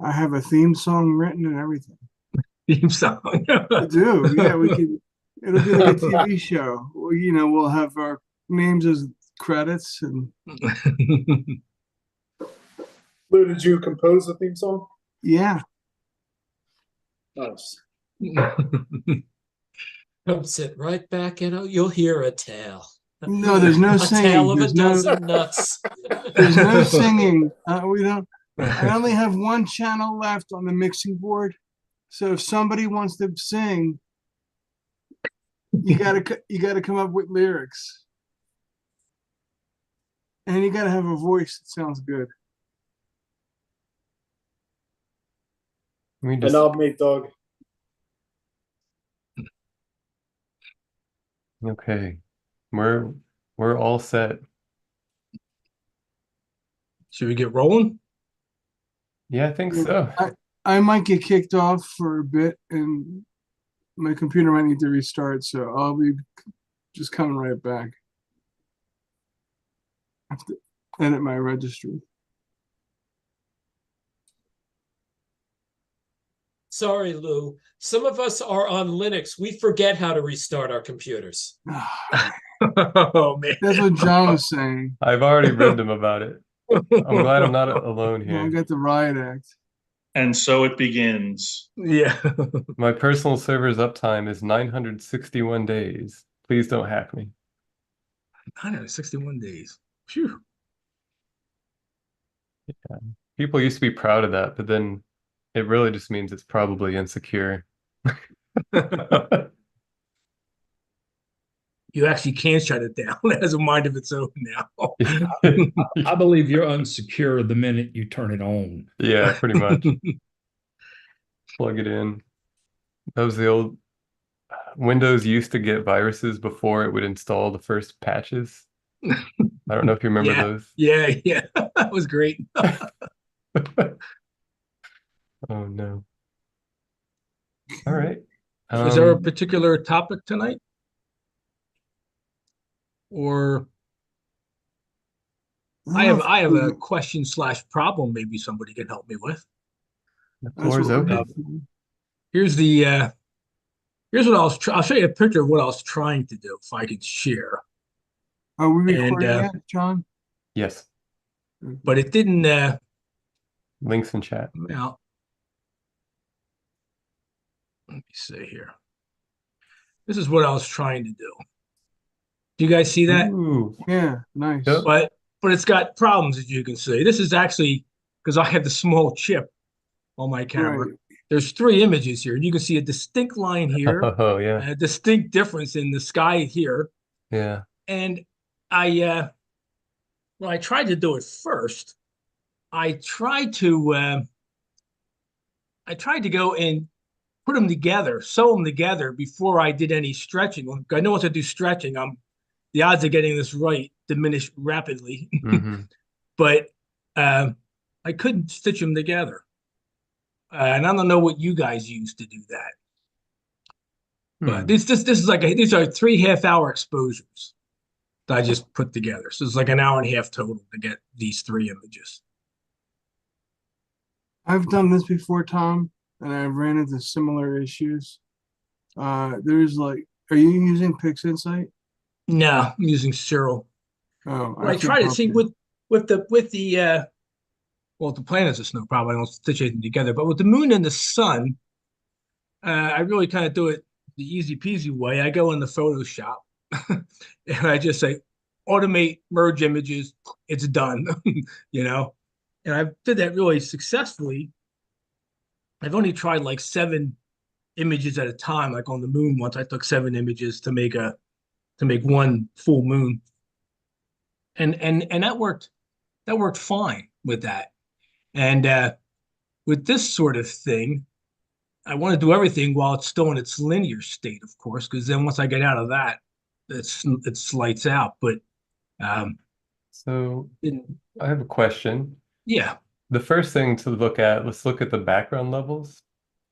I have a theme song written and everything. Theme song. I do. Yeah, we could. It'll be like a TV show. We'll have our names as credits, and Lou, did you compose the theme song? yeah. Nice. Come sit right back and you'll hear a tale. No, there's no A tale singing. of a dozen nuts. There's no singing. We don't. I only have one channel left on the mixing board, so if somebody wants to sing, you gotta come up with lyrics, and you gotta have a voice that sounds good. And I'll make Doug. Okay, we're all set. Should we get rolling? Yeah, I think so. I might get kicked off for a bit, and my computer might need to restart, so I'll be just coming right back. I have to edit my registry. Sorry, Lou. Some of us are on Linux. We forget how to restart our computers. Oh man, That's what John was saying. I've already read them about it. I'm glad I'm not alone I here. got the riot act. And so it begins. Yeah. My personal server's uptime is 961 days. Please don't hack me. 961 days. Phew. Yeah. People used to be proud of that, but then it really just means it's probably insecure. You actually can shut it down. It has a mind of its own now. I believe you're unsecure the minute you turn it on. Yeah, pretty much. Plug it in. That was the old Windows used to get viruses before it would install the first patches. I don't know if you remember those. Yeah. That was great. Oh no. All right. Is there a particular topic tonight? Or I have a question / problem maybe somebody can help me with. The floor is open. Here's the here's what I'll show you a picture of what I was trying to do if I could share. Are we recording yet, John? Yes. But it didn't Links in chat. out. Let me see here. This is what I was trying to do. Do you guys see that? Ooh. Yeah, nice. Yep. But it's got problems, as you can see. This is actually because I have the small chip on my camera. Right. There's 3 images here, and you can see a distinct line here, Oh yeah. a distinct difference in the sky here. Yeah. And I when I tried to do it first, I tried to go and put them together, sew them together before I did any stretching. I know once I do stretching, the odds of getting this right diminish rapidly. Mm-hmm. But I couldn't stitch them together. And I don't know what you guys use to do that. But this is like these are 3 half-hour exposures that I just put together. So it's like an hour and a half total to get these 3 images. I've done this before, Tom, and I've ran into similar issues. There's like, are you using PixInsight? No, I'm using Cyril. Oh, I tried to see with the well, the planets is no problem. I don't stitch anything together, but with the moon and the sun, I really kind of do it the easy peasy way. I go in the Photoshop and I just say automate merge images. It's done, And I did that really successfully. I've only tried like 7 images at a time. Like on the moon once, I took 7 images to make one full moon, and that worked. That worked fine with that. And with this sort of thing, I want to do everything while it's still in its linear state, of course, because then once I get out of that, it's lights out. But So I have a question. yeah, The first thing to look at, let's look at the background levels.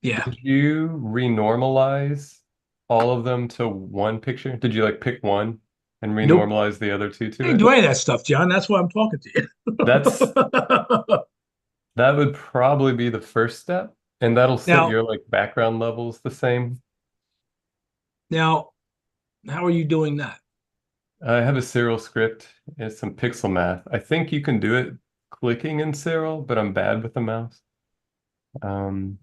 yeah. Did you renormalize all of them to one picture? Did you like pick one and renormalize the other 2 I to didn't it? do any of that stuff, John. That's why I'm talking to you. That's That would probably be the first step, and that'll set Now, your like background levels the same. now, how are you doing that? I have a Cyril script and some pixel math. I think you can do it clicking in Cyril, but I'm bad with the mouse. Um,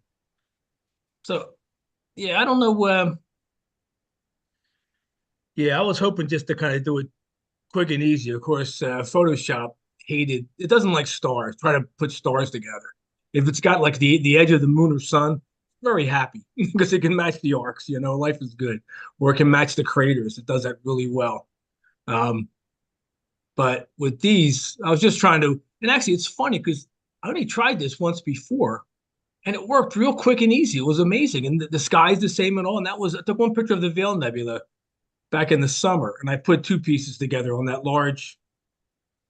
So, yeah, I don't know. Yeah, I was hoping just to kind of do it quick and easy. Of course, Photoshop hated it. Doesn't like stars. Try to put stars together. If it's got like the edge of the moon or sun, very happy because it can match the arcs. You know, life is good. Or it can match the craters. It does that really well. Um, but with these, I was just trying to. And actually, it's funny because I only tried this once before, and it worked real quick and easy. It was amazing, and the sky's the same and all. And that was I took one picture of the Veil Nebula back in the summer, and I put two pieces together on that large.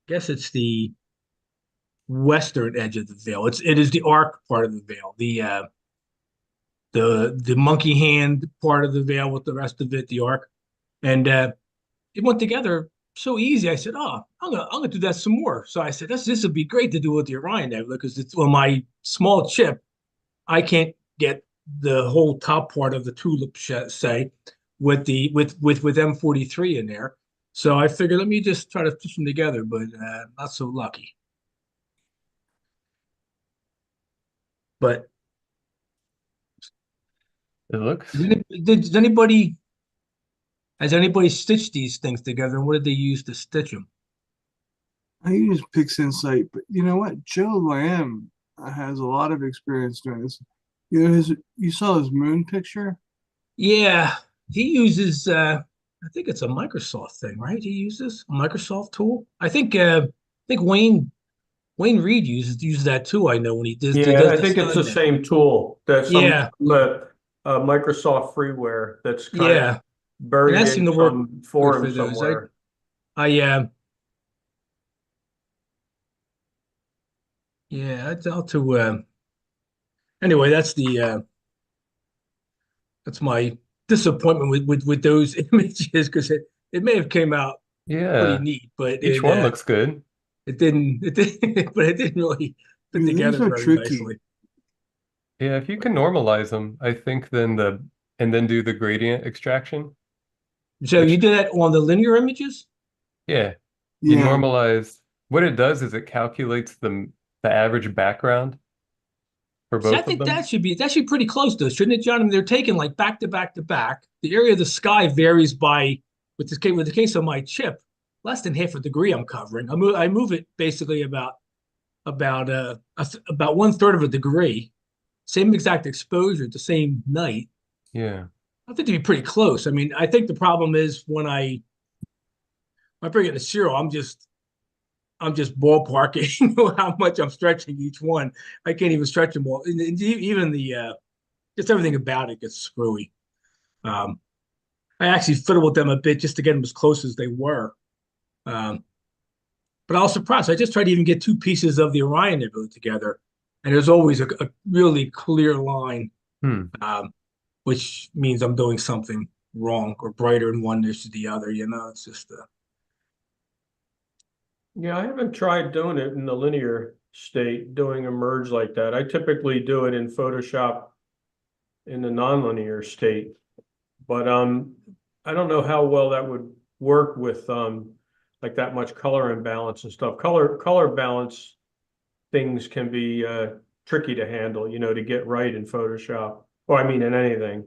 I guess it's the western edge of the veil. It is the arc part of the veil, the monkey hand part of the veil with the rest of it, the arc, and it went together so easy. I said, "Oh, I'm gonna do that some more." So I said, "This would be great to do with the Orion Nebula because it's on my small chip. I can't get the whole top part of the tulip, say, with the with M43 in there." So I figured, let me just try to put them together, but not so lucky. But it looks. does anybody has anybody stitched these things together? And what did they use to stitch them? I use PixInsight, but you know what? Joe Lamb has a lot of experience doing this. You know, you saw his moon picture? Yeah, he uses. I think it's a Microsoft thing, right? He uses a Microsoft tool. I think Wayne Reed uses that too. I know when he Yeah, does I the think it's the sky map. same tool that some Yeah, Microsoft freeware that's kind of yeah, and buried that in seemed to work some good forum for those. I somewhere. I yeah, I doubt to. Anyway, that's my disappointment with those images because it may have came out pretty Yeah, neat, but each one looks good. it didn't but it didn't really I fit mean, these together are very tricky. nicely. Yeah, if you can normalize them, I think and then do the gradient extraction, So you which did that on the linear images? yeah, you Yeah. normalize. What it does is it calculates the average background for See, I both of think them. that should be pretty close though, shouldn't it, John? I mean, they're taken like back to back to back. The area of the sky varies by with the case of my chip, less than half a degree I'm covering. I move it basically about one third of a degree, same exact exposure, the same night. Yeah. I think to be pretty close. I mean, I think the problem is when I bring it to zero, I'm just ballparking how much I'm stretching each one. I can't even stretch them all. And even just everything about it gets screwy. Um, I actually fiddled with them a bit just to get them as close as they were. Um, but I was surprised. I just tried to even get two pieces of the Orion Nebula together, and there's always a really clear line, Hmm. which means I'm doing something wrong or brighter in one versus the other. You know, it's just Yeah, I haven't tried doing it in the linear state, doing a merge like that. I typically do it in Photoshop in the nonlinear state. But I don't know how well that would work with like that much color imbalance and stuff. Color balance things can be tricky to handle, to get right in Photoshop. Or I mean in anything.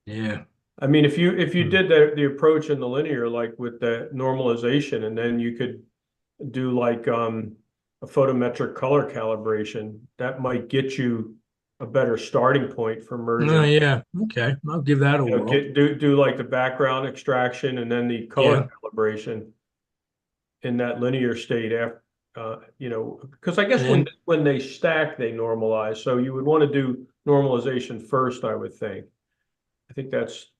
yeah. I mean, if you Hmm. did the approach in the linear, like with the normalization, and then you could do like a photometric color calibration, that might get you a better starting point for Oh merging. yeah. Okay. I'll give that a whirl. Do like the background extraction and then the color Yeah. calibration in that linear state after, because I guess when And when they stack, they normalize. So you would want to do normalization first, I would think. I think that's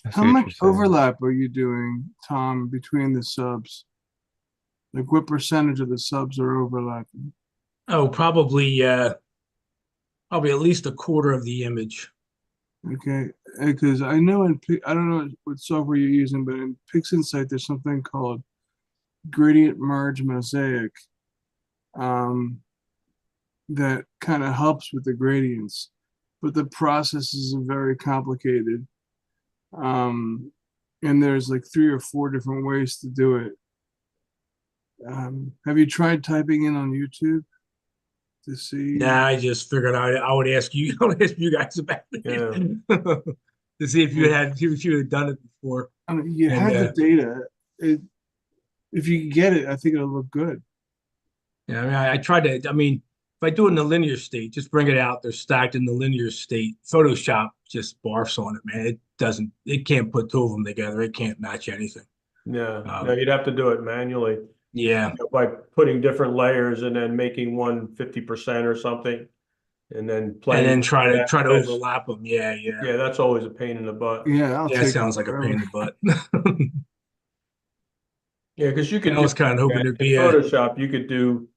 I How see what much you're saying. overlap are you doing, Tom, between the subs? Like what percentage of the subs are overlapping? oh, probably at least a quarter of the image. Okay, because I don't know what software you're using, but in PixInsight there's something called gradient merge mosaic, that kind of helps with the gradients, but the processes are very complicated. And there's like 3 or 4 different ways to do it. Have you tried typing in on YouTube to see? Nah, I just figured I would ask you, I would ask you guys about it. To see if you had done it before. I mean, you And, have the data. If you get it, I think it'll look good. Yeah, I mean, I tried to. I mean, if I do it in the linear state, just bring it out. They're stacked in the linear state. Photoshop just barfs on it, man. It doesn't. It can't put 2 of them together. It can't match anything. Yeah, no, you'd have to do it manually. Yeah, By putting different layers and then making one 50% or something, and then playing. and then try to that's- overlap them. Yeah, yeah. Yeah, that's always a pain in the butt. Yeah, that'll Yeah, it take sounds like a pain in forever. the butt. Yeah, because you could I was kind of hoping in there'd be a. Photoshop, you could do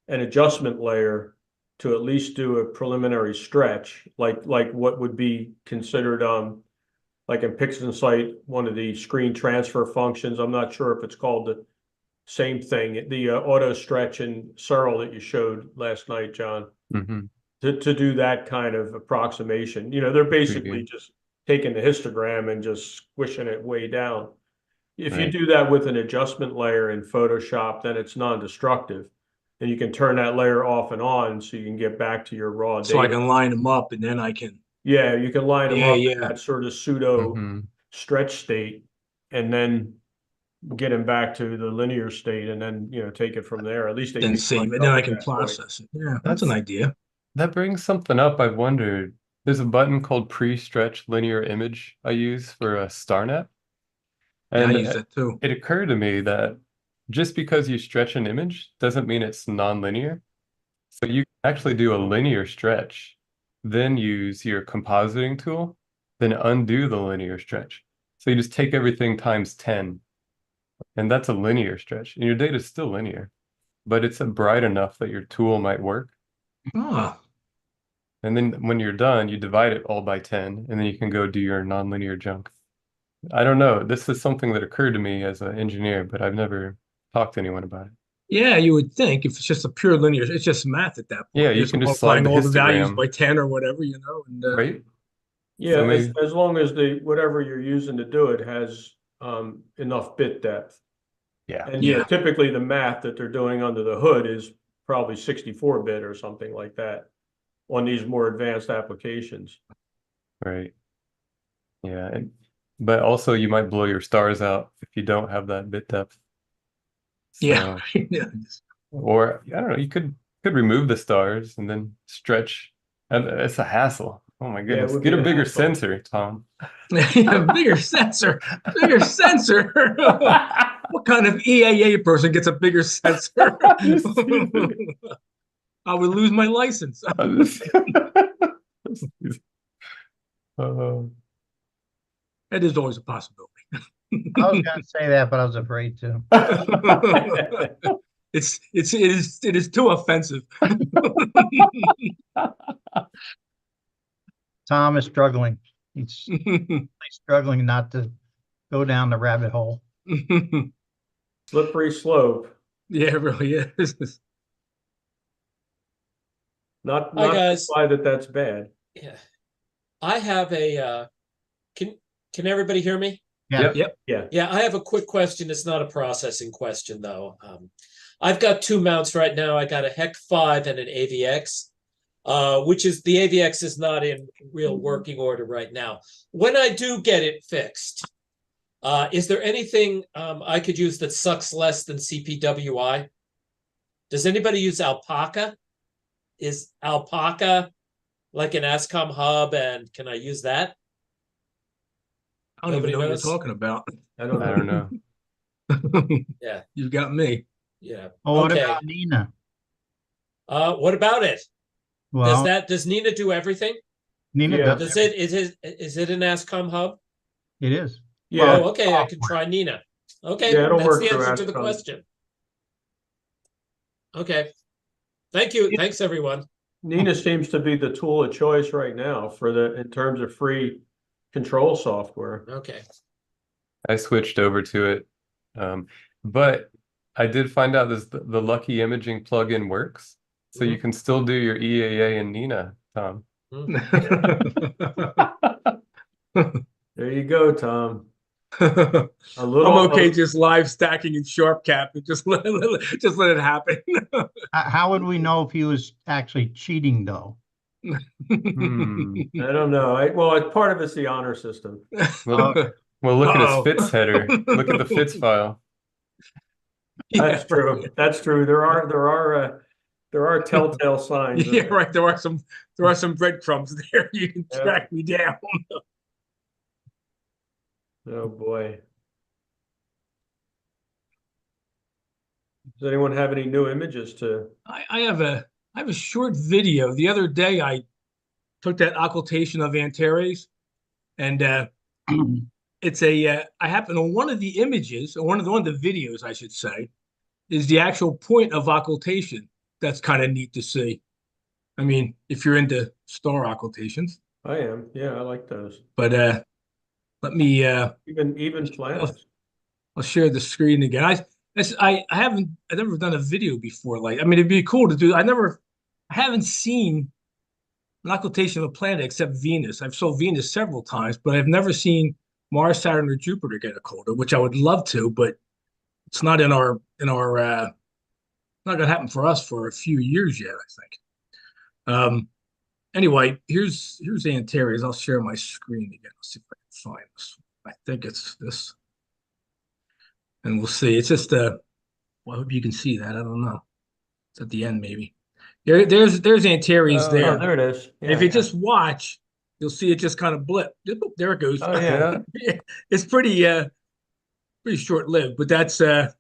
an adjustment layer to at least do a preliminary stretch, like what would be considered like in PixInsight, one of the screen transfer functions. I'm not sure if it's called the same thing, the auto stretch in Searle that you showed last night, John. Mm-hmm. To do that kind of approximation. They're basically just taking the histogram and just squishing it way down. If you do that with an adjustment layer in Photoshop, then it's non-destructive. And you can turn that layer off and on so you can get back to your raw data. So I can line them up, and then I can. Yeah, you can line them up in Yeah. that sort of pseudo stretch state, and then get them back to the linear state, and then take it from there. At least they Then can save it. Then I can process it. Yeah, that's an idea. That brings something up. I've wondered. There's a button called pre-stretch linear image I use for a StarNet. Yeah, And I use that too. it occurred to me that just because you stretch an image doesn't mean it's non-linear. So you can actually do a linear stretch, then use your compositing tool, then undo the linear stretch. So you just take everything times 10, and that's a linear stretch. And your data is still linear, but it's bright enough that your tool might work. Ah, And then when you're done, you divide it all by 10, and then you can go do your nonlinear junk. I don't know. This is something that occurred to me as an engineer, but I've never talked to anyone about it. yeah, you would think if it's just a pure linear, it's just math at that point. Yeah, you can just slide multiplying the all the values histogram. by 10 or whatever, and Right? Yeah, So maybe- as long as whatever you're using to do it has enough bit depth. Yeah. And Yeah. typically the math that they're doing under the hood is probably 64-bit or something like that on these more advanced applications. Right. Yeah. But also you might blow your stars out if you don't have that bit depth. yeah, So, yeah. or I don't know, you could remove the stars and then stretch. And it's a hassle. Oh my Yeah, it goodness. would Get be a a bigger hassle. sensor, Tom. Yeah, bigger sensor, bigger sensor. What kind of EAA person gets a bigger sensor? I would lose my license. That is always a possibility. I was gonna say that, but I was afraid to. It is too offensive. Tom is struggling. He's really struggling not to go down the rabbit hole. Slippery slope. Yeah, it really is. Not Hi, guys. why that's bad. Yeah. I have a can everybody hear me? Yeah. Yep. Yeah, I have a quick question. It's not a processing question though. I've got 2 mounts right now. I got a HEC 5 and an AVX, which is the AVX is not in real working order right now. When I do get it fixed, is there anything I could use that sucks less than CPWI? Does anybody use Alpaca? Is Alpaca like an ASCOM hub, and can I use that? I don't even Nobody know what knows? you're talking about. I don't I know. don't know. Yeah, You got me. yeah. Well, what Okay. about Nina? What about it? Well, Does Nina do everything? Nina Yeah. does. Does it is it an ASCOM hub? It is. Yeah, Oh, okay. I can try Nina. Okay, Yeah, it'll that's work the through answer to the ASCOM. question. Okay. Thank you. Thanks, everyone. Nina seems to be the tool of choice right now in terms of free control software. Okay. I switched over to it. But I did find out this the Lucky Imaging plugin works, so you can still do your EAA and Nina, Tom. There you go, Tom. I'm A little, okay just live stacking in sharp cap and just let it happen. How would we know if he was actually cheating though? Hmm. I don't know. Well, it's part of it's the honor system. Well, Okay. well, look at his Uh-oh. fits header. Look at the fits file. That's Yeah, true. That's true. There are telltale signs. yeah, right. There are some breadcrumbs there. You can Yeah. track me down. Oh boy. Does anyone have any new images to? I have a short video. The other day I took that occultation of Antares, and it's I happen on one of the images, or one of the videos, I should say, is the actual point of occultation. That's kind of neat to see. I mean, if you're into star occultations, I am. Yeah, I like those. but let me Even planets. I'll share the screen again. I've never done a video before. Like, I mean, it'd be cool to do. I haven't seen an occultation of a planet except Venus. I've saw Venus several times, but I've never seen Mars, Saturn, or Jupiter get occulted, which I would love to, but it's not not gonna happen for us for a few years yet, I think. Anyway, here's Antares. I'll share my screen again. Let's see if I can find this. I think it's this. And we'll see. It's just well, I hope you can see that. I don't know. It's at the end, maybe. There's Antares there. Oh, there it is. And if you just watch, you'll see it just kind of blip. Oop, there it goes. Oh yeah. It's pretty short-lived, but that's for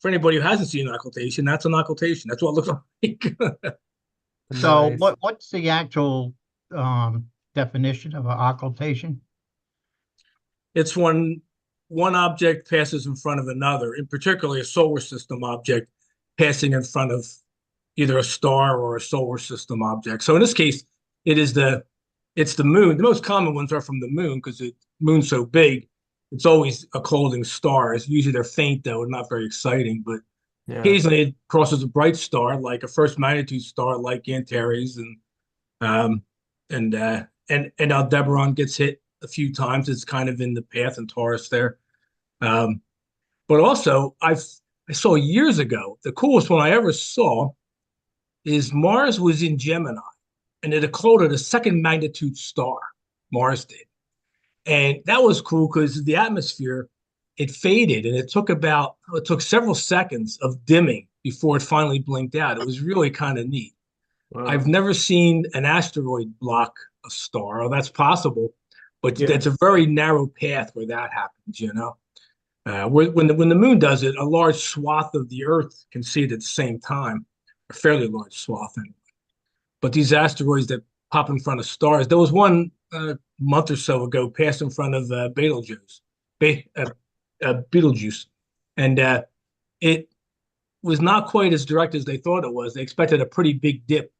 anybody who hasn't seen an occultation, that's an occultation. That's what it looks like. So Nice. what's the actual definition of an occultation? It's when one object passes in front of another, in particularly a solar system object passing in front of either a star or a solar system object. So in this case, it's the moon. The most common ones are from the moon because the moon's so big. It's always occulting stars. Usually they're faint though, and not very exciting, but Yeah. occasionally it crosses a bright star, like a first magnitude star, like Antares, and Aldebaran gets hit a few times. It's kind of in the path in Taurus there. But also, I saw years ago, the coolest one I ever saw is Mars was in Gemini, and it occulted a second magnitude star. Mars did, and that was cool because the atmosphere, it faded, and it took several seconds of dimming before it finally blinked out. It was really kind of neat. Wow. I've never seen an asteroid block a star, or that's possible, but Yeah. it's a very narrow path where that happens, you know. When the moon does it, a large swath of the Earth can see it at the same time, a fairly large swath anyway. But these asteroids that pop in front of stars, there was one month or so ago passed in front of Betelgeuse, and it was not quite as direct as they thought it was. They expected a pretty big dip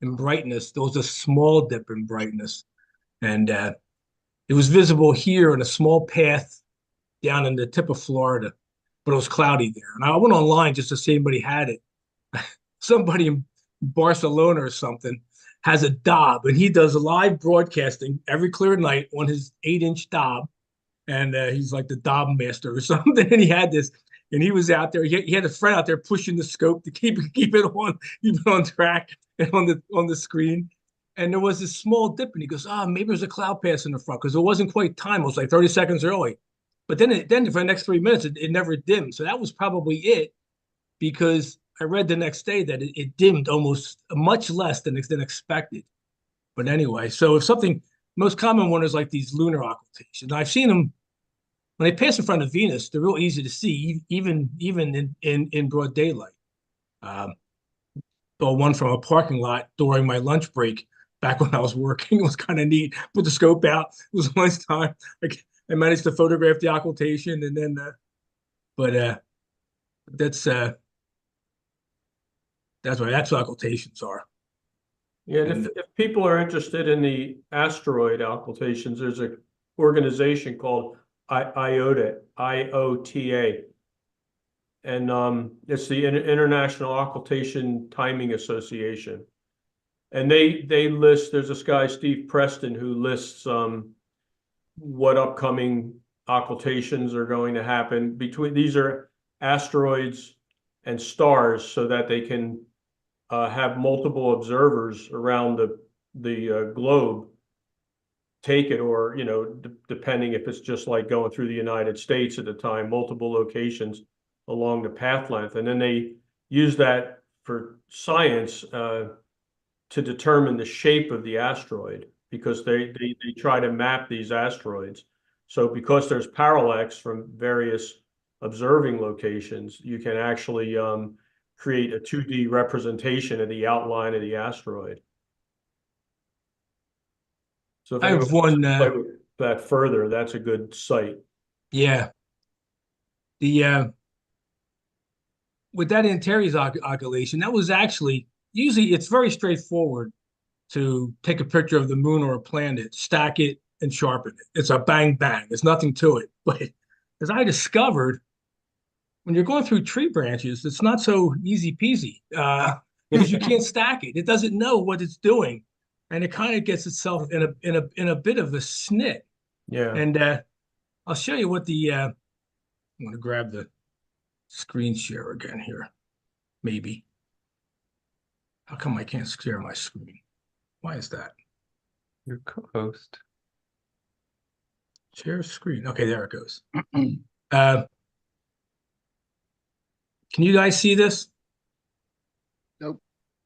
in brightness. There was a small dip in brightness, and it was visible here in a small path down in the tip of Florida, but it was cloudy there. And I went online just to see if anybody had it. Somebody in Barcelona or something has a Dob, and he does live broadcasting every clear night on his 8-inch Dob, and he's like the Dob master or something. And he had this, and he was out there. He had a friend out there pushing the scope to keep it on track and on the screen. And there was this small dip, and he goes, maybe there's a cloud pass in the front because it wasn't quite time. It was like 30 seconds early. But then for the next 3 minutes, it never dimmed. So that was probably it, because I read the next day that it dimmed almost much less than expected. But anyway, so if something, most common one is like these lunar occultations. I've seen them when they pass in front of Venus. They're real easy to see, even in broad daylight. But one from a parking lot during my lunch break back when I was working, it was kind of neat. Put the scope out. It was a nice time. Like, I managed to photograph the occultation, and then, but that's what occultations are. Yeah, and if people are interested in the asteroid occultations, there's an organization called IOTA, IOTA. And it's the International Occultation Timing Association. And they list, there's this guy, Steve Preston, who lists what upcoming occultations are going to happen between, these are asteroids and stars, so that they can have multiple observers around the globe take it, or, you know, depending if it's just like going through the United States at the time, multiple locations along the path length. And then they use that for science to determine the shape of the asteroid, because they try to map these asteroids. So because there's parallax from various observing locations, you can actually create a 2D representation of the outline of the asteroid. So if I have anyone wants one. to play with that further, that's a good site. Yeah. The with that Antares oscillation, that was actually usually it's very straightforward to take a picture of the moon or a planet, stack it, and sharpen it. It's a bang bang. There's nothing to it. But as I discovered, when you're going through tree branches, it's not so easy peasy because you can't stack it. It doesn't know what it's doing, and it kind of gets itself in a bit of a snit. Yeah. And I'll show you what the I'm going to grab the screen share again here, maybe. How come I can't share my screen? Why is that? Your co-host. Share screen. Okay, there it goes. Can you guys see this? Yeah.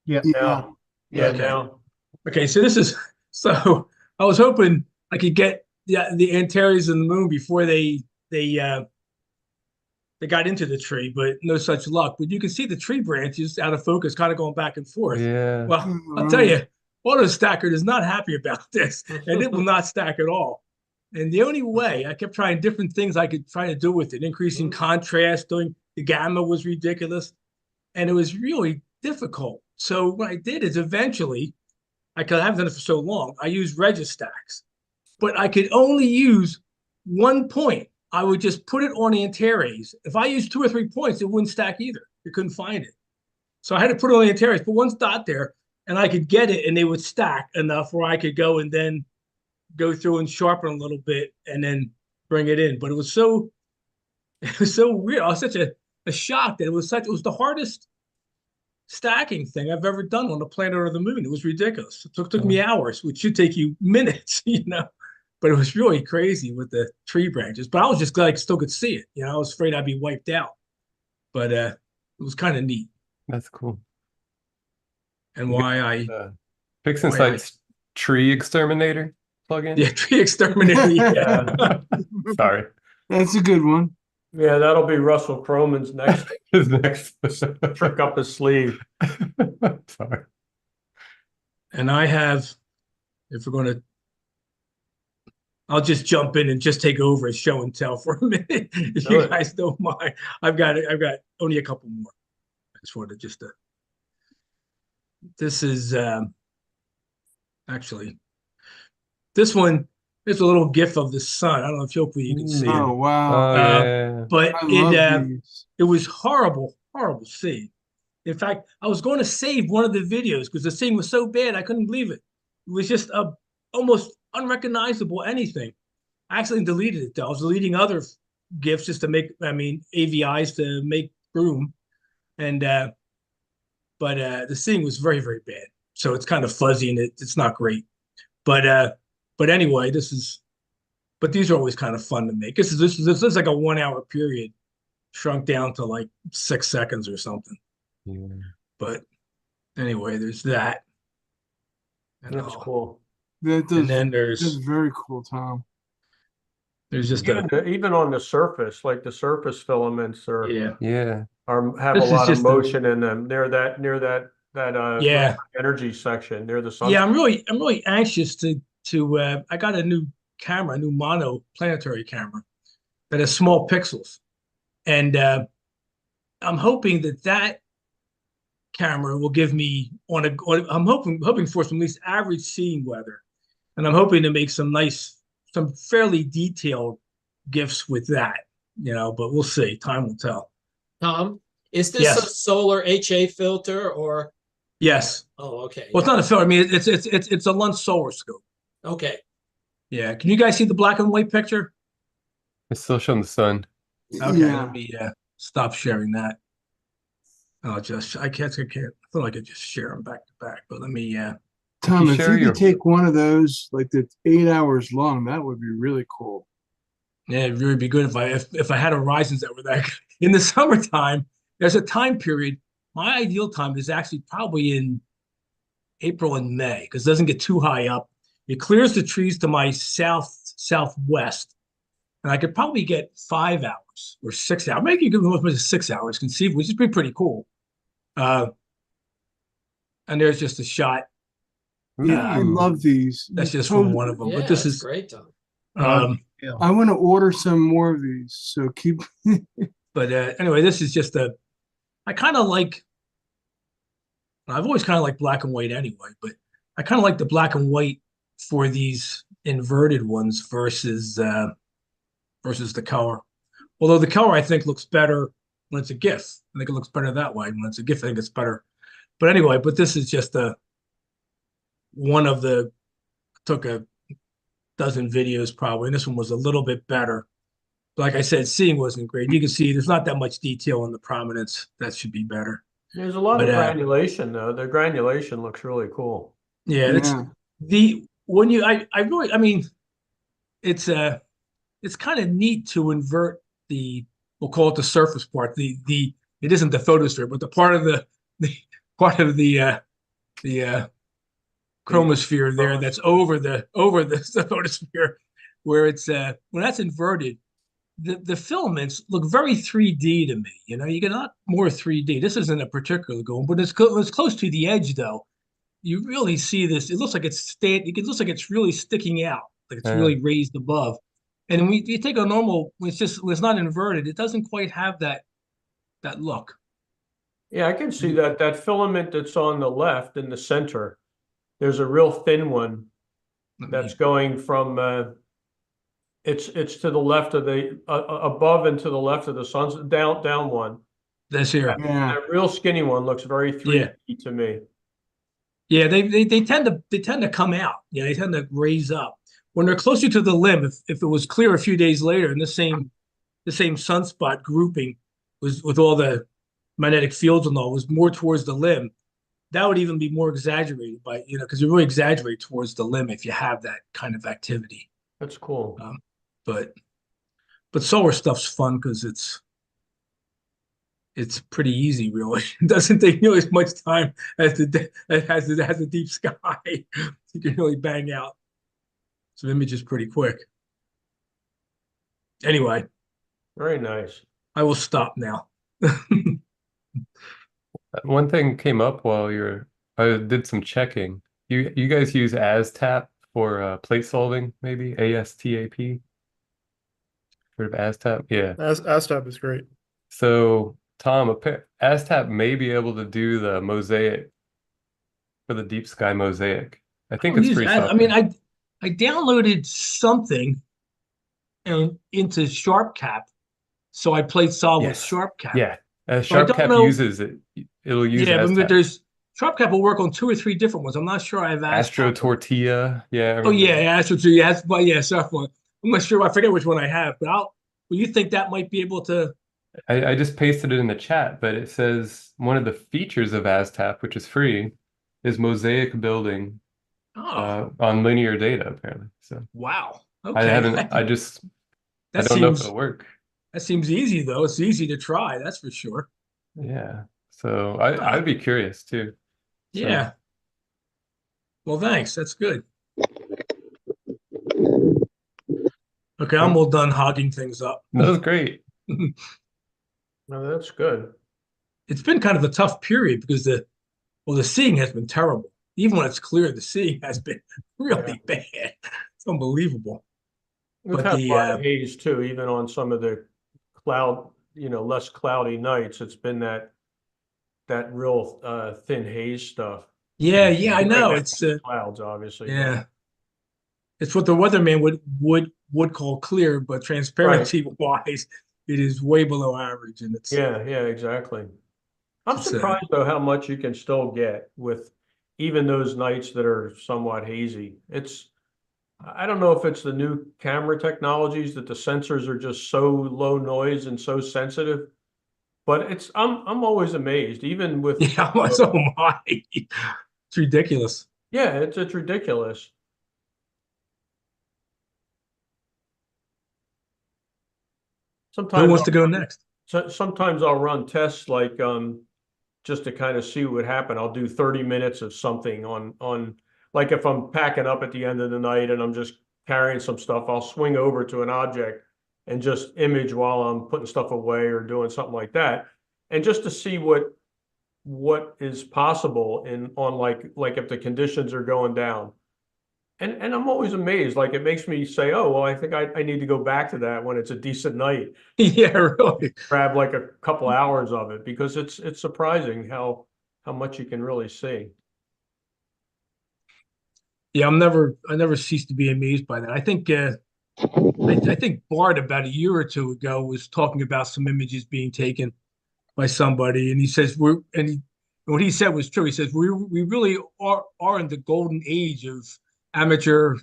Yeah. Yeah. Okay. Now. Okay, so this is so I was hoping I could get the Antares and the moon before they got into the tree, but no such luck. But you can see the tree branches out of focus, kind of going back and forth. Yeah. Well, I'll tell you, Auto Stacker is not happy about this, and it will not stack at all. And the only way I kept trying different things I could try to do with it, increasing contrast, doing the gamma was ridiculous, and it was really difficult. So what I did is eventually, I haven't done it for so long, I used Registacks, but I could only use one point. I would just put it on Antares. If I used 2 or 3 points, it wouldn't stack either. You couldn't find it. So I had to put it on Antares, put one dot there, and I could get it, and they would stack enough where I could go and then go through and sharpen a little bit and then bring it in. But it was so weird. I was such a shock that it was the hardest stacking thing I've ever done on the planet or the moon. It was ridiculous. It took me hours, which should take you minutes, you know. But it was really crazy with the tree branches. But I was just glad I still could see it. You know, I was afraid I'd be wiped out. But it was kind of neat. That's cool. And why I Pix Insight's tree exterminator plugin. Yeah, tree exterminator. Yeah. Sorry. That's a good one. Yeah, that'll be Russell Croman's next His next trick up his sleeve. Sorry. And I have, if we're going to, I'll just jump in and just take over as show and tell for a minute. If you guys don't mind. I've got only a couple more. I just wanted to this is actually, this one is a little gif of the sun. I don't know if hopefully you can see Oh it. wow! Yeah. But I love these. it was horrible seeing. In fact, I was going to save one of the videos because the scene was so bad I couldn't believe it. It was just a almost unrecognizable anything. I actually deleted it though. I was deleting other GIFs just to make, AVIs to make room, and but the scene was very, very bad. So it's kind of fuzzy and it's not great. But anyway, but these are always kind of fun to make. This is like a 1 hour period shrunk down to like 6 seconds or something. Yeah. But anyway, there's that. And That's cool. That And then that's there's very cool, Tom. just Even on the surface, like the surface filaments have This a is lot of just motion in them near that energy section near the sun. yeah. I'm really anxious to I got a new camera, a new mono planetary camera that has small pixels, and I'm hoping that camera will give me I'm hoping for some at least average seeing weather, and I'm hoping to make some fairly detailed GIFs with that, you know. But we'll see. Time will tell. Tom, is this a Yes. solar HA filter or? Yes. Oh, okay. Well, it's not a film. I mean, it's a Lunt solar scope. Okay. Yeah. Can you guys see the black and white picture? It's still showing the sun. Okay. Yeah. Let me stop sharing that. I feel like I just share them back to back, but let me Tom, if share you your- could take one of those, like that's 8 hours long, that would be really cool. yeah, it'd really be good if I had horizons that were that good. In the summertime, there's a time period. My ideal time is actually probably in April and May because it doesn't get too high up. It clears the trees to my southwest, and I could probably get 5 hours or 6 hours. Maybe you could go as much as 6 hours conceivably, which is pretty cool. And there's just a shot. Yeah, I Ooh. love these. That's You just from totally- one of them. Yeah, But this it's is great, Tom. Yeah. I want to order some more of these. So keep. but anyway, this is just I kind of like. I've always kind of liked black and white anyway, but I kind of like the black and white for these inverted ones versus the color. Although the color I think looks better when it's a GIF. I think it looks better that way. When it's a GIF, I think it's better. But anyway, this is just one of the took a dozen videos probably, and this one was a little bit better. Like I said, seeing wasn't great. You can see there's not that much detail in the prominence. That should be better. There's a lot But, of granulation though. The granulation looks really cool. Yeah, it's Yeah. when you I really I mean it's kind of neat to invert we'll call it the surface part. The it isn't the photosphere, but the part of the part of the chromosphere there that's over the photosphere where it's when that's inverted, the filaments look very 3D to me. You know, you get a lot more 3D. This isn't a particular goal, but it's close to the edge though. You really see this. It looks like it looks like it's really sticking out, like it's really raised above. And when you take a normal, when it's not inverted, it doesn't quite have that look. Yeah, I can see that filament that's on the left in the center. There's a real thin one that's going from it's to the left of the above and to the left of the sun's down one. This here. Yeah. That real skinny one looks very 3D to me. Yeah, they tend to come out. Yeah, they tend to raise up. When they're closer to the limb, if it was clear a few days later and the same sunspot grouping was with all the magnetic fields and all was more towards the limb, that would even be more exaggerated by, because you really exaggerate towards the limb if you have that kind of activity. That's cool. But solar stuff's fun because it's pretty easy, really. It doesn't take nearly as much time as the deep sky. You can really bang out some images pretty quick. Anyway, Very nice. I will stop now. One thing came up while I did some checking. You guys use ASTAP for plate solving, maybe? ASTAP? Heard of ASTAP? Yeah. Astap is great. So Tom, ASTAP may be able to do the mosaic for the deep sky mosaic. I think it's pretty I mean, I downloaded something into SharpCap, so I played solve with SharpCap. Yeah, So I don't SharpCap know- uses it. It'll use Yeah, but ASTAP. there's SharpCap will work on 2 or 3 different ones. I'm not sure I've asked. Astro Tortilla. Yeah. I Oh remember. yeah, Astro Tortilla. Yeah, but yeah, sorry, I'm not sure. I forget which one I have, but Well, you think that might be able to? I just pasted it in the chat, but it says one of the features of ASTAP, which is free, is mosaic building on linear data, apparently. So Wow. I Okay. haven't. I don't know if it'll work. That seems easy though. It's easy to try. That's for sure. Yeah. So I'd be curious too. So, Yeah. Well, thanks. That's good. Okay, I'm all done hogging things up. that was great. No, that's good. It's been kind of a tough period because the seeing has been terrible. Even when it's clear, the seeing has been really bad. It's unbelievable. We've But had a lot of haze too, even on some of the less cloudy nights. It's been that real thin haze stuff. Yeah, I know. Right It's now, clouds, obviously. yeah. It's what the weatherman would call clear, but transparency wise, it is way below average, and it's Yeah, exactly. I'm it's surprised though how much you can still get with even those nights that are somewhat hazy. I don't know if it's the new camera technologies that the sensors are just so low noise and so sensitive, but I'm always amazed, even with, yeah, so am I. It's ridiculous. yeah, it's ridiculous. Who Sometimes wants to go next? sometimes I'll run tests like just to kind of see what would happen. I'll do 30 minutes of something on like if I'm packing up at the end of the night and I'm just carrying some stuff, I'll swing over to an object and just image while I'm putting stuff away or doing something like that. And just to see what is possible in on like if the conditions are going down. And I'm always amazed. Like it makes me say, oh, well, I think I need to go back to that when it's a decent night. Yeah, really. Grab like a couple hours of it because it's surprising how much you can really see. Yeah, I never cease to be amazed by that. I think Bart about a year or two ago was talking about some images being taken by somebody, and he says what he said was true. He says we really are in the golden age of amateur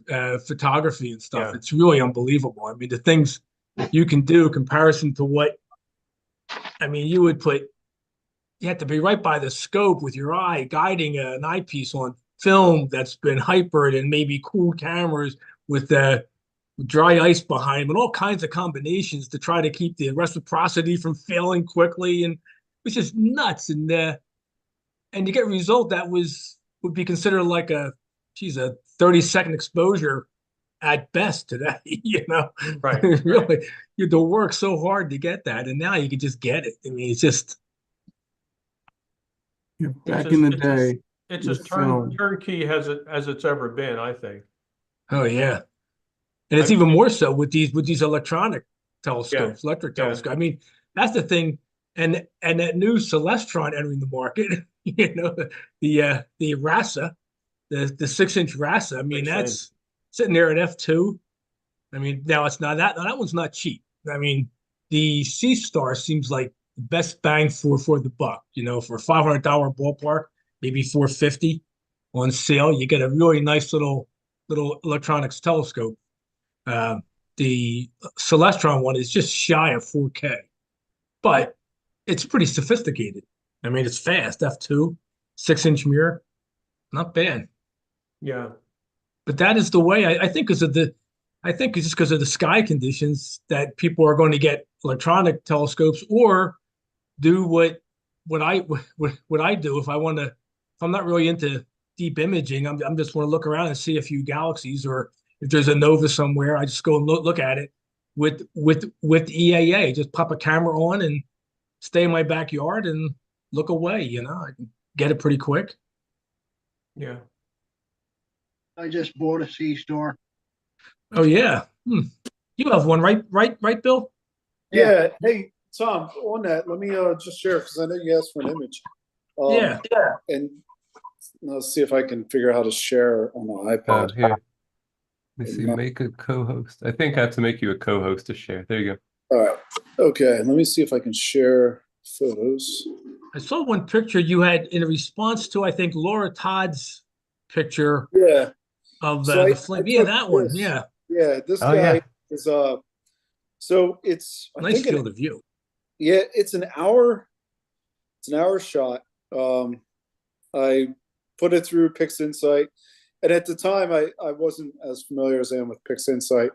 photography and stuff. Yeah. It's really unbelievable. I mean, the things you can do comparison to what I mean, you have to be right by the scope with your eye, guiding an eyepiece on film that's been hypered and maybe cooled cameras with dry ice behind them and all kinds of combinations to try to keep the reciprocity from failing quickly. And it's just nuts. And you get a result that would be considered like a 30-second exposure at best today, you know. Right. Really, you had to work so hard to get that, and now you can just get it. I mean, it's just Back in the day, it's with as film. turnkey as it's ever been, I think. oh yeah. And it's I even mean, more so with these electronic yeah, telescopes, electric yeah, telescope. I mean, that's the thing. And that new Celestron entering the market, you know, the RASA, the 6-inch RASA. I mean, makes sense. that's sitting there at f2. I mean, now it's not that one's not cheap. I mean, the C Star seems like the best bang for the buck. You know, for $500 ballpark, maybe 450 on sale, you get a really nice little electronics telescope. Uh, the Celestron one is just shy of 4K, but it's pretty sophisticated. I mean, it's fast, f2, 6-inch mirror, not bad. Yeah. But that is the way I think I think it's just because of the sky conditions that people are going to get electronic telescopes or do what I do if I'm not really into deep imaging. I'm just want to look around and see a few galaxies, or if there's a nova somewhere, I just go and look at it with EAA. Just pop a camera on and stay in my backyard and look away. You know, I can get it pretty quick. Yeah. I just bought a C-Star. Oh yeah. You have one, right, Bill? Yeah. Hey, Tom, on that, let me just share because I know you asked for an image. Yeah. And let's see if I can figure out how to share on the iPad. Here. Let me see. Make a co-host. I think I have to make you a co-host to share. There you go. All right. Okay. Let me see if I can share photos. I saw one picture you had in response to, I think, Laura Todd's picture Yeah. of So the flame. Yeah, took that one. this. Yeah. Yeah. This Oh, guy yeah. is so it's I Nice think field of view. yeah, it's an hour shot. I put it through PixInsight, and at the time I wasn't as familiar as I am with PixInsight,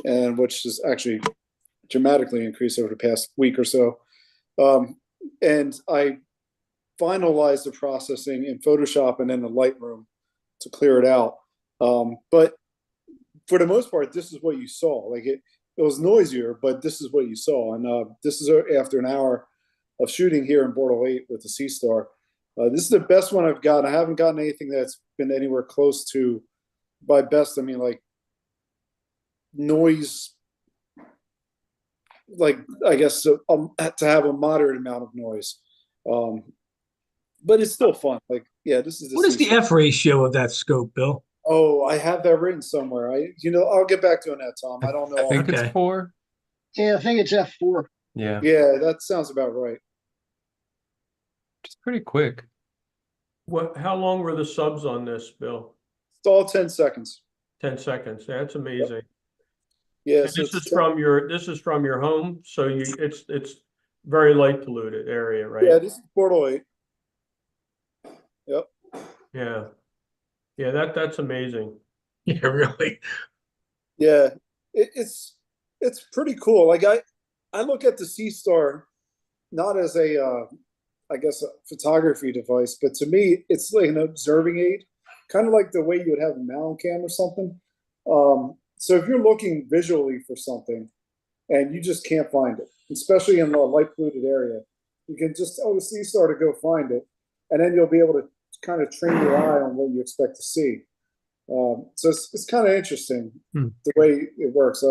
and which has actually dramatically increased over the past week or so. And I finalized the processing in Photoshop and then the Lightroom to clear it out. But for the most part, this is what you saw. Like it was noisier, but this is what you saw. And this is after an hour of shooting here in Bortle 8 with the C-Star. This is the best one I've gotten. I haven't gotten anything that's been anywhere close to, by best, I mean like noise, like I guess to have a moderate amount of noise. But it's still fun. Like, yeah, this is the What is the C-Star. F ratio of that scope, Bill? Oh, I have that written somewhere. I'll get back to you on that, Tom. I don't know. I think Okay. it's 4. Yeah, I think it's F4. Yeah, Yeah, that sounds about right. it's pretty quick. How long were the subs on this, Bill? It's all 10 seconds. 10 seconds. That's amazing. Yeah, And so this it's is from your home, so it's very light polluted area, right? yeah, this is Portal 8. Yep. Yeah. Yeah, that's amazing. Yeah, really. Yeah, it's pretty cool. Like I look at the Sea Star not as a I guess a photography device, but to me it's like an observing aid, kind of like the way you would have a mountain cam or something. So if you're looking visually for something and you just can't find it, especially in a light polluted area, you can just tell the Sea Star to go find it, and then you'll be able to kind of train your eye on what you expect to see. So it's kind of interesting the way it works.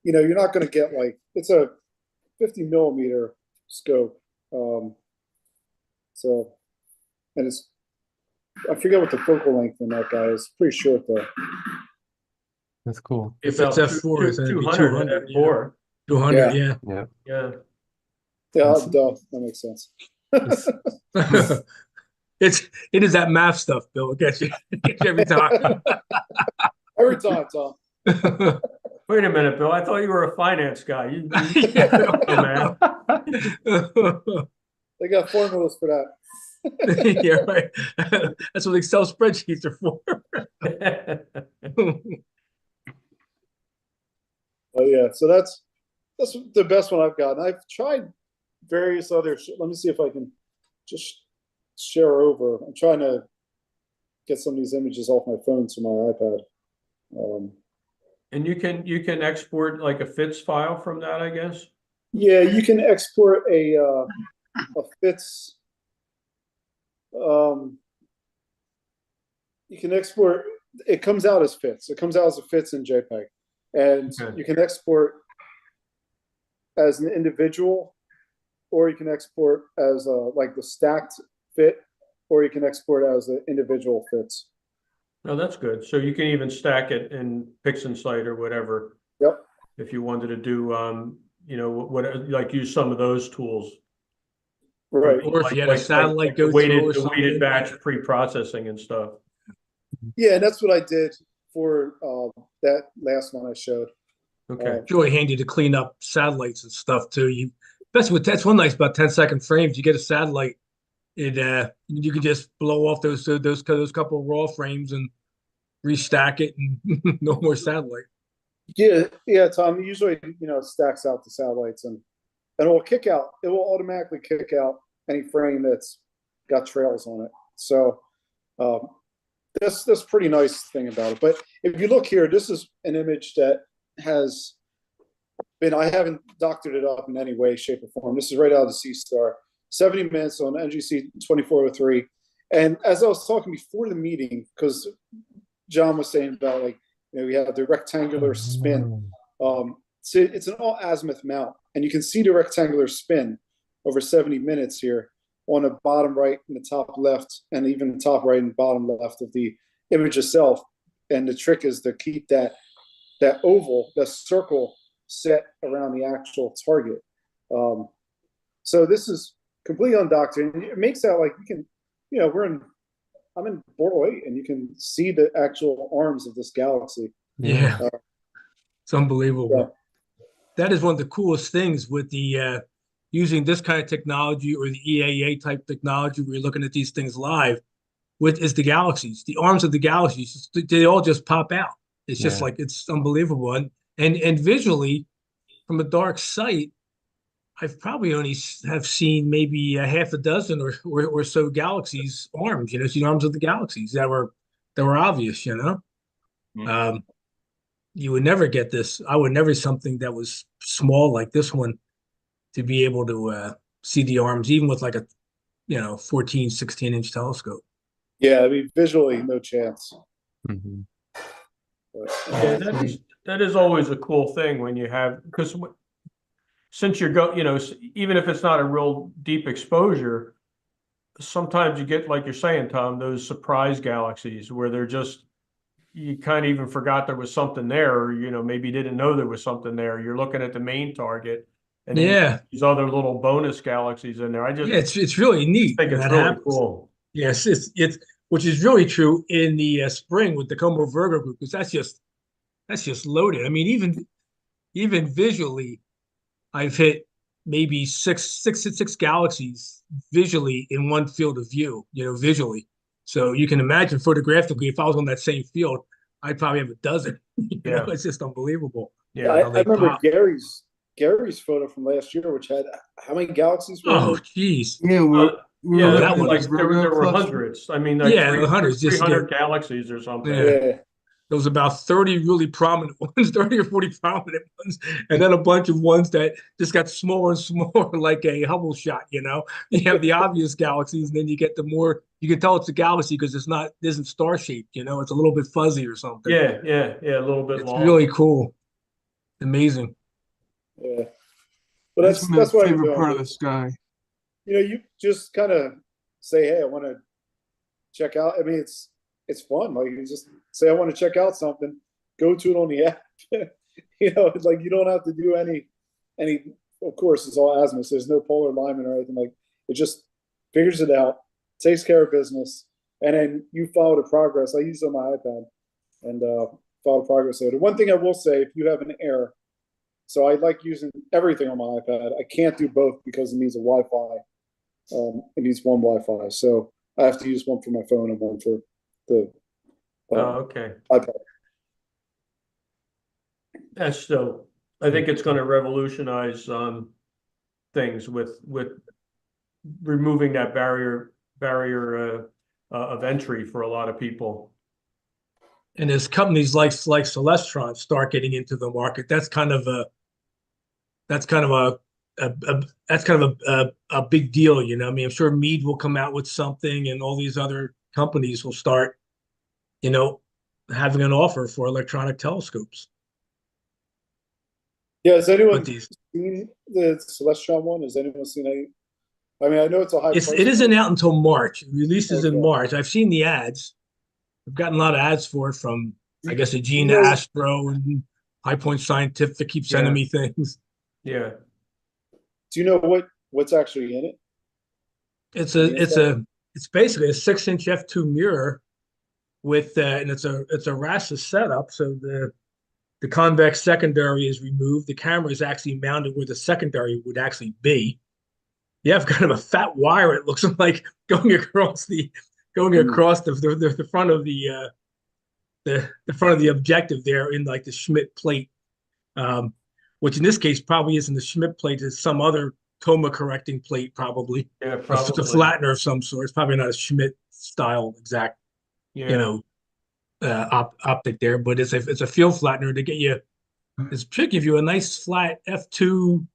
You're not going to get like, it's a 50 millimeter scope. So, and I forget what the focal length on that guy is. Pretty short though. That's cool. If it's F4, then it'd be 200. at F4. 200, Yeah. yeah. Yeah. Yeah, duh, that makes sense. It is that math stuff, Bill. It gets you, every time. Every time, Tom. Wait a minute, Bill. I thought you were a finance guy. Yeah. Oh, man. They got formulas for that. Yeah, right. That's what Excel spreadsheets are for. Oh yeah, so that's the best one I've got. And I've tried various other. Let me see if I can just share over. I'm trying to get some of these images off my phone to my iPad. And you can export like a FITS file from that, I guess. Yeah, you can export a FITS. You can export. It comes out as FITS. It comes out as a FITS in JPEG, and you can export as an individual, or you can export as like the stacked fit, or you can export as the individual fits. No, that's good. So you can even stack it in PixInsight or whatever. Yep. If you wanted to do, what like use some of those tools. Right. Or if you had a satellite go through or the weighted something. batch pre-processing and stuff. Yeah, and that's what I did for that last one I showed. Okay. It's really handy to clean up satellites and stuff too. That's one nice about 10-second frames. You get a satellite, you can just blow off those couple of raw frames and restack it, and no more satellite. Yeah, Tom. Usually, it stacks out the satellites, and it will automatically kick out any frame that's got trails on it. So that's pretty nice thing about it. But if you look here, this is an image that has been, I haven't doctored it up in any way, shape, or form. This is right out of the Sea Star, 70 minutes on NGC 2403. And as I was talking before the meeting, because John was saying about we have the rectangular spin. So it's an all azimuth mount, and you can see the rectangular spin over 70 minutes here on the bottom right and the top left, and even the top right and bottom left of the image itself. And the trick is to keep that oval, that circle, set around the actual target. So this is completely undoctored, and it makes out like you can, I'm in Portal 8, and you can see the actual arms of this galaxy. Yeah, it's unbelievable. Yeah. That is one of the coolest things with the using this kind of technology or the EAA type technology where you're looking at these things live is the galaxies. The arms of the galaxies, they all just pop out. It's just like, it's unbelievable. And visually, from a dark sight, I've probably only have seen maybe a half a dozen or so galaxies arms, the arms of the galaxies that were obvious, Mhm. You would never get this. I would never something that was small like this one to be able to see the arms, even with like a 14, 16-inch telescope. Yeah, I mean, visually, no chance. Mm-hmm. But, Yeah, that is always a cool thing when you have, because since even if it's not a real deep exposure, sometimes you get, like you're saying, Tom, those surprise galaxies where you kind of even forgot there was something there, or maybe didn't know there was something there. You're looking at the main target And then you Yeah. have these other little bonus galaxies in there. I just Yeah, it's really neat think when it's that really happens. cool. Yes, it's which is really true in the spring with the Como Virgo group, because that's just loaded. I mean, even visually, I've hit maybe six galaxies visually in one field of view, visually. So you can imagine photographically, if I was on that same field, I'd probably have a dozen. Yeah. It's just unbelievable. Yeah, Yeah. how I they remember pop. Gary's photo from last year, which had how many galaxies were in Oh, it? geez. Yeah, we were Yeah, that looking one at like the there Virgo were cluster. hundreds. I mean, like Yeah, the hunters just 300 get. galaxies or something. Yeah. Yeah, There was about 30 really prominent ones, 30 or 40 prominent ones, and then a bunch of ones that just got smaller and smaller, like a Hubble shot. You have the obvious galaxies, and then you get the more, you can tell it's a galaxy because it isn't star shaped, it's a little bit fuzzy or something. Yeah, a little bit It's long. really cool. Amazing. yeah. But That's my that's what I'm favorite part of doing. the sky. You just kind of say, hey, I want to check out. I mean, it's fun. Like you just say, I want to check out something. Go to it on the app. It's like you don't have to do any. Of course, it's all azimuth. There's no polar alignment or anything. Like it just figures it out, takes care of business, and then you follow the progress. I use it on my iPad and follow the progress there. The one thing I will say, if you have an error, so I like using everything on my iPad. I can't do both because it needs a Wi-Fi. It needs one Wi-Fi, so I have to use one for my phone and one for the Okay. iPad. That's still, I think it's going to revolutionize things with removing that barrier of entry for a lot of people. And as companies like Celestron start getting into the market, that's kind of a big deal. I mean, I'm sure Meade will come out with something, and all these other companies will start, having an offer for electronic telescopes. Yeah, has anyone But these, seen the Celestron one? Has anyone seen any? I mean, I know it's a high price. it isn't out until March. It releases in Okay. March. I've seen the ads. I've gotten a lot of ads for it from, I guess, Agena know- Astro and High Point Scientific keep sending me things. Yeah. Do you know what's actually in it? It's inside? it's basically a 6-inch f2 mirror with and it's a RASA setup. So the convex secondary is removed. The camera is actually mounted where the secondary would actually be. You have kind of a fat wire, it looks like, going across the front of the front of the objective there in like the Schmidt plate, which in this case probably isn't the Schmidt plate, it's some other coma correcting plate, probably. Yeah, It's a probably. flattener of some sort. It's probably not a Schmidt style exact, Yeah. optic there, but it's a field flattener to get you. It's to give you a nice flat f2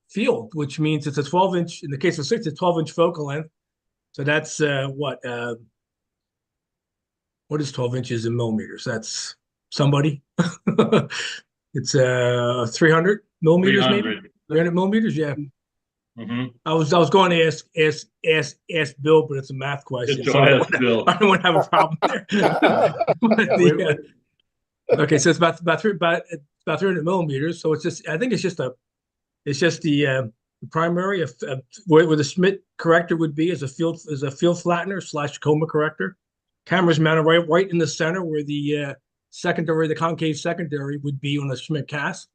field, which means it's a 12-inch. In the case of 6, it's 12-inch focal length. So that's what is 12 inches in millimeters? That's somebody. It's 300 millimeters, maybe 300. 300 millimeters. Yeah. Mhm. I was going to ask Bill, but it's a math question. Just So don't ask Bill. I don't want to have a problem there. But okay, so it's about 300 millimeters. So it's just, I think it's just the primary where the Schmidt corrector would be is a field flattener / coma corrector. Camera's mounted right in the center where the concave secondary would be on a Schmidt cast.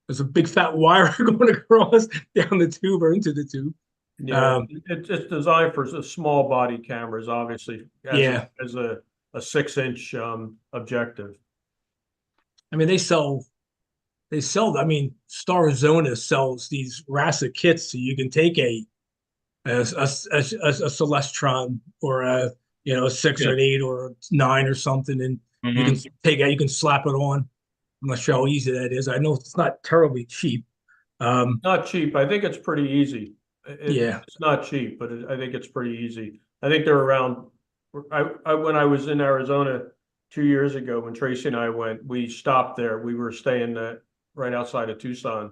There's a big fat wire going across down the tube or into the tube. Yeah, it's designed for small body cameras, obviously, as a 6-inch objective. I mean, they sell. I mean, Star Zona sells these RASA kits, so you can take a Celestron or a 6 or an 8 or a 9 or something, and you can you can slap it on. I'm not sure how easy that is. I know it's not terribly cheap. Not cheap. I think it's pretty easy. It's not cheap, but I think it's pretty easy. I think they're around. When I was in Arizona 2 years ago, when Tracy and I went, we stopped there. We were staying right outside of Tucson,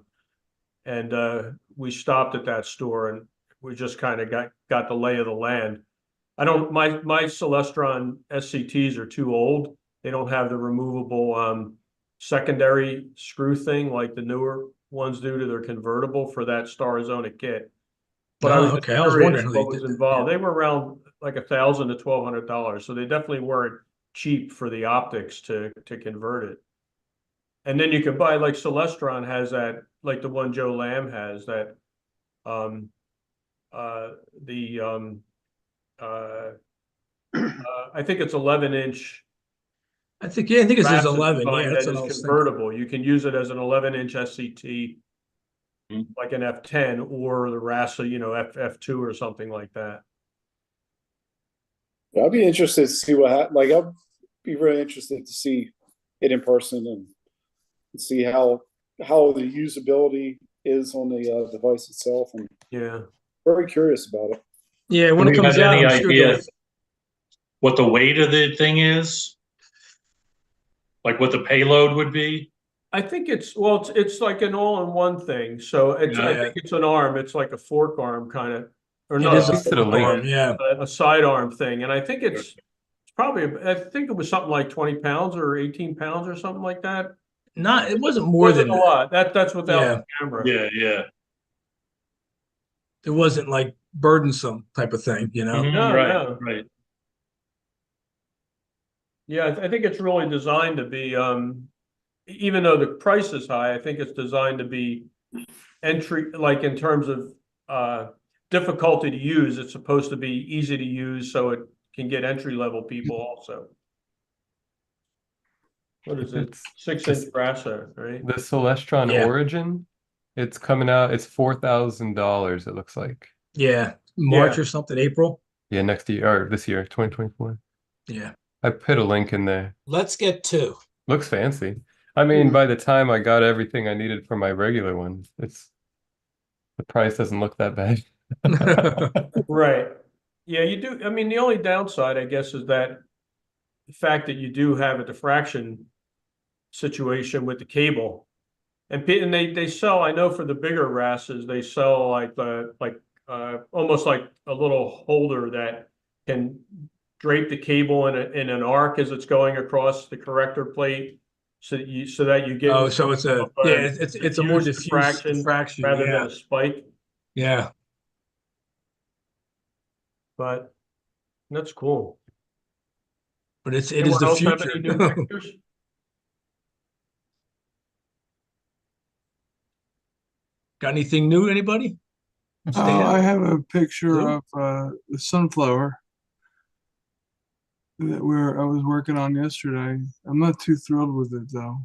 and we stopped at that store, and we just kind of got the lay of the land. My Celestron SCTs are too old. They don't have the removable secondary screw thing like the newer ones do to their convertible for that Starizona kit. But I Oh, was just okay. I was curious wondering how what they was did that. involved. They were around like $1,000 to $1,200, so they definitely weren't cheap for the optics to convert it. And then you could buy, like Celestron has that, like the one Joe Lamb has, that I think it's 11-inch I think it's his Rasmus 11. design Yeah, that's that what I is was thinking. convertible. You can use it as an 11-inch SCT, like an F10, or the RASA, F2 or something like that. I'd be interested to see like I'd be really interested to see it in person and see how the usability is on the device itself, and Yeah. very curious about it. Yeah, Do when it we comes have out, any I'm sure idea what the weight of the thing is? Like what the payload would be? I think it's like an all-in-one thing. So I think it's an arm. It's like a fork arm kind of, or it not is a Links to the link. arm. Yeah. a sidearm thing. And I think it's probably, I think it was something like 20 pounds or 18 pounds or something like that. It wasn't It more wasn't than a lot. That's without Yeah. the camera. Yeah. It wasn't like burdensome type of thing, you know. No, Right, no. right. Yeah, I think it's really designed to be, even though the price is high, I think it's designed to be entry, like in terms of difficulty to use. It's supposed to be easy to use so it can get entry-level people also. What is it? It's 6-inch RASA, right? the Celestron Yeah. Origin. It's coming out. It's $4,000. It looks like. Yeah, March Yeah. or something, April. Yeah, next year or this year, 2024. Yeah. I put a link in there. Let's get two. Looks fancy. I mean, by the time I got everything I needed for my regular one, the price doesn't look that bad. Right. Yeah, you do. I mean, the only downside, I guess, is that the fact that you do have a diffraction situation with the cable. And they sell, I know for the bigger RASs, they sell like almost like a little holder that can drape the cable in an arc as it's going across the corrector plate, so that you get So it's it's a more diffuse diffraction rather yeah. than a spike. Yeah. But that's cool. But it is Anyone the else have future. any new pictures? Got anything new, anybody? I have a picture Blue? of the sunflower that I was working on yesterday. I'm not too thrilled with it though.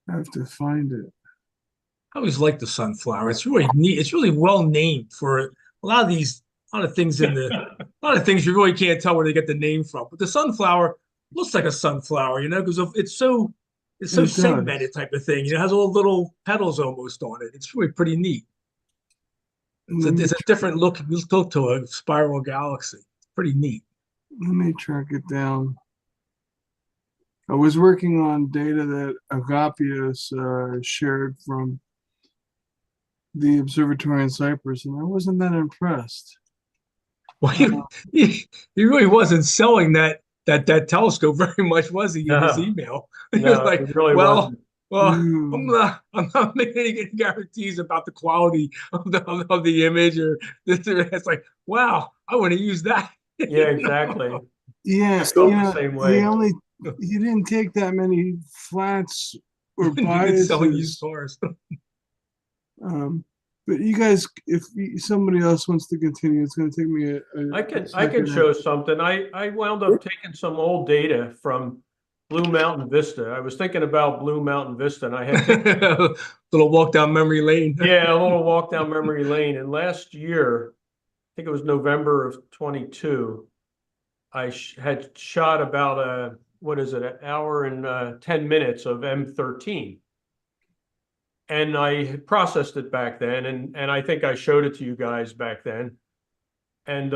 I have to find it. I always like the sunflower. It's really neat. It's really well named for a lot of things a lot of things you really can't tell where they get the name from. But the sunflower looks like a sunflower, you know, because it's so It does. segmented type of thing. You know, it has all little petals almost on it. It's really pretty neat. It's a different look to a spiral galaxy. It's pretty neat. Let me track it down. I was working on data that Agapius shared from the observatory in Cyprus, and I wasn't that impressed. Well, he really wasn't selling that telescope very much, was he, in his email? He was No, like, it really well, No. I'm not making any guarantees about the quality of the image or this. It's like, wow, I want to use that. Yeah, exactly. Yeah, Still the same way. he didn't take that many flats or Selling used biases. cars. But you guys, if somebody else wants to continue, it's going to take me I can show something. I wound up taking some old data from Blue Mountain Vista. I was thinking about Blue Mountain Vista, and I had Little walk down memory lane. yeah, a little walk down memory lane. And last year, I think it was November of 22, I had shot about an hour and 10 minutes of M13. And I had processed it back then, and I think I showed it to you guys back then. And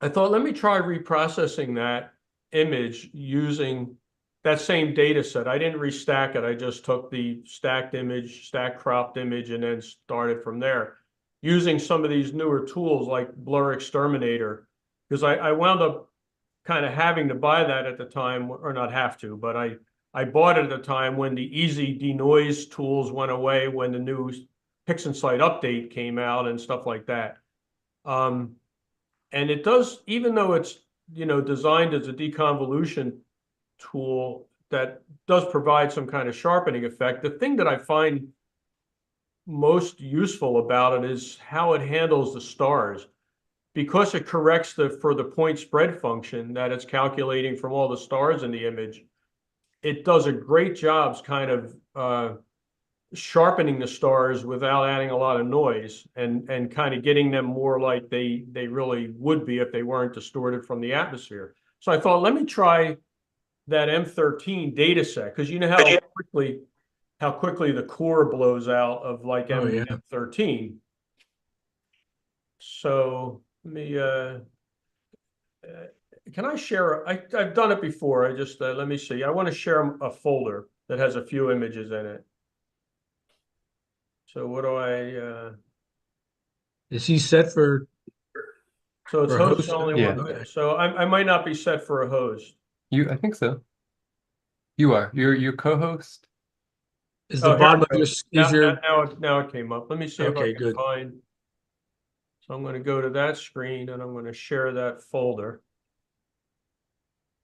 I thought, let me try reprocessing that image using that same data set. I didn't restack it. I just took the stacked cropped image, and then started from there using some of these newer tools like Blur Exterminator, because I wound up kind of having to buy that at the time, or not have to, but I bought it at the time when the easy denoise tools went away, when the new PixInsight update came out and stuff like that. And it does, even though it's, you know, designed as a deconvolution tool that does provide some kind of sharpening effect, the thing that I find most useful about it is how it handles the stars. Because it corrects for the point spread function that it's calculating from all the stars in the image, it does a great job kind of sharpening the stars without adding a lot of noise, and kind of getting them more like they really would be if they weren't distorted from the atmosphere. So I thought, let me try that M13 data set, because you know how quickly the core blows out of like M13. So let me can I share? I've done it before. I just let me see. I want to share a folder that has a few images in it. So what do I? Is he set for? So it's for a host host? only Yeah. one. Okay. So I might not be set for a host. I think so. You are. You're co-host. Is the Oh, here bottom we of your go. is your Now it came up. Let me see if I Okay, can good. find. So I'm going to go to that screen and I'm going to share that folder.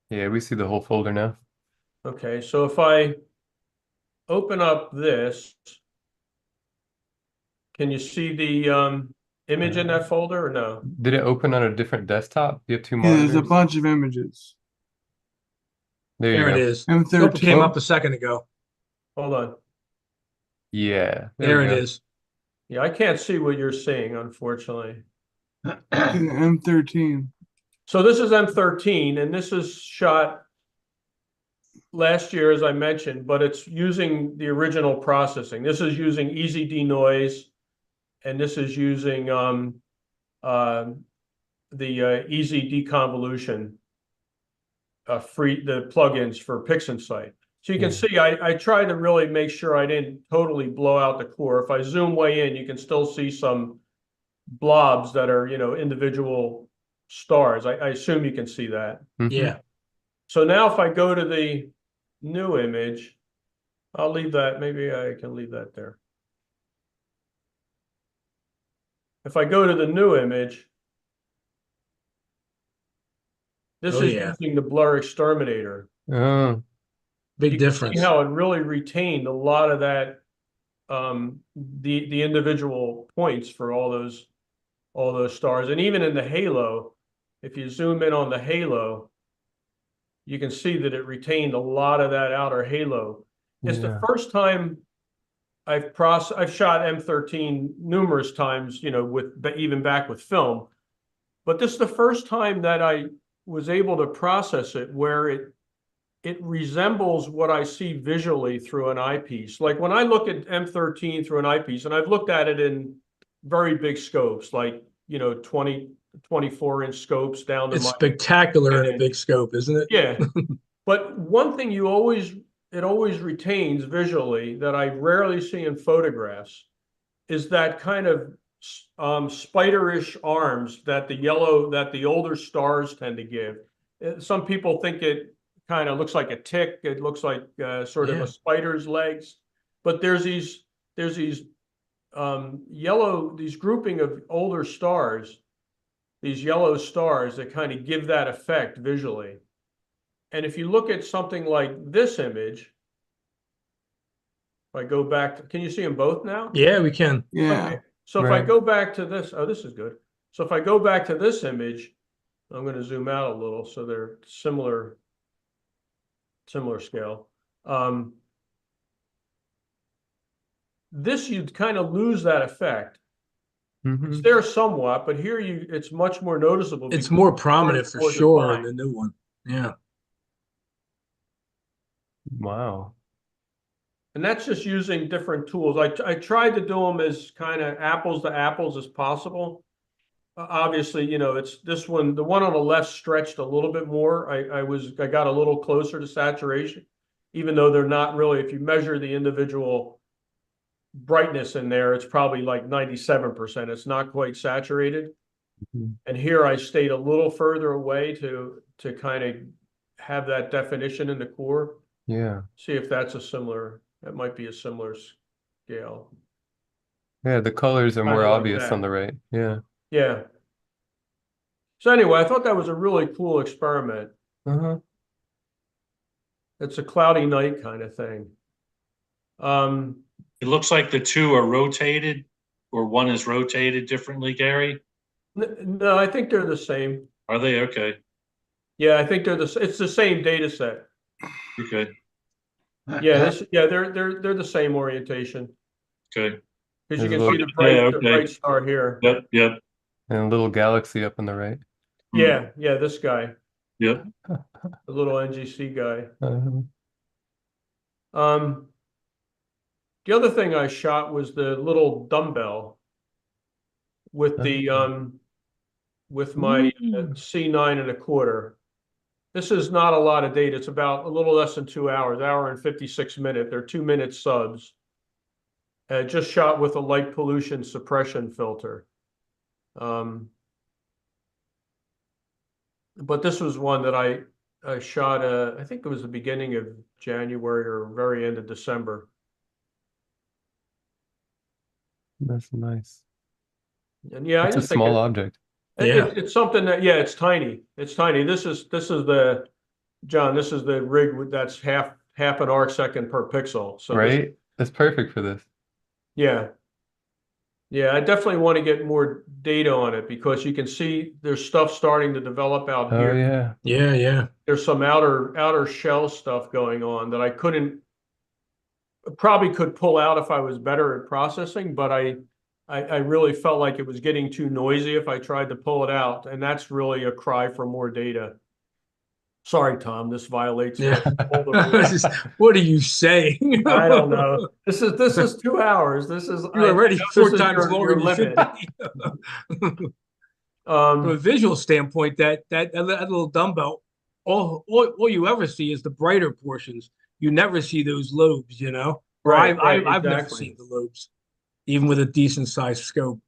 Yeah, we see the whole folder now. Okay, so if I open up this, can you see the image in that folder or no? Did it open on a different desktop? You have two Yeah, there's a monitors? bunch of images. There you There it go. is. M13. Nope, it came up a second ago. Hold on. Yeah, There we it go. is. Yeah, I can't see what you're seeing, unfortunately. Yeah, M13. So this is M13, and this is shot last year, as I mentioned, but it's using the original processing. This is using easy denoise, and this is using the easy deconvolution, the plugins for PixInsight. So you can see I tried to really make sure I didn't totally blow out the core. If I zoom way in, you can still see some blobs that are, you know, individual stars. I assume you can see that. Yeah. So now if I go to the new image, I'll leave that. Maybe I can leave that there. If I go to the new image, this is using the blur exterminator. Oh, Big You can difference. see how it really retained a lot of that, the individual points for all those stars. And even in the halo, if you zoom in on the halo, you can see that it retained a lot of that outer halo. It's the first time I've shot M13 numerous times, you know, even back with film, but this is the first time that I was able to process it where it resembles what I see visually through an eyepiece. Like when I look at M13 through an eyepiece, and I've looked at it in very big scopes, like, you know, 24-inch scopes down to It's spectacular in a big scope, isn't it? Yeah. But one thing it always retains visually that I rarely see in photographs is that kind of spiderish arms that the older stars tend to give. Some people think it kind of looks like a tick. It looks like sort of a spider's legs, but there's these these grouping of older stars, these yellow stars that kind of give that effect visually. And if you look at something like this image, if I go back, can you see them both now? Yeah, we can. Yeah. Okay. So if I go back to this, oh, this is good. So if I go back to this image, I'm going to zoom out a little so they're similar scale. This, you'd kind of lose that effect. It's there somewhat, but here it's much more noticeable. It's more prominent for sure in the new one. Yeah. wow. And that's just using different tools. I tried to do them as kind of apples to apples as possible. Obviously, you know, it's this one, the one on the left stretched a little bit more. I got a little closer to saturation, even though they're not really, if you measure the individual brightness in there, it's probably like 97%. It's not quite saturated. Mhm. And here I stayed a little further away to kind of have that definition in the core. Yeah. See if that might be a similar scale. Yeah, the colors are Kinda more like obvious on that. the right. Yeah. Yeah. So anyway, I thought that was a really cool experiment. Uh-huh. It's a cloudy night kind of thing. It looks like the two are rotated, or one is rotated differently, Gary. No, I think they're the same. Are they? Okay. Yeah, I think it's the same data set. Okay. Yeah, they're the same orientation. Okay. Because you There's can a see little- the okay. bright star here. Yep. Yep. And a little galaxy up on the right. Yeah, this guy, Yep. the little NGC guy. Uh-huh. The other thing I shot was the little dumbbell with the with my C9 1/4. This is not a lot of data. It's about a little less than 2 hours, hour and 56 minutes. They're 2-minute subs. Just shot with a light pollution suppression filter. But this was one that I shot, I think it was the beginning of January or very end of December. That's nice. And yeah, I It's a just think small object. it's something that, yeah, it's tiny. It's tiny. This is the, John, this is the rig that's half an arc second per pixel. So Right? That's perfect for this. yeah. Yeah, I definitely want to get more data on it because you can see there's stuff starting to develop out Oh here. yeah. Yeah. There's some outer shell stuff going on that I probably could pull out if I was better at processing, but I really felt like it was getting too noisy if I tried to pull it out, and that's really a cry for more data. Sorry, Tom, this violates Yeah. all the rules. What are you saying? I don't know. This is 2 hours. This is You're already this 4 is times your longer than you should limit. be. From a visual standpoint, that little dumbbell, all you ever see is the brighter portions. You never see those lobes, you know? Or Right, I've never exactly. seen the lobes, even with a decent sized scope.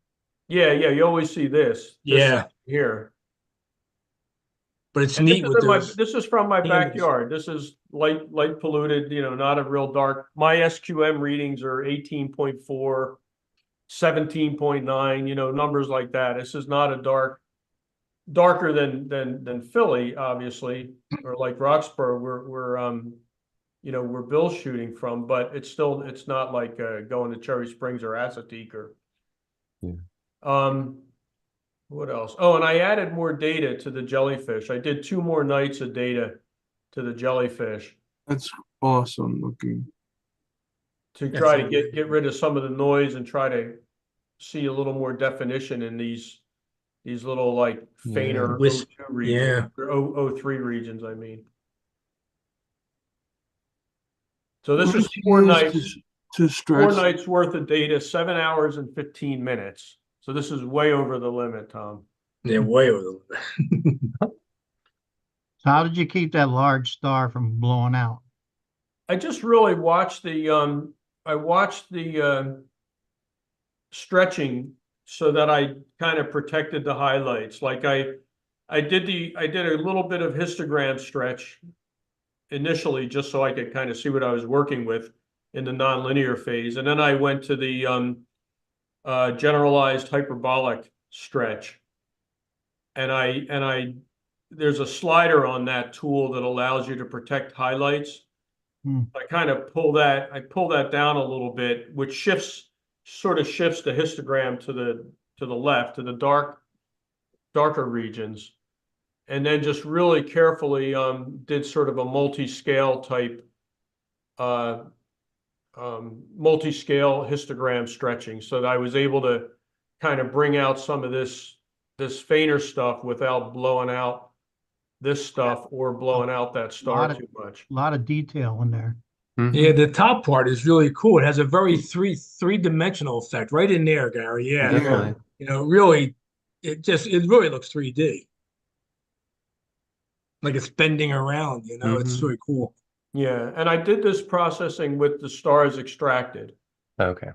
Yeah, you always see this Yeah. here. But it's And neat with those. this is from my cameras. backyard. This is light polluted, not a real dark. My SQM readings are 18.4, 17.9, numbers like that. This is not a darker than Philly, obviously, or like Roxborough, we're bill shooting from, but it's not like going to Cherry Springs or Assateague or. Yeah. What else? Oh, and I added more data to the jellyfish. I did 2 more nights of data to the jellyfish That's awesome looking. to try to get rid of some of the noise and try to see a little more definition in these little like fainter O2 regions, or O3 regions, I mean. So this is 4 nights to stretch. 4 nights worth of data, 7 hours and 15 minutes. So this is way over the limit, Tom. Yeah, way over the limit. So how did you keep that large star from blowing out? I just really watched the stretching so that I kind of protected the highlights. Like I did a little bit of histogram stretch initially just so I could kind of see what I was working with in the nonlinear phase. And then I went to the generalized hyperbolic stretch. And there's a slider on that tool that allows you to protect highlights. I kind of pull that down a little bit, which sort of shifts the histogram to the left, to the darker regions. And then just really carefully did sort of a multi-scale type multi-scale histogram stretching so that I was able to kind of bring out some of this fainter stuff without blowing out this stuff or blowing out that star too much. A lot of detail in there. Yeah, the top part is really cool. It has a very three-dimensional effect right in there, Gary. Yeah. Definitely. Really, it really looks 3D. Like it's bending around, it's really cool. Yeah, and I did this processing with the stars extracted. Okay.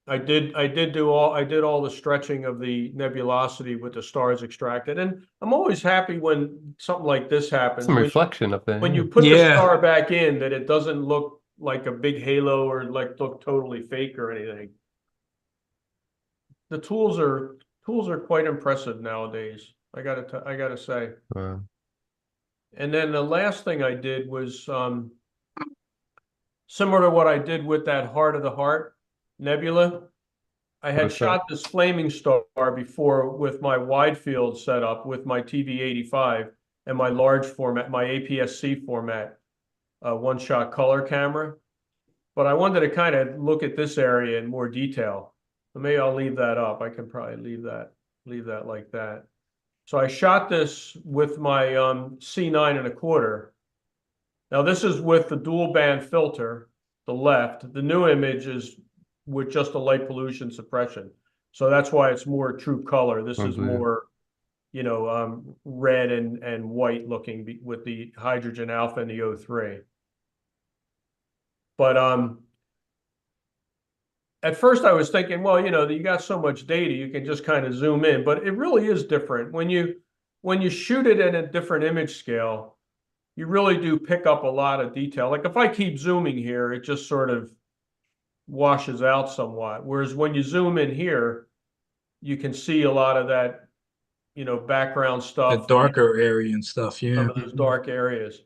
I did all the stretching of the nebulosity with the stars extracted, and I'm always happy when something like this happens. Some reflection up there. When yeah. you put the Yeah. star back in, that it doesn't look like a big halo or like look totally fake or anything. The tools are quite impressive nowadays. I gotta say. Wow. And then the last thing I did was similar to what I did with that Heart of the Heart nebula. I had What's that? shot this flaming star before with my wide field setup with my TV85 and my large format, my APS-C format, one-shot color camera. But I wanted to kind of look at this area in more detail. So maybe I'll leave that up. I can probably leave that like that. So I shot this with my C9.25. Now this is with the dual band filter, the left. The new image is with just a light pollution suppression. So that's why it's more true color. This is blue. more, red and white looking with the hydrogen alpha and the O3. But at first I was thinking, well, you got so much data, you can just kind of zoom in, but it really is different. When you shoot it at a different image scale, you really do pick up a lot of detail. Like if I keep zooming here, it just sort of washes out somewhat. Whereas when you zoom in here, you can see a lot of that, background The stuff. darker area and stuff. Yeah. Some of those dark areas.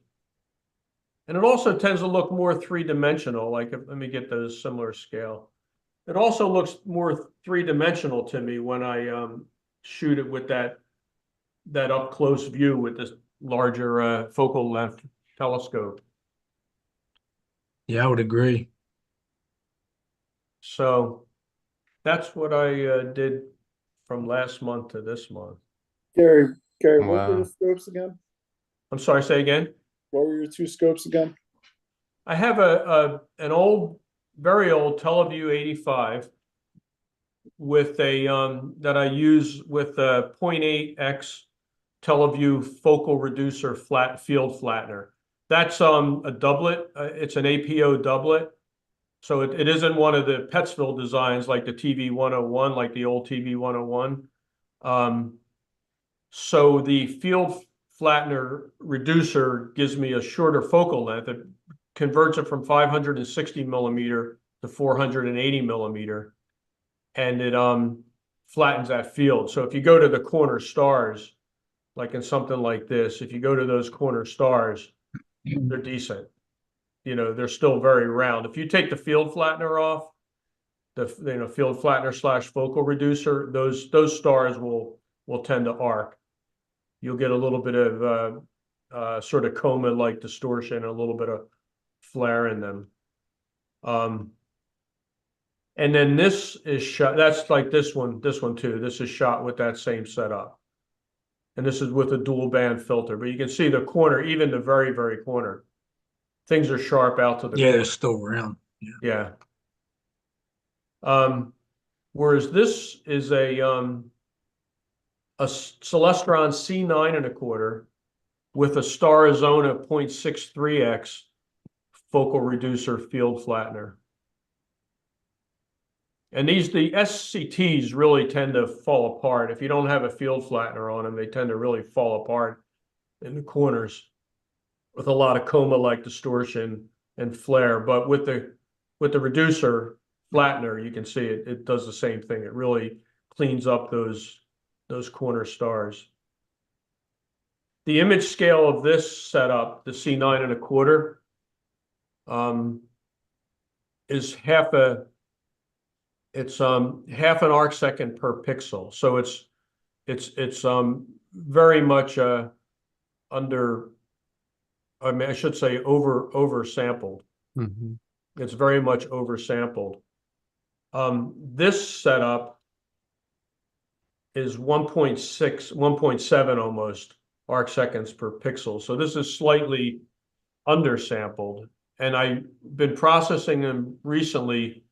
And it also tends to look more three-dimensional. Like, let me get those similar scale. It also looks more three-dimensional to me when I shoot it with that up close view with this larger focal length telescope. Yeah, I would agree. So that's what I did from last month to this month. Gary, what were Wow. the scopes again? I'm sorry, say again? What were your two scopes again? I have an old, very old Teleview 85 with a that I use with a 0.8x Teleview focal reducer field flattener. That's a doublet. It's an APO doublet. So it isn't one of the Pettsville designs like the TV 101, like the old TV 101. So the field flattener reducer gives me a shorter focal length. It converts it from 560 millimeter to 480 millimeter, and it flattens that field. So if you go to the corner stars, like in something like this, if you go to those corner stars, they're decent. They're still very round. If you take the field flattener off, the field flattener / focal reducer, those stars will tend to arc. You'll get a little bit of sort of coma-like distortion, a little bit of flare in them. And then this is shot, that's like this one too. This is shot with that same setup. And this is with a dual band filter, but you can see the corner, even the very, very corner. Things are sharp out to the Yeah, corner. they're still round. Yeah. Whereas this is a Celestron C9.25 with a Star Arizona 0.63x focal reducer field flattener. And the SCTs really tend to fall apart. If you don't have a field flattener on them, they tend to really fall apart in the corners with a lot of coma-like distortion and flare. But with the reducer flattener, you can see it does the same thing. It really cleans up those corner stars. The image scale of this setup, the C9.25, is half an arc second per pixel. So it's very much I should say oversampled. Mm-hmm. It's very much oversampled. This setup is 1.6, 1.7 almost arc seconds per pixel. So this is slightly undersampled. And I've been processing them recently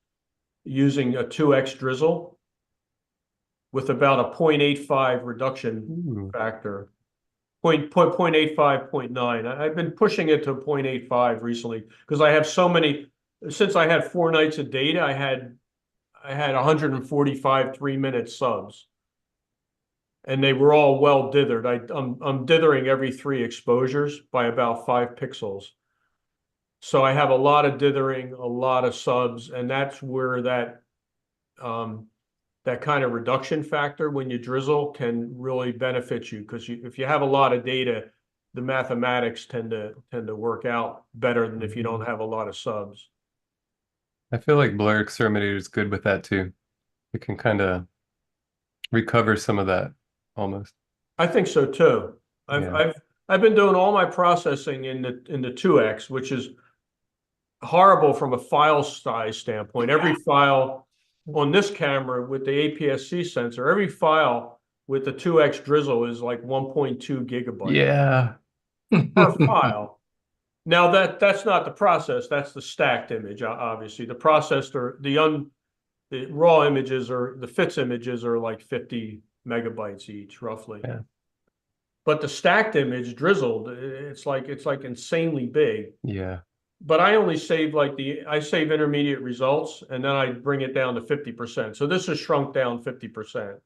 using a 2x drizzle with about a 0.85 reduction factor. 0.85, 0.9. I've been pushing it to 0.85 recently because I have so many, since I had 4 nights of data, I I had 145 3-minute subs. And they were all well dithered. I'm dithering every 3 exposures by about 5 pixels. So I have a lot of dithering, a lot of subs, and that's where that that kind of reduction factor when you drizzle can really benefit you, because if you have a lot of data, the mathematics tend to work out better than if you don't have a lot of subs. I feel like Blur Exterminator is good with that too. It can kind of recover some of that almost. I think so too. Yeah. I've been doing all my processing in the 2x, which is horrible from a file size standpoint. Every file on this camera with the APS-C sensor, every file with the 2x drizzle is like 1.2 gigabytes Yeah. per file. Now that's not the process, that's the stacked image, obviously. The processed or the raw images or the FITS images are like 50 megabytes each, roughly. Yeah. But the stacked image drizzled, it's like insanely big. Yeah. But I only save I save intermediate results and then I bring it down to 50%. So this is shrunk down 50%.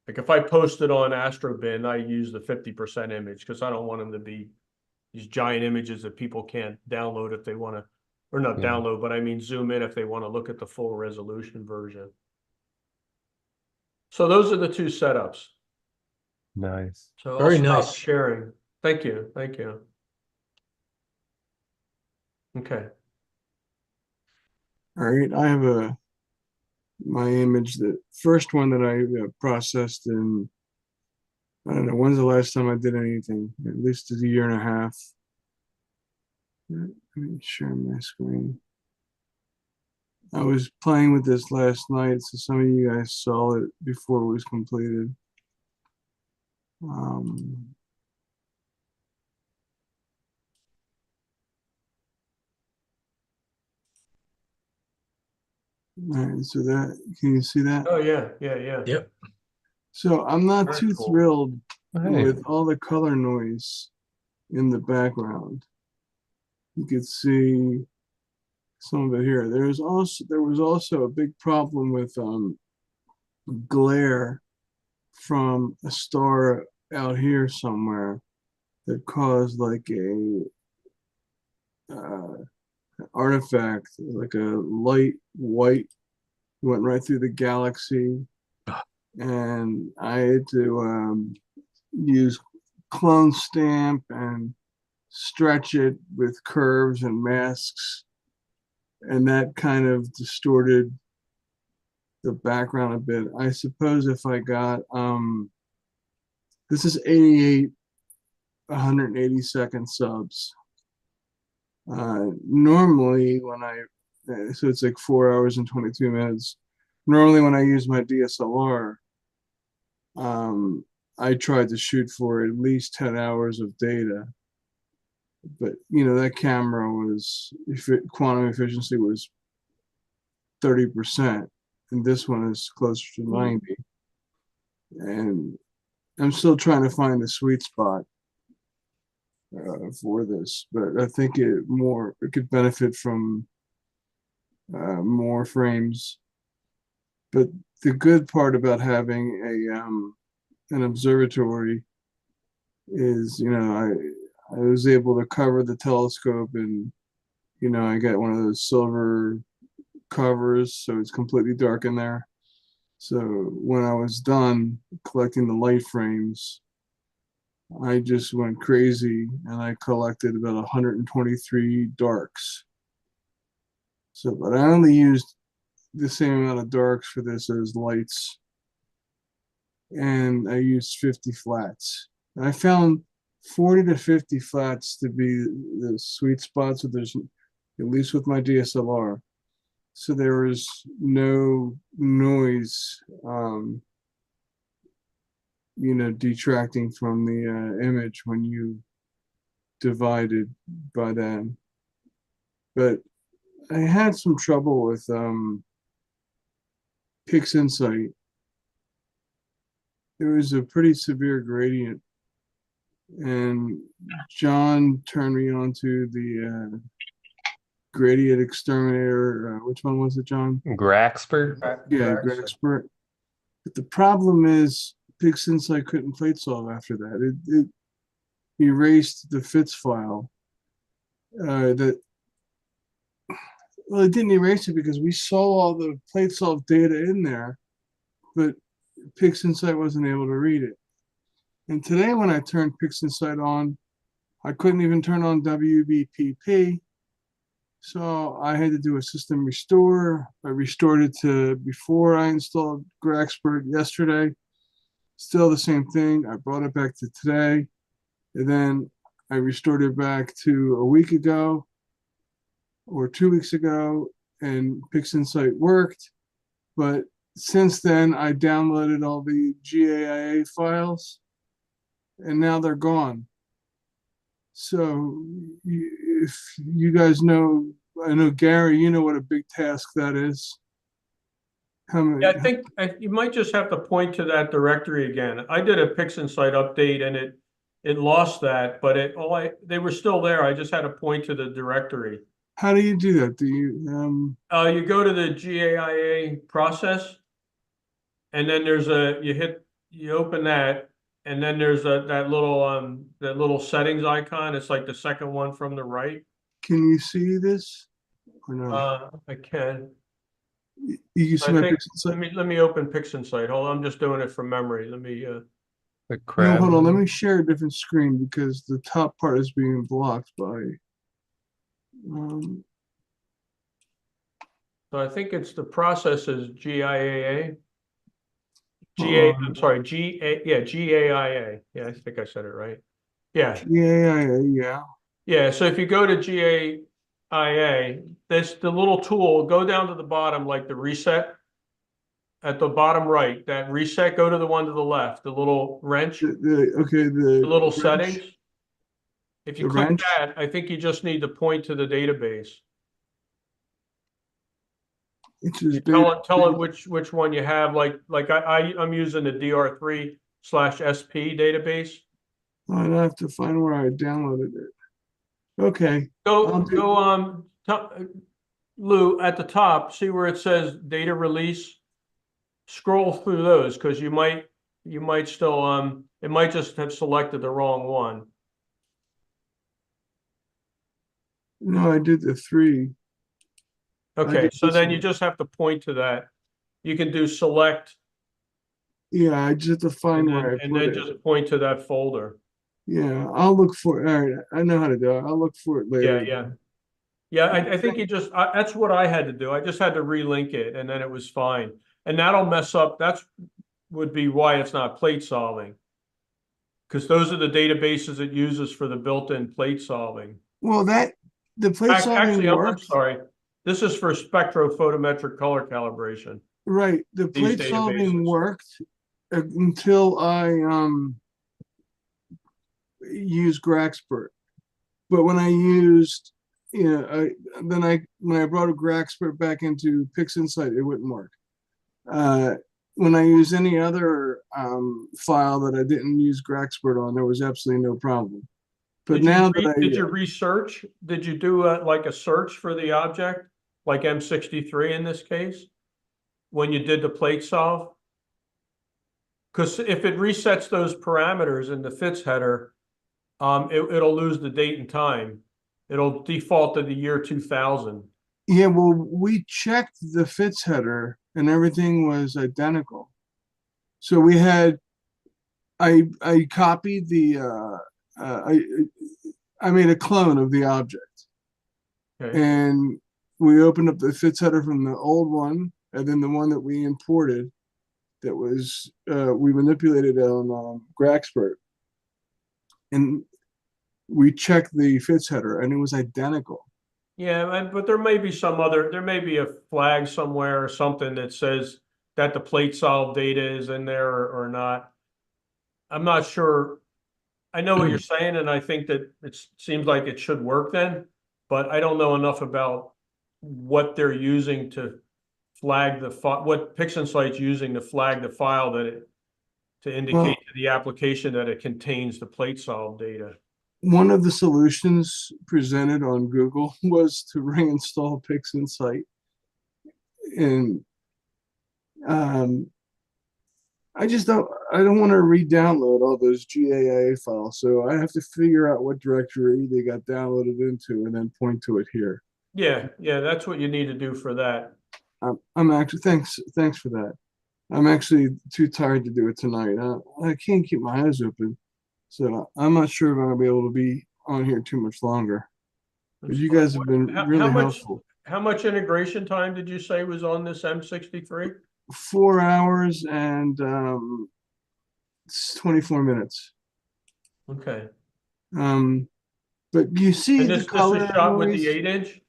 Like if I post it on AstroBin, I use the 50% image because I don't want them to be these giant images that people can't download if they want to, or not download, but I mean zoom in if they want to look at the full resolution version. So those are the 2 setups. Nice. So Very I'll stop nice. sharing. Thank you. Thank you. Okay. All right, I have my image, the first one that I processed in, I don't know, when's the last time I did anything? At least a year and a half. Let me share my screen. I was playing with this last night, so some of you guys saw it before it was completed. All right, so that, can you see that? Oh yeah. Yep. So I'm not Very too cool. thrilled Hey. with all the color noise in the background. You could see some of it here. There was also a big problem with glare from a star out here somewhere that caused like a artifact, like a light white went right through the galaxy, and I had to use clone stamp and stretch it with curves and masks, and that kind of distorted the background a bit. I suppose if I got this is 88 182nd subs. Normally when so it's like 4 hours and 22 minutes. Normally when I use my DSLR, I tried to shoot for at least 10 hours of data. But you know, that camera was, quantum efficiency was 30%, and this one is closer to 90. And I'm still trying to find the sweet spot for this, but I think it could benefit from more frames. But the good part about having an observatory is, you know, I was able to cover the telescope, and you know, I got one of those silver covers, so it's completely dark in there. So when I was done collecting the light frames, I just went crazy and I collected about 123 darks. So, but I only used the same amount of darks for this as lights, and I used 50 flats. And I found 40 to 50 flats to be the sweet spot. So there's, at least with my DSLR, so there was no noise, you know, detracting from the image when you divided by that. But I had some trouble with PixInsight. There was a pretty severe gradient, and John turned me on to gradient exterminator. Which one was it, John? Graxpert. Yeah, Grexpert. But the problem is PixInsight couldn't plate solve after that. It erased the FITS file. That well, it didn't erase it because we saw all the plate solve data in there, but PixInsight wasn't able to read it. And today, when I turned PixInsight on, I couldn't even turn on WBPP. So I had to do a system restore. I restored it to before I installed Grexpert yesterday. Still the same thing. I brought it back to today. And then I restored it back to a week ago or 2 weeks ago, and PixInsight worked. But since then, I downloaded all the GAIA files, and now they're gone. So if you guys know, I know Gary, you know what a big task that is. How many? Yeah, I think you might just have to point to that directory again. I did a PixInsight update and it lost that, but they were still there. I just had to point to the directory. How do you do that? Do you You go to the GAIA process, and then you open that, and then there's that little settings icon. It's like the second one from the right. can you see this or no? I can. You can see my PixInsight. Let me open PixInsight. Hold on, I'm just doing it from memory. Let me The No, crab. hold on. Let me share a different screen because the top part is being blocked by. So I think it's the process is GIAA. I'm sorry, GAIA. Yeah, I think I said it right. Yeah. Yeah. Yeah, so if you go to GAIA, there's the little tool, go down to the bottom, like the reset. At the bottom right, that reset, go to the one to the left, the little wrench, the little wrench. settings. If you The click wrench? that, I think you just need to point to the database. Which is Tell it which one you have. Like I'm using the DR3/SP database. I have to find where I downloaded it. Okay. Lou, at the top, see where it says data release? Scroll through those because you might still it might just have selected the wrong one. No, I did the 3. Okay, so then you just have to point to that. You can do select. Yeah, I just have to find where I put it. Just point to that folder. Yeah, I'll look for it. All right, I know how to do it. I'll look for it later. Yeah. I think that's what I had to do. I just had to relink it and then it was fine. And that'll mess up. Would be why it's not plate solving. Because those are the databases it uses for the built-in plate solving. Well, the plate solving works. I'm sorry. This is for spectrophotometric color calibration. Right. The plate solving worked until I used Grexpert. But when I used, when I brought a Grexpert back into PixInsight, it wouldn't work. When I used any other file that I didn't use Grexpert on, there was absolutely no problem. But did you research? Did you do like a search for the object, like M63 in this case, when you did the plate solve? Because if it resets those parameters in the FITS header, it'll lose the date and time. It'll default to the year 2000. Yeah, well, we checked the FITS header and everything was identical. So we had, I copied the, I made a clone of the object. Okay. And we opened up the FITS header from the old one, and then the one that we imported that was, we manipulated on Grexpert. And we checked the FITS header and it was identical. Yeah, but there may be a flag somewhere or something that says that the plate solve data is in there or not. I'm not sure. I know what you're saying, and I think that it seems like it should work then, but I don't know enough about what they're using to flag what PixInsight's using to flag the file to indicate to the application that it contains the plate solve data. one of the solutions presented on Google was to reinstall PixInsight. And I don't want to re-download all those GAA files. So I have to figure out what directory they got downloaded into and then point to it here. Yeah, that's what you need to do for that. I'm actually, thanks for that. I'm actually too tired to do it tonight. I can't keep my eyes open. So I'm not sure if I'm gonna be able to be on here too much longer. But you guys have been really helpful. How much integration time did you say was on this M63? 4 hours and 24 minutes. Okay. But you see And the this color is shot with noise? the 8-inch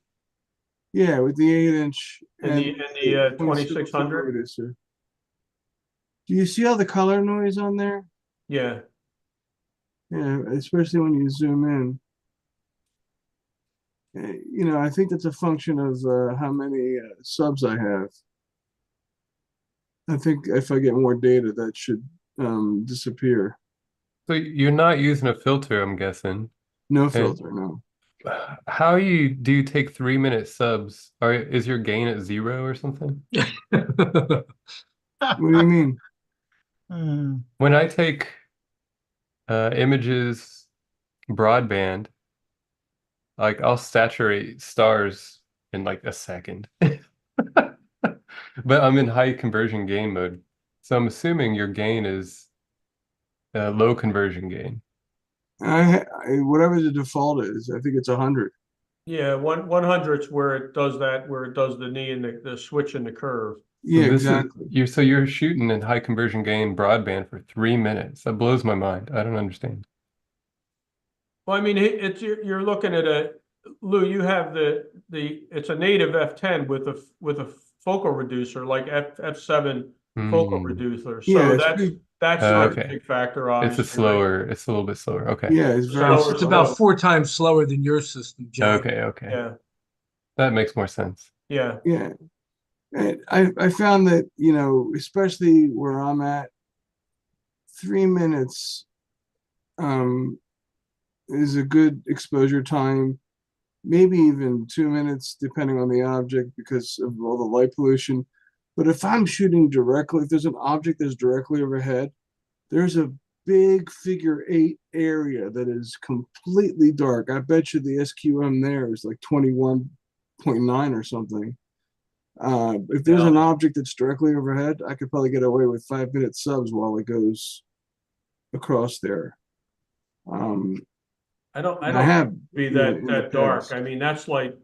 Yeah, with the 8-inch and the 2600. Do you see all the color noise on there? Yeah. Yeah, especially when you zoom in. You know, I think that's a function of how many subs I have. I think if I get more data, that should disappear. So you're not using a filter, I'm guessing. No And filter, no. how do you take 3-minute subs? Or is your gain at 0 or something? What do you mean? When I take images broadband, like I'll saturate stars in like a second. But I'm in high conversion gain mode. So I'm assuming your gain is low conversion gain. Whatever the default is, I think it's 100. Yeah, 100's where it does that, where it does the knee and the switch and the curve. Yeah, So exactly. So you're shooting in high conversion gain broadband for 3 minutes. That blows my mind. I don't understand. Well, I mean, you're looking at Lou, you have it's a native F10 with a focal reducer like F7 focal reducer. So Yeah, that's like a okay. big factor, obviously. It's a little bit slower. Okay. Yeah, it's very Slower, It's about 4 times slower than your system, John. Okay. Yeah, That makes more sense. yeah. Yeah. And I found that, you know, especially where I'm at, 3 minutes is a good exposure time, maybe even 2 minutes, depending on the object because of all the light pollution. But if I'm shooting directly, if there's an object that's directly overhead, there's a big figure 8 area that is completely dark. I bet you the SQM there is like 21.9 or something. If there's an object that's directly overhead, I could probably get away with 5-minute subs while it goes across there. I don't have be that dark. I mean, that's like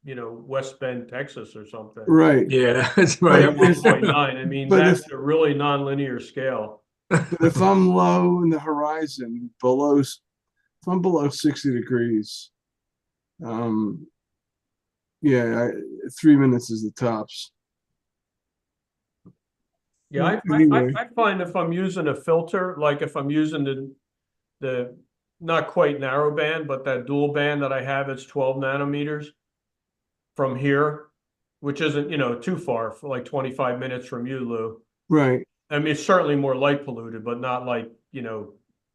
West Bend, Texas or something. Right. Yeah, that's right. 1.9. I mean, that's a really nonlinear scale. But if I'm low in the horizon, if I'm below 60 degrees, yeah, 3 minutes is the tops. Yeah, I find if I'm using a filter, like if I'm using the not quite narrow band, but that dual band that I have, it's 12 nanometers from here, which isn't, too far, for like 25 minutes from you, Lou. Right. I mean, it's certainly more light polluted, but not like,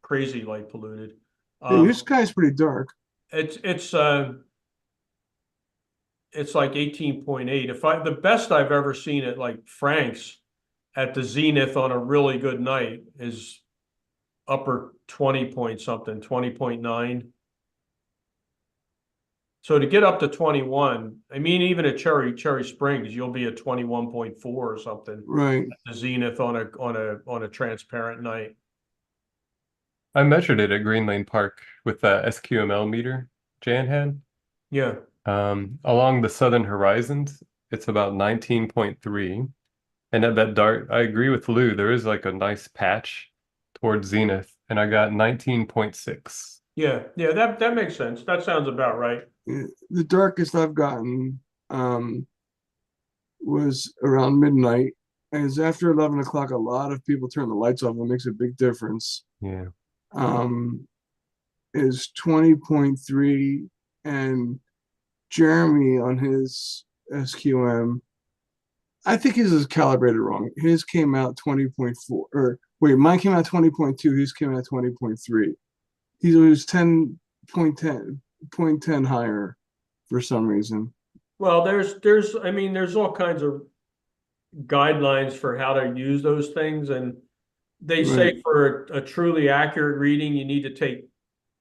crazy light polluted. Hey, your sky's pretty dark. It's like 18.8. The best I've ever seen it, like Frank's at the zenith on a really good night, is upper 20 point something, 20.9. So to get up to 21, I mean, even at Cherry Springs, you'll be at 21.4 or something. Right. At the zenith on a transparent night. I measured it at Green Lane Park with the SQML meter Jan had. Yeah. Along the southern horizons, it's about 19.3. And at that dark, I agree with Lou, there is like a nice patch towards zenith, and I got 19.6. Yeah, that makes sense. That sounds about right. The darkest I've gotten was around midnight. As after 11 o'clock, a lot of people turn the lights off. It makes a big difference. Yeah. Is 20.3, and Jeremy on his SQM, I think his is calibrated wrong. His came out 20.4, or wait, mine came out 20.2, his came out 20.3. He was 10.10 higher for some reason. Well, I mean, there's all kinds of guidelines for how to use those things, and they say Right. for a truly accurate reading, you need to take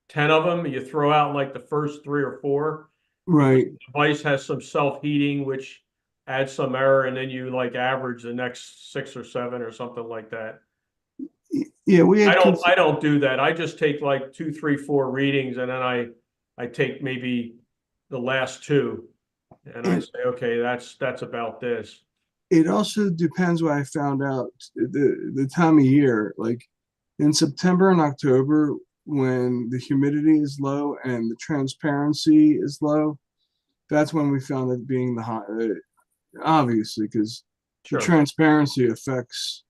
10 of them. You throw out like the first 3 or 4. Right. The device has some self-heating, which adds some error, and then you like average the next 6 or 7 or something like that. Yeah, we had I don't do that. I just take like 2, 3, 4 readings, and then I take maybe the last 2, and I say, okay, that's about this. it also depends what I found out the time of year. Like in September and October, when the humidity is low and the transparency is low, that's when we found it being the high. Obviously, because the Sure. transparency affects,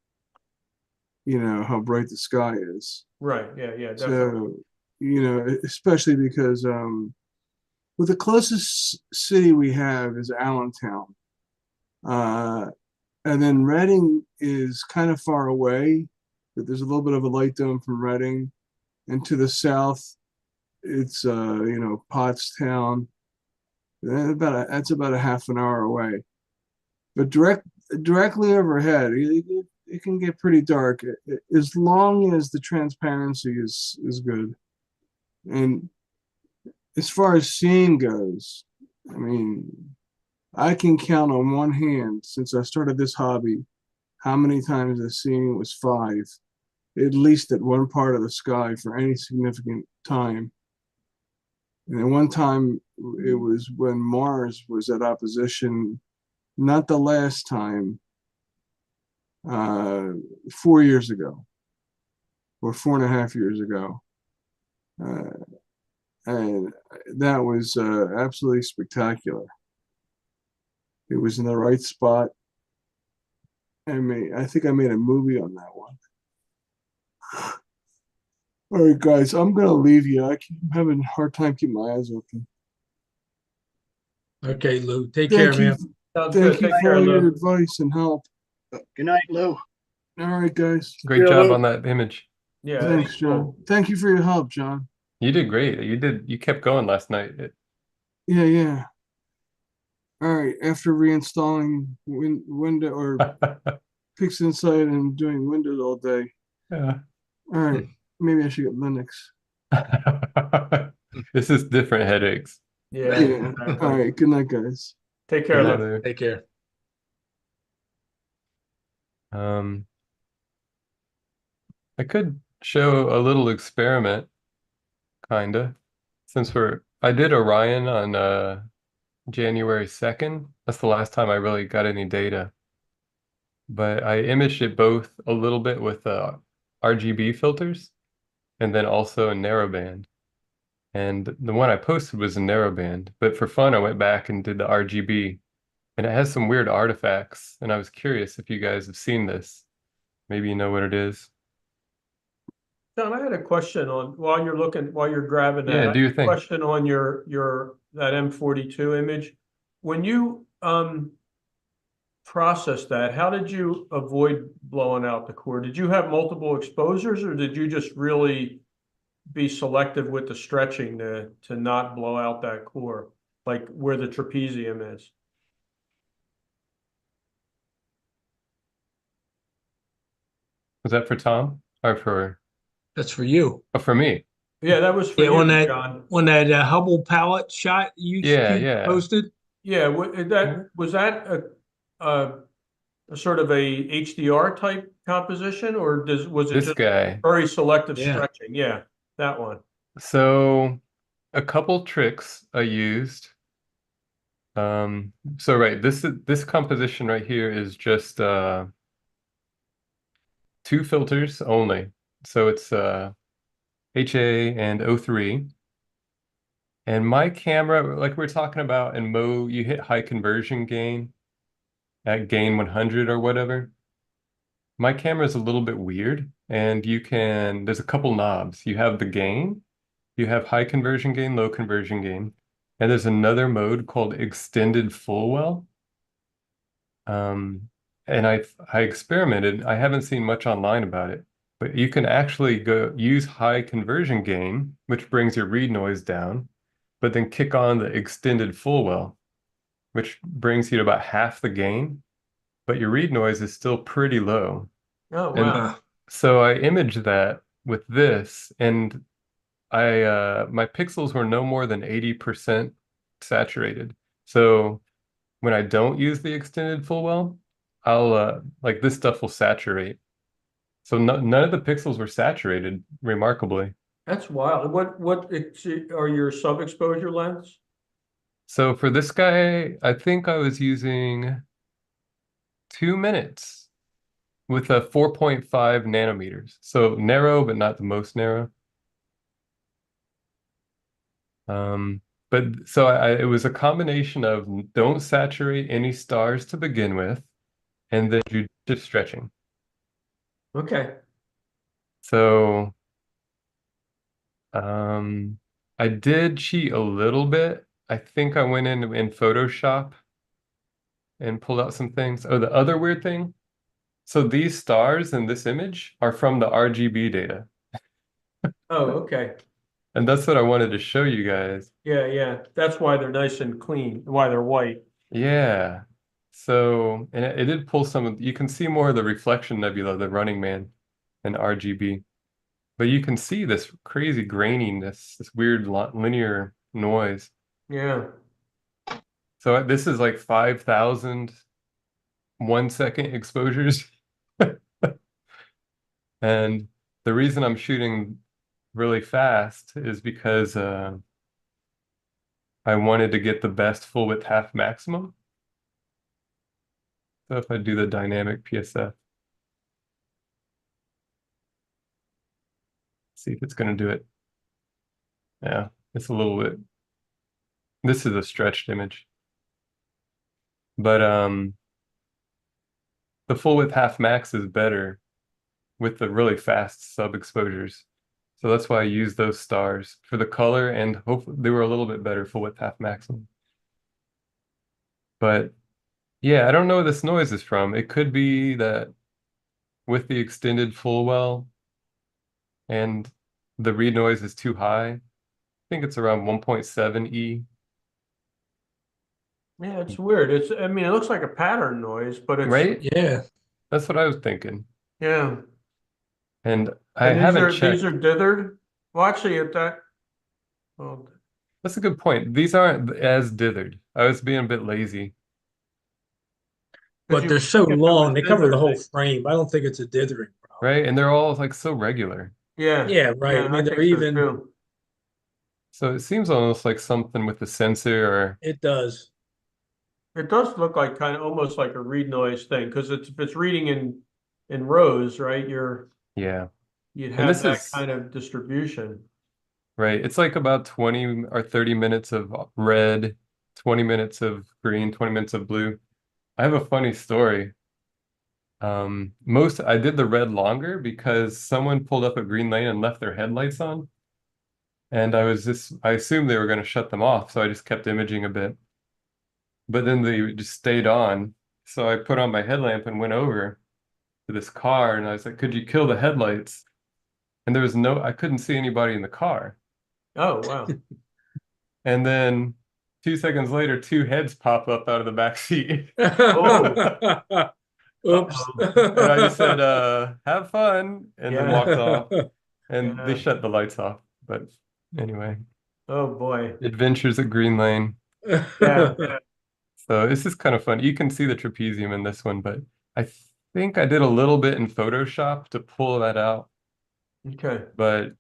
how bright the sky is. Right. Yeah. Yeah. So, Definitely. especially because well, the closest city we have is Allentown. And then Reading is kind of far away, but there's a little bit of a light dome from Reading. And to the south, it's Pottstown. That's about a half an hour away. But directly overhead, it can get pretty dark as long as the transparency is good. And as far as seeing goes, I mean, I can count on one hand since I started this hobby how many times I've seen it was 5, at least at one part of the sky for any significant time. And at one time, it was when Mars was at opposition, not the last time, 4 years ago, or 4.5 years ago. And that was absolutely spectacular. It was in the right spot. I think I made a movie on that one. All right, guys, I'm gonna leave you. I'm having a hard time keeping my eyes open. Okay, Lou. Take Thank care, you. man. Sounds Thank good. you Take for care, all your Lou. advice and help. Good night, Lou. All right, guys. Great Yeah, job Lou. on that image. Yeah. Thanks, that's John. cool. Thank you for your help, John. You did great. You kept going last night. Yeah. All right. After reinstalling window or PixInsight and doing Windows all day. Yeah. All right. Maybe I should get Linux. This is different headaches. Yeah. Yeah. Exactly. All right. Good night, guys. Take care, Good night, Lou. Lou. Take care. I could show a little experiment, kinda, since I did Orion on January 2nd. That's the last time I really got any data. But I imaged it both a little bit with RGB filters and then also in narrowband. And the one I posted was in narrowband, but for fun I went back and did the RGB, and it has some weird artifacts, and I was curious if you guys have seen this. Maybe you know what it is. John, I had a question while you're grabbing that. Yeah, I do your had a thing. question on that M42 image. When you processed that, how did you avoid blowing out the core? Did you have multiple exposures, or did you just really be selective with the stretching to not blow out that core, like where the trapezium is? Was that for Tom or for That's for you. for me? Yeah, that was for Yeah, on you, that John. Hubble palette shot you Yeah. posted. Yeah, was that a sort of a HDR type composition, or was it This just guy. very selective Yeah. stretching? Yeah, that one. So a couple tricks I used. So right, this composition right here is just 2 filters only. So it's HA and O3. And my camera, like we were talking about in Mo, you hit high conversion gain at gain 100 or whatever. My camera is a little bit weird, and there's a couple knobs. You have the gain, you have high conversion gain, low conversion gain, and there's another mode called extended full well. And I experimented. I haven't seen much online about it, But you can actually go use high conversion gain, which brings your read noise down, but then kick on the extended full well, which brings you to about half the gain, but your read noise is still pretty low. Oh, And wow. so I imaged that with this, and my pixels were no more than 80% saturated. So when I don't use the extended full well, I'll like this stuff will saturate. So none of the pixels were saturated, remarkably. That's wild. Are your sub-exposure lens? So for this guy, I think I was using 2 minutes with a 4.5 nanometers. So narrow, but not the most narrow. But so it was a combination of don't saturate any stars to begin with, and then judicious stretching. Okay. So I did cheat a little bit. I think I went in Photoshop and pulled out some things. Oh, the other weird thing. So these stars in this image are from the RGB data. Oh, okay. And that's what I wanted to show you guys. Yeah, yeah. That's why they're nice and clean, why they're white. Yeah. So, and it did pull some of, you can see more of the reflection nebula, the Running Man, and RGB. But you can see this crazy graininess, this weird linear noise. Yeah. So this is like 5,000 1 second exposures. And the reason I'm shooting really fast is because I wanted to get the best full width half maximum. So if I do the dynamic PSF, see if it's going to do it. Yeah, it's a little bit. This is a stretched image. But the full width half max is better with the really fast sub exposures. So that's why I used those stars for the color, and hopefully they were a little bit better full width half maximum. But yeah, I don't know where this noise is from. It could be that with the extended full well and the read noise is too high. I think it's around 1.7 E. Yeah, it's weird. I mean, it looks like a pattern noise, but it's Right? Yeah. That's what I was thinking. yeah. And I And haven't these checked. are dithered. Well, actually, well, That's a good point. These aren't as dithered. I was being a bit lazy. But they're so if it was long, they cover the dithered, whole frame. I don't think it's a dithering problem. Right? And they're all like so regular. Yeah. Yeah, right. I mean, they're think so even, too. So it seems almost like something with the sensor or it does. It does look like kind of almost like a read noise thing because if it's reading in rows, right? yeah. You'd And have this that is kind of distribution. right. It's like about 20 or 30 minutes of red, 20 minutes of green, 20 minutes of blue. I have a funny story. I did the red longer because someone pulled up at green lane and left their headlights on. And I assumed they were going to shut them off, so I just kept imaging a bit. But then they just stayed on. So I put on my headlamp and went over to this car and I was like, could you kill the headlights? And I couldn't see anybody in the car. Oh, wow. And then 2 seconds later, two heads pop up out of the back seat. Oops. And I just said, have fun, and then Yeah. walked off. And they Yeah. shut the lights off. But anyway, Oh, boy. adventures at Green Lane. Yeah. So this is kind of fun. You can see the trapezium in this one, but I think I did a little bit in Photoshop to pull that out. Okay. But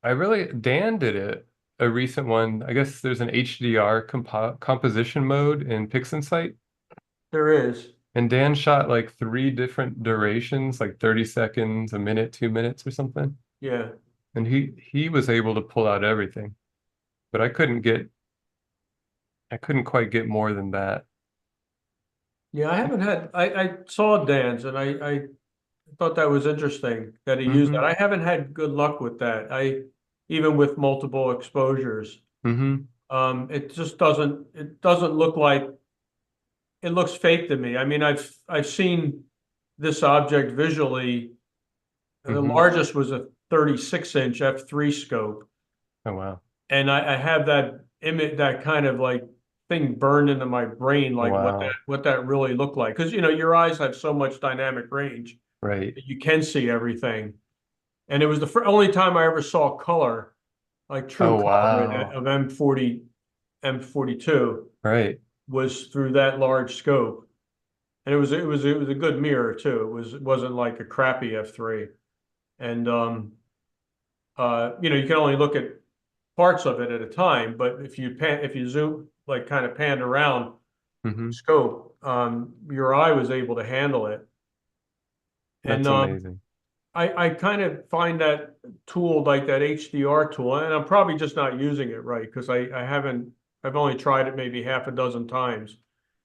Dan did it, a recent one. I guess there's an HDR composition mode in PixInsight. There is. And Dan shot like 3 different durations, like 30 seconds, a minute, 2 minutes or something. Yeah. And he was able to pull out everything. But I couldn't quite get more than that. Yeah, I saw Dan's and I thought that was interesting that he used that. I haven't had good luck with that. Even with multiple exposures. It just doesn't look like, it looks fake to me. I mean, I've seen this object visually The largest was a 36-inch f3 scope. Oh wow. And I have that image, that kind of like thing burned into my brain, like Wow. what that really looked like. Because, you know, your eyes have so much dynamic range Right. that you can see everything. And it was the only time I ever saw color, like true Oh color wow. of M42 Right. was through that large scope. And it was a good mirror too. It wasn't like a crappy f3. And you know, you can only look at parts of it at a time, but if you zoom, like kind of panned around Hmm. scope, your eye was able to handle it. And That's amazing. I kind of find that tool, like that HDR tool, and I'm probably just not using it right, because I've only tried it maybe half a dozen times.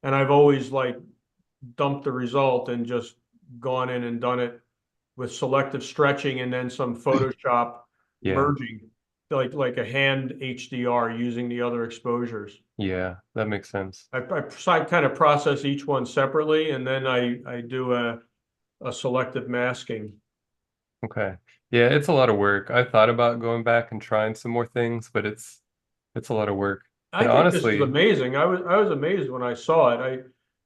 And I've always like dumped the result and just gone in and done it with selective stretching and then some Photoshop Yeah. merging, like a hand HDR using the other exposures. Yeah, that makes sense. I kind of process each one separately, and then I do a selective masking. Okay. Yeah, it's a lot of work. I thought about going back and trying some more things, but it's a lot of work. I And think this is honestly, amazing. I was amazed when I saw it. I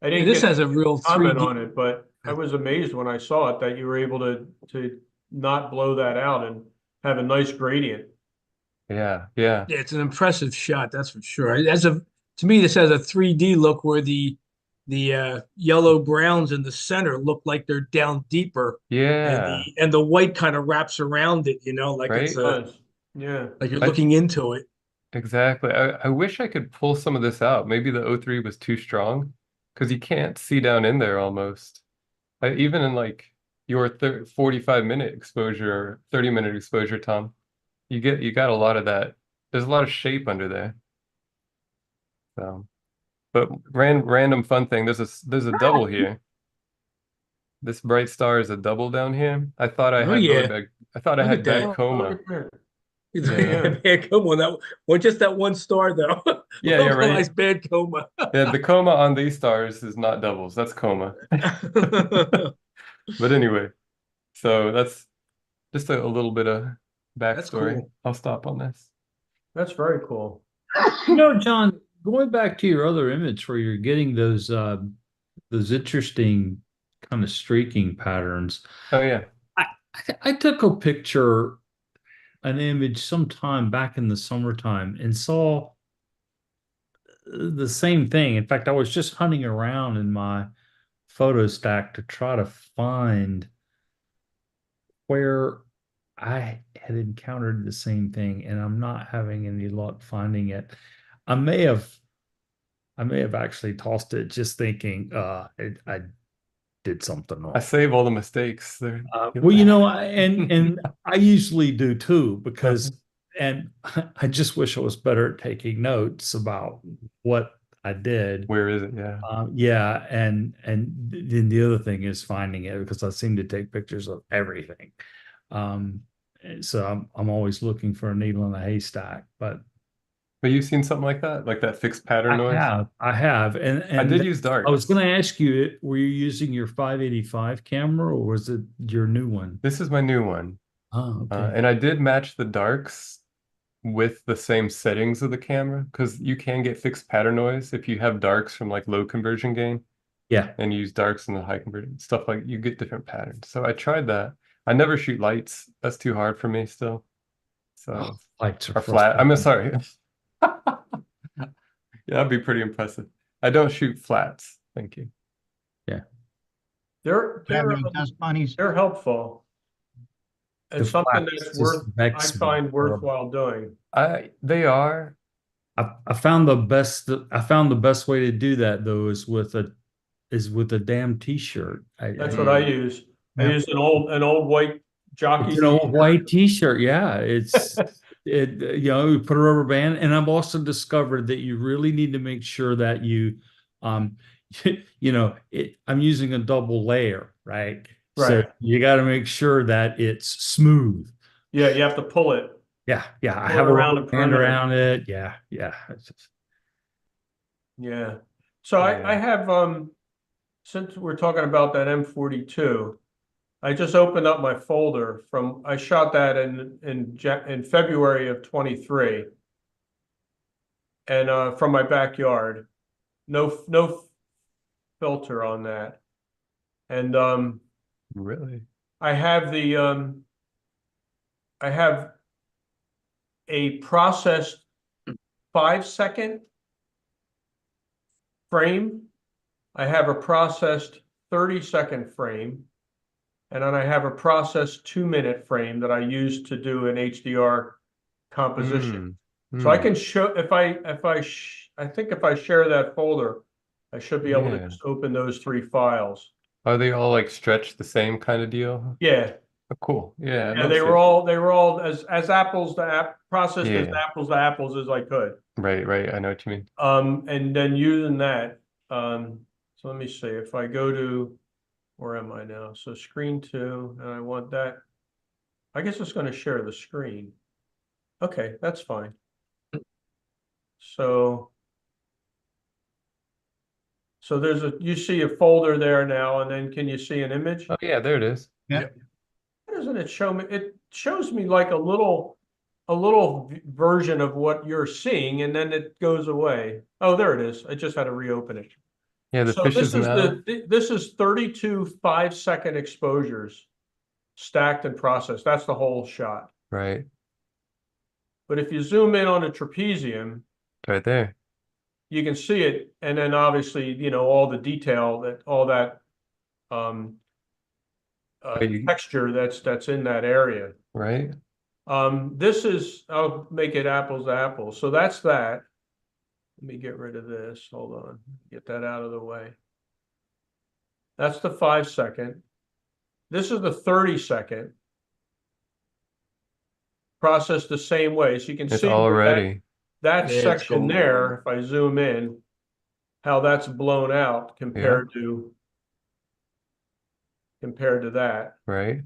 Yeah, didn't this get has a real comment 3D. on it, but I was amazed when I saw it that you were able to not blow that out and have a nice gradient. yeah, yeah, Yeah, it's an impressive shot, that's for sure. To me, this has a 3D look where the yellow browns in the center look like they're down deeper, and yeah, the white kind of wraps around it, like it's right? Yeah. like you're I looking into it. exactly. I wish I could pull some of this out. Maybe the O3 was too strong because you can't see down in there almost. Even in like your 45-minute exposure or 30-minute exposure, Tom, you got a lot of that. There's a lot of shape under there. So, but random fun thing. There's a double here. This bright star is a double down here. I thought I Oh had really yeah, bad. I thought I look had at bad that. Oh, look coma. at that. Yeah. Yeah, come on, just that one star though. Yeah, yeah, Localized right. bad coma. Yeah, the coma on these stars is not doubles. That's coma. But anyway, so that's just a little bit of That's backstory. cool. I'll stop on this. That's very cool. You know, John, going back to your other image where you're getting those interesting kind of streaking patterns. Oh yeah. I I took a picture, an image sometime back in the summertime and saw the same thing. In fact, I was just hunting around in my photo stack to try to find where I had encountered the same thing, and I'm not having any luck finding it. I may have I may have actually tossed it just thinking I did something I wrong. save all the mistakes. There. Well, and I usually do too, because and I just wish I was better at taking notes about what I did. Where is it? Yeah. Yeah, and then the other thing is finding it, because I seem to take pictures of everything. So I'm always looking for a needle in a haystack, but But you've seen something like that fixed pattern noise? I have, and I did use darks. I was going to ask you, were you using your 585 camera or was it your new one? This is my new one. Oh, okay. And I did match the darks with the same settings of the camera, because you can get fixed pattern noise if you have darks from like low conversion gain Yeah. and use darks in the high conversion stuff, like you get different patterns. So I tried that. I never shoot lights. That's too hard for me still. So Lights are or flat. I'm frustrating. sorry. Yeah, that'd be pretty impressive. I don't shoot flats. Thank you. Yeah. Do you have any dust bunnies? They're helpful. It's The something flats that's just I vex me. find worthwhile doing. They are. I found the best way to do that though is with a damn t-shirt. That's what I use. I Yeah. use an old white jockey. It's an old white t-shirt. Yeah, it's you put a rubber band, and I've also discovered that you really need to make sure that you I'm using a double layer, right? So Right. you got to make sure that it's smooth. Yeah, you have to pull it. Yeah, I Pull have it a around rubber the band perimeter. around it. Yeah. It's just- Yeah. So Yeah. I have since we're talking about that M42, I just opened up my folder I shot that in February of 23. And from my backyard. No filter on that. And Really? I have a processed 5-second frame. I have a processed 30-second frame. And then I have a processed 2-minute frame that I use to do an HDR composition. So I can show I think if I share that folder, I should be able to Yeah. just open those 3 files. Are they all like stretched the same kind of deal? Yeah. Oh, cool. Yeah, it Yeah, looks they were all as apples to processed as Yeah. apples to apples as I could. Right, I know what you mean. And then using that, so let me see if I go to, where am I now? So screen 2, and I want that. I guess it's going to share the screen. Okay, that's fine. So you see a folder there now, and then can you see an image? Oh yeah, there it is. Why doesn't it show me? It shows me like a little version of what you're seeing, and then it goes away. Oh, there it is. I just had to reopen it. Yeah, the So fish's mouth. this is 32 5-second exposures stacked and processed. That's the whole shot. Right. But if you zoom in on a trapezium, Right there. you can see it, and then obviously, all the detail all that texture that's in that area. Right. This is, I'll make it apples to apples. So that's that. Let me get rid of this. Hold on. Get that out of the way. That's the 5-second. This is the 30-second. Processed the same way. So you can It's see already. that Yeah, it's section cool. there, if I zoom in, how that's blown out compared to that. Right.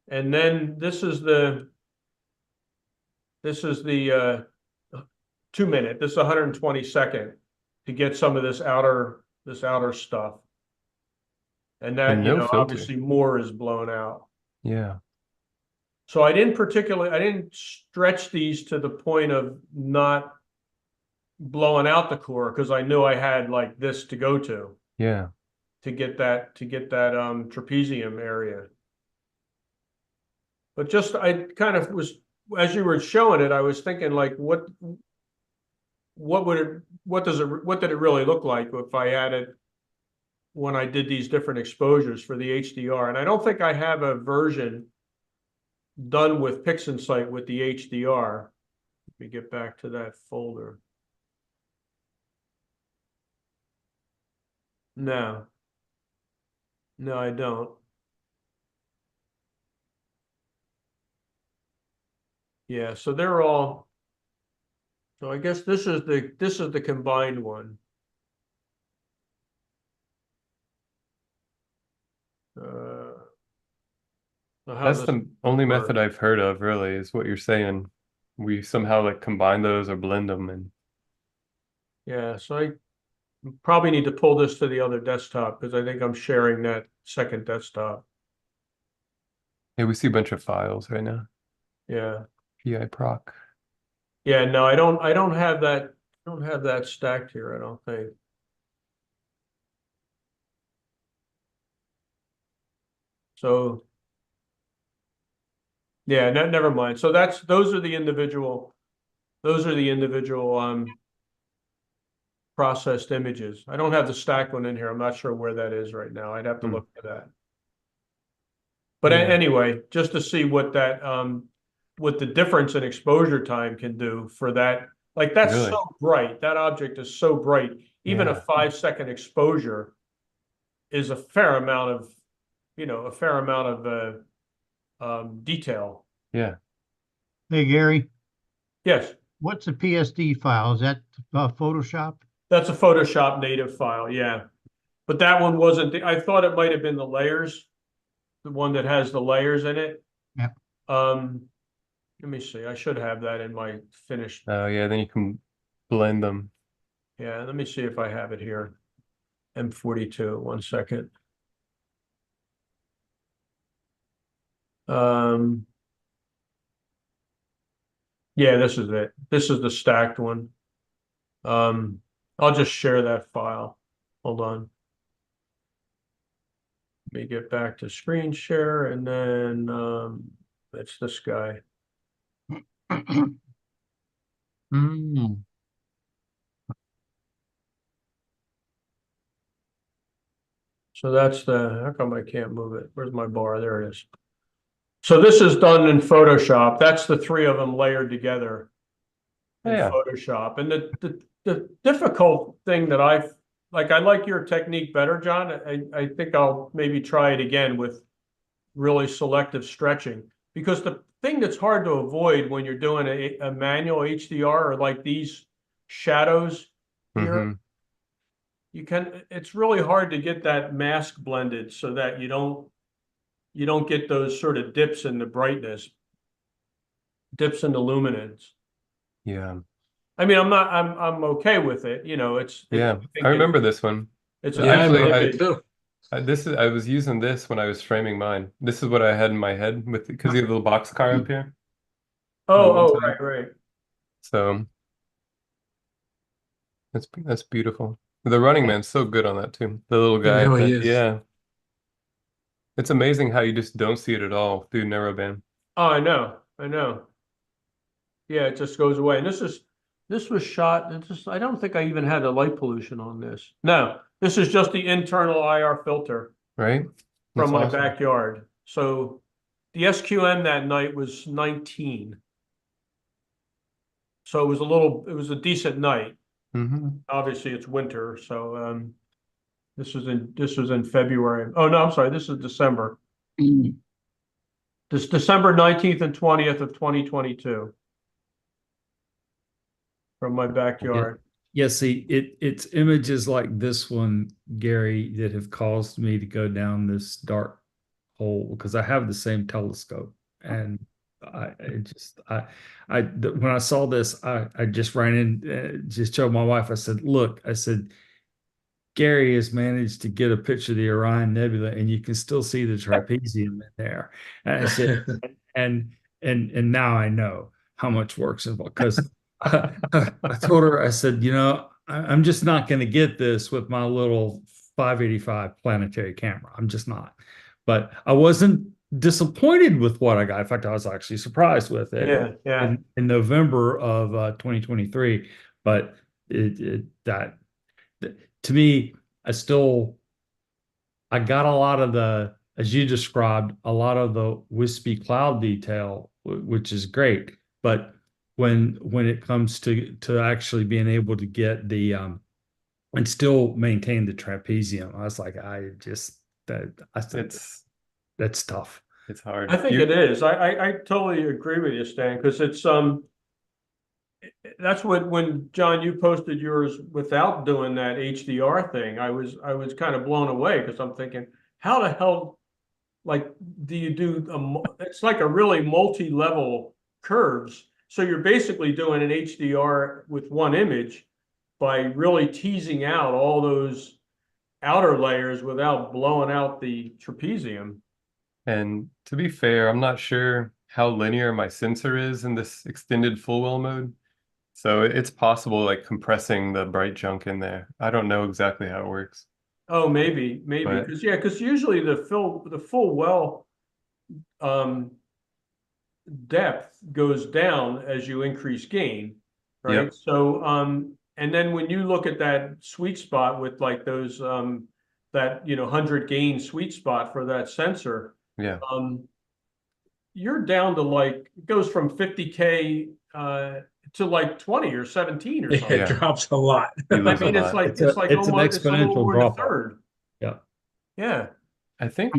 And then this is the 2-minute. This is 122nd to get some of this outer stuff. And that, And no filter. obviously more is blown out. Yeah. So I didn't stretch these to the point of not blowing out the core, because I knew I had like this to go to. Yeah. To get that trapezium area. But just, I kind of was, as you were showing it, I was thinking like, what did it really look like if I had it when I did these different exposures for the HDR? And I don't think I have a version done with PixInsight with the HDR. Let me get back to that folder. No, I don't. Yeah, so they're all. So I guess this is the combined one. So how That's this the only works. method I've heard of, really, is what you're saying. We somehow like combine those or blend them, and Yeah, so I probably need to pull this to the other desktop, because I think I'm sharing that second desktop. yeah, we see a bunch of files right now. Yeah. PI proc. Yeah, no, I don't have that. I don't have that stacked here, I don't think. So yeah, never mind. So those are the individual processed images. I don't have the stacked one in here. I'm not sure where that is right now. I'd have to look for that. But anyway, just to see what the difference in exposure time can do for that. Like, that's Really? so bright. That object is so bright. Even a 5-second exposure is a fair amount of, detail. Yeah. Hey, Gary, Yes, what's a PSD file? Is that Photoshop? that's a Photoshop native file. Yeah, but that one wasn't. I thought it might have been the layers, the one that has the layers in it. Yeah. Let me see. I should have that in my finished. Oh yeah, then you can blend them. Yeah, let me see if I have it here. M42. 1 second. Yeah, this is it. This is the stacked one. I'll just share that file. Hold on. Let me get back to screen share, and then it's this guy. Mm. So that's how come I can't move it? Where's my bar? There it is. So this is done in Photoshop. That's the three of them layered together in Yeah. Photoshop. And the difficult thing that I like your technique better, John. I think I'll maybe try it again with really selective stretching, because the thing that's hard to avoid when you're doing a manual HDR are like these shadows here. It's really hard to get that mask blended so that you don't get those sort of dips in the brightness, dips in the luminance. Yeah. I mean, I'm okay with it. You know, Yeah. I remember this one. It's Yeah, I Actually, remember it too. I was using this when I was framing mine. This is what I had in my head with because you have the little box car up here. on one side. Right. So that's beautiful. The Running Man's so good on that too. The little He guy. really is. Yeah. It's amazing how you just don't see it at all through narrowband. Oh, I know. Yeah, it just goes away. And this was shot. I don't think I even had the light pollution on this. No, this is just the internal IR filter Right? from That's my awesome. backyard. So the SQM that night was 19. So it was a decent night. Obviously it's winter, so this was in February. Oh no, I'm sorry, this is December. This December 19th and 20th of 2022 from my backyard. Yeah, see, it's images like this one, Gary, that have caused me to go down this dark hole because I have the same telescope, and when I saw this, I just ran in, just showed my wife. I said, "Look," I said, "Gary has managed to get a picture of the Orion Nebula, and you can still see the trapezium in there." And I said, and now I know how much work's involved because I told her, I said, I'm just not going to get this with my little 585 planetary camera. I'm just not. But I wasn't disappointed with what I got. In fact, I was actually surprised with it Yeah. in November of 2023. But to me, I got a lot of as you described, a lot of the wispy cloud detail, which is great. But when it comes to actually being able to get the and still maintain the trapezium, I was like, that's tough. It's hard. I think it is. I totally agree with you, Stan, because it's that's when John, you posted yours without doing that HDR thing. I was kind of blown away because I'm thinking, how the hell, like, do you do it's like a really multi-level curves. So you're basically doing an HDR with one image by really teasing out all those outer layers without blowing out the trapezium. And to be fair, I'm not sure how linear my sensor is in this extended full well mode. So it's possible like compressing the bright junk in there. I don't know exactly how it works. Oh, maybe, because usually the full well depth goes down as you increase gain, right? Yep. So and then when you look at that sweet spot with like those that 100 gain sweet spot for that sensor, yeah, you're down to like, it goes from 50K to like 20 or 17 or something. It drops a lot. You I lose a mean, it's lot. like It's an almost it's a little exponential over a drop off. third. Yeah. Yeah. I think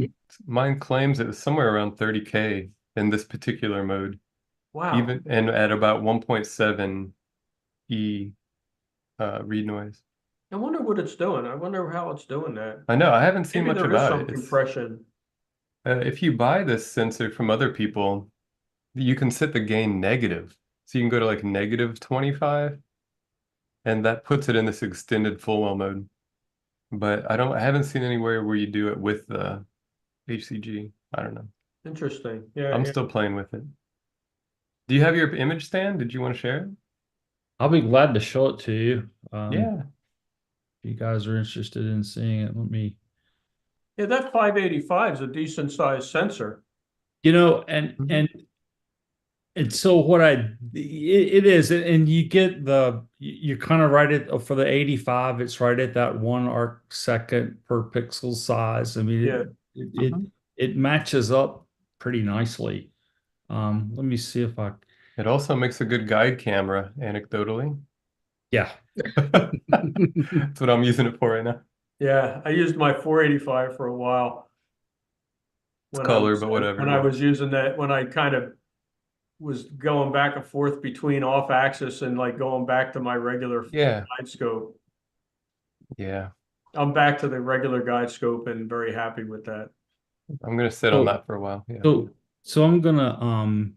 mine claims it was somewhere around 30K in this particular mode. Wow. Even and at about 1.7 E read noise. I wonder what it's doing. I wonder how it's doing that. I know, I haven't seen Maybe much there is about some it. compression. If you buy this sensor from other people, you can set the gain negative. So you can go to like negative 25, and that puts it in this extended full well mode. But I haven't seen anywhere where you do it with the HCG. I don't know. Interesting. Yeah, I'm yeah. still playing with it. Do you have your image stand? Did you want to share it? I'll be glad to show it to you. Yeah. If you guys are interested in seeing it, let me. Yeah, that 585 is a decent sized sensor. You know, and Mhm. and so what it is, and you get you kind of right at for the 85, it's right at that 1 arc second per pixel size. I mean, Yeah. it matches up pretty nicely. Let me see if I, It also makes a good guide camera, anecdotally. yeah. That's what I'm using it for right now. Yeah, I used my 485 for a while. It's color, but whatever. When I was using that, when I kind of was going back and forth between off axis and like going back to my regular Yeah. guide scope. Yeah. I'm back to the regular guide scope and very happy with that. I'm gonna sit on that for a while. Yeah. So I'm gonna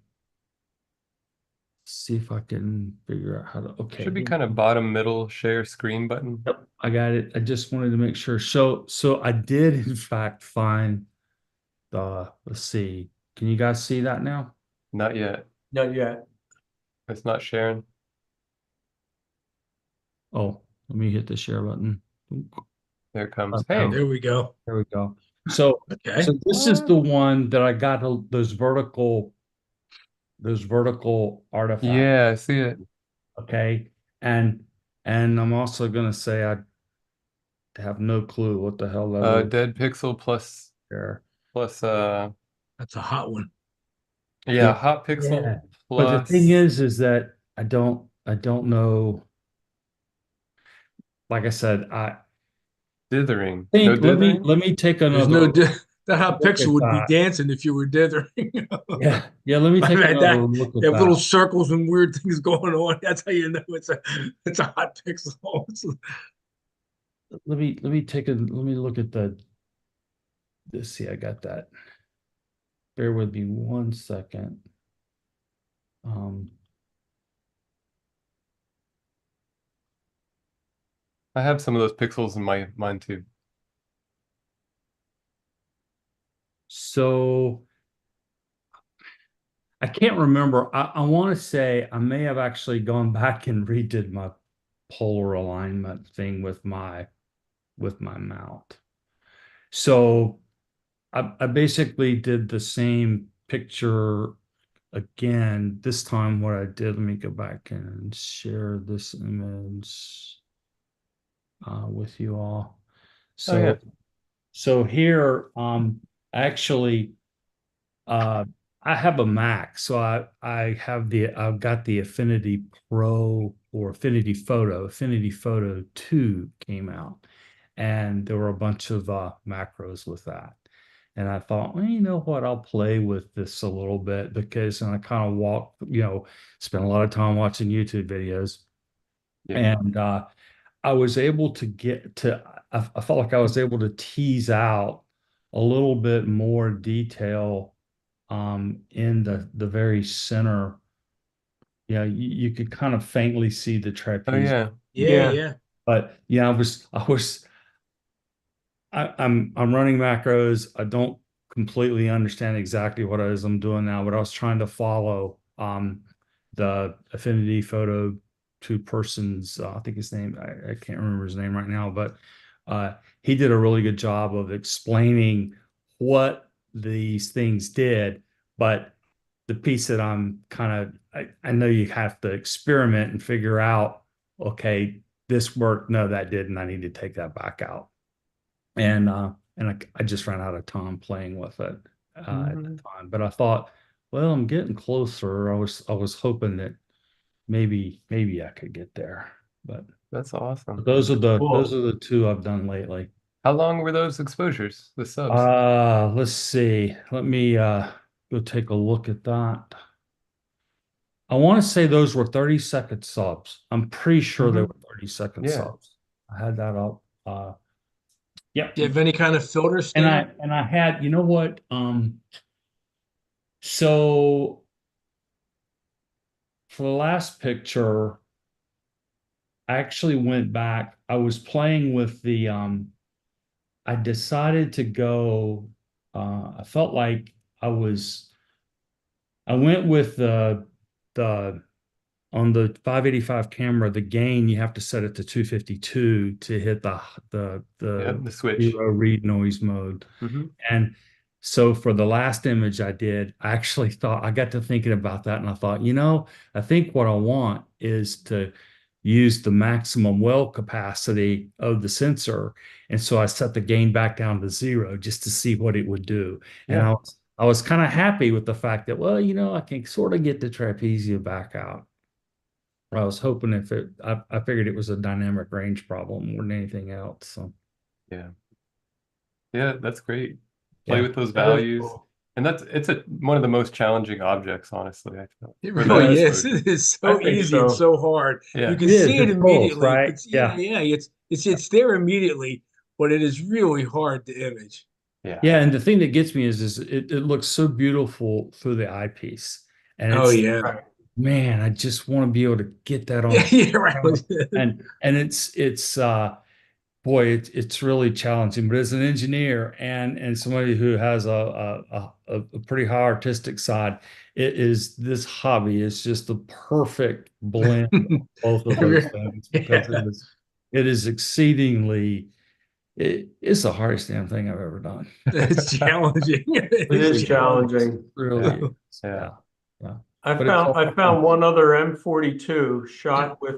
see if I can figure out how to, okay. Should be kind of bottom middle share screen button. Yep, I got it. I just wanted to make sure. So I did in fact find let's see. Can you guys see that now? Not yet. Not yet. It's not sharing. Oh, let me hit the share button. There it comes. Hey. There we go. There we go. So Okay. this is the one that I got those vertical artifacts. Yeah, I see it. Okay. And I'm also gonna say I have no clue what the hell that is Dead pixel plus there. That's a hot one. yeah, hot pixel Yeah. plus. But the thing is that I don't know. Like I said, I dithering. think No let dithering? me take There's another. no that hot look pixel at would be that. dancing if you were dithering. Yeah, let me take Like another that. look at They have that. little circles and weird things going on. That's how you know it's a hot pixel. Let me look at let's see, I got that. Bear with me 1 second. I have some of those pixels in mine too. So I can't remember. I want to say I may have actually gone back and redid my polar alignment thing with my mount. So I basically did the same picture again. This time what I did, let me go back and share this image with you all. So yeah. so here actually I have a Mac, so I've got the Affinity Pro or Affinity Photo. Affinity Photo 2 came out, and there were a bunch of macros with that. And I thought, well, you know what, I'll play with this a little bit because, and I kind of spent a lot of time watching YouTube videos. Yeah. And I was able to I felt like I was able to tease out a little bit more detail in the very center. Yeah, you could kind of faintly see the Oh trapeze. yeah. Yeah. But yeah, I'm running macros. I don't completely understand exactly what it is I'm doing now, but I was trying to follow the Affinity Photo 2 persons. I think his name, I can't remember his name right now, but he did a really good job of explaining what these things did. But the piece that I'm kind of, I know you have to experiment and figure out, okay, this worked. No, that didn't. I need to take that back out. And I just ran out of time playing with it at the time. But I thought, well, I'm getting closer. I was hoping that maybe I could get there. But That's awesome. those are Cool. the two I've done lately. How long were those exposures, the subs? Let's see. Let me go take a look at that. I want to say those were 30-second subs. I'm pretty sure they were 30-second Yeah. subs. I had that up. Yeah. Do you have any kind of filter, And Stan? I had, you know what? So for the last picture, I actually went back. I was playing with I decided to go, I felt like I went with the on the 585 camera, the gain you have to set it to 252 to hit Yep, the switch. zero read noise mode. Mhm. And so for the last image I did, I actually thought I got to thinking about that and I thought, I think what I want is to use the maximum well capacity of the sensor. And so I set the gain back down to 0 just to see what it would do. And Yeah. I was kind of happy with the fact that, well, I can sort of get the trapezia back out. I was hoping I figured it was a dynamic range problem more than anything else. So Yeah. Yeah, that's great. Play yeah, with those That is values. cool. And it's one of the most challenging objects, honestly, I feel. It For the really is. exposure. It is I so think easy and so. so hard. Yeah. You can It is. see it It's both, immediately. right? It's yeah, it's there immediately, but it is really hard to image. Yeah. Yeah, and the thing that gets me is it looks so beautiful through the eyepiece. And Oh it's yeah. Right. man, I just want to be able to get that on Yeah, a yeah, right. and it's boy, it's really challenging. But as an engineer and somebody who has a pretty high artistic side, this hobby is just the perfect blend of both of those things because Yeah. it is exceedingly it's the hardest damn thing I've ever done. It's challenging. It is challenging. Really Yeah. is. Yeah. Yeah. I But it's all found fun. one other M42 shot with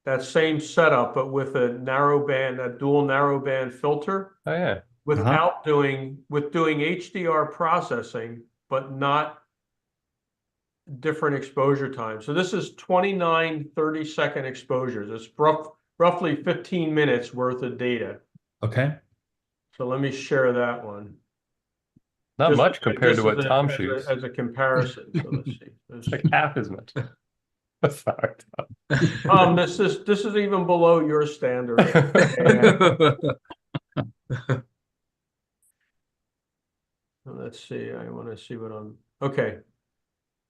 that same setup, but with a dual narrowband filter Oh yeah. without doing HDR processing, but not different exposure time. So this is 29 30-second exposures. It's roughly 15 minutes worth of data. Okay. So let me share that one. Not Just- much compared to just what as a- Tom as a- shoots. As a comparison. So let's see. It's like half as much. Sorry, This is even below your standard. Let's see. I want to see what I'm. Okay.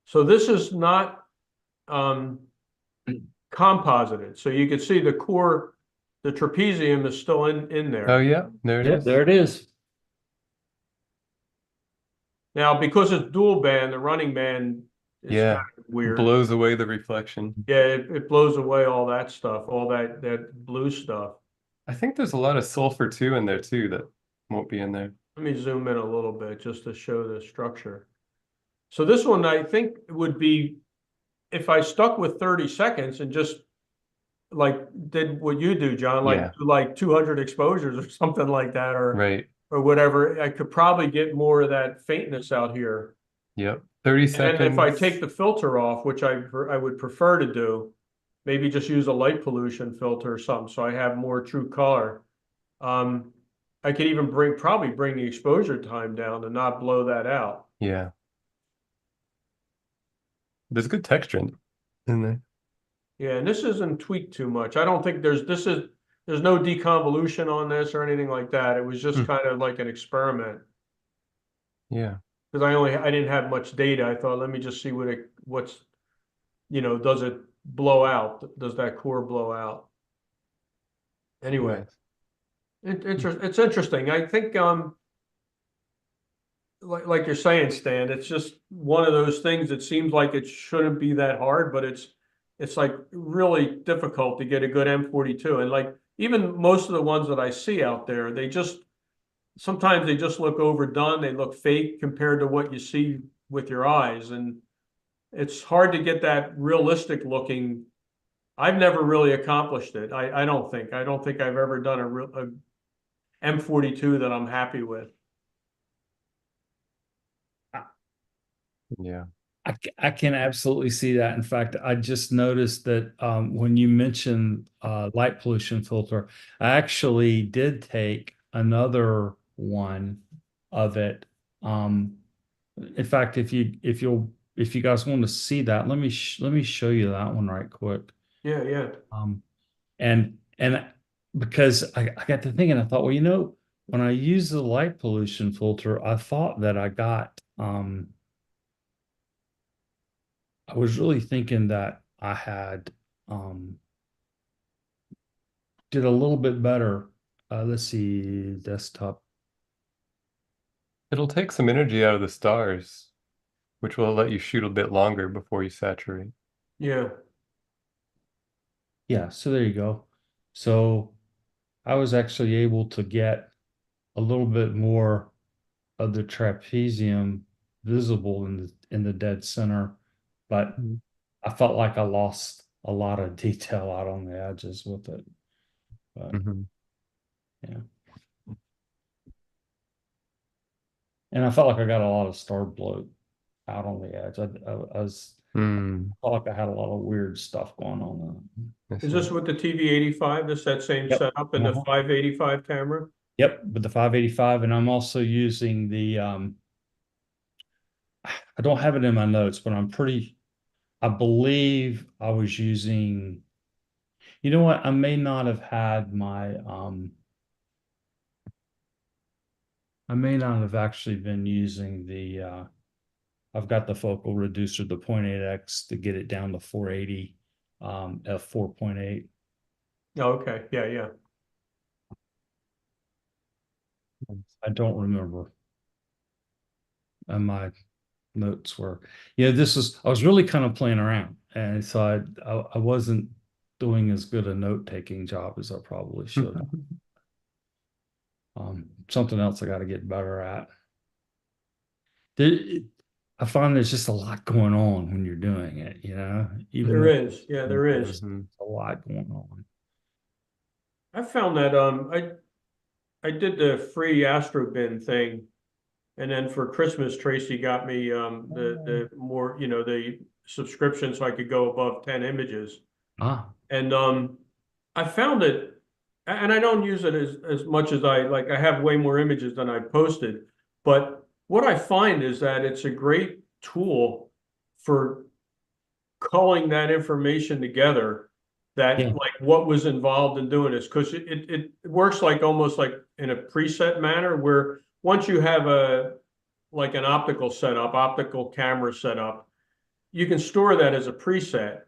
So this is not composited. So you can see the core, the trapezium is still in there. Oh yeah, there it Yep, is. there it is. Now, because it's dual band, the running band is Yeah. kind of weird. Blows away the reflection. Yeah, it blows away all that stuff, all that blue stuff. I think there's a lot of sulfur too in there too that won't be in there. Let me zoom in a little bit just to show the structure. So this one I think would be, if I stuck with 30 seconds and just like did what you do, John, Yeah. like 200 exposures or something like that, Right. or whatever, I could probably get more of that faintness out here. Yep. 30 And seconds. then if I take the filter off, which I would prefer to do, maybe just use a light pollution filter or something, so I have more true color. I could even probably bring the exposure time down to not blow that out. Yeah. There's good texture in there. Yeah, and this isn't tweaked too much. I don't think there's no deconvolution on this or anything like that. It was just kind of like an experiment. Yeah. Because I didn't have much data. I thought, let me just see does it blow out? Does that core blow out? Anyway, it's interesting. I think like you're saying, Stan, it's just one of those things that seems like it shouldn't be that hard, but it's like really difficult to get a good M42. And like even most of the ones that I see out there, sometimes they just look overdone. They look fake compared to what you see with your eyes. And it's hard to get that realistic looking. I've never really accomplished it. I don't think I've ever done a M42 that I'm happy with. Yeah. I can absolutely see that. In fact, I just noticed that when you mentioned light pollution filter, I actually did take another one of it. In fact, if you guys want to see that, let me show you that one right quick. Yeah. And because I got to thinking, I thought, well, when I use the light pollution filter, I thought that I got I was really thinking that I had did a little bit better. Let's see, desktop. It'll take some energy out of the stars, which will let you shoot a bit longer before you saturate. Yeah. Yeah, so there you go. So I was actually able to get a little bit more of the trapezium visible in the dead center, but I felt like I lost a lot of detail out on the edges with it. But yeah. And I felt like I got a lot of star bloat out on the edge. I felt like I had a lot of weird stuff going on there. Is this with the TV85? This that same Yep. setup and the 585 camera? Yep, with the 585, and I'm also using the I don't have it in my notes, but I believe I was using, you know what, I may not have had my I may not have actually been using the I've got the focal reducer, the 0.8x, to get it down to 480 f4.8. Oh, okay. Yeah, yeah. I don't remember. And my notes were, yeah, I was really kind of playing around. And so I wasn't doing as good a note taking job as I probably should have. Something else I got to get better at. I find there's just a lot going on when you're doing it, you know? Even There though is. Yeah, there is. there's a lot going on. I found that I did the free Astrobin thing, and then for Christmas, Tracy got me the more, you know, the subscription so I could go above 10 images. And I found it, and I don't use it as much as I have way more images than I posted, but what I find is that it's a great tool for culling that information together, that like what was involved in doing this, because it works like almost like in a preset manner, where once you have like an optical camera setup, you can store that as a preset.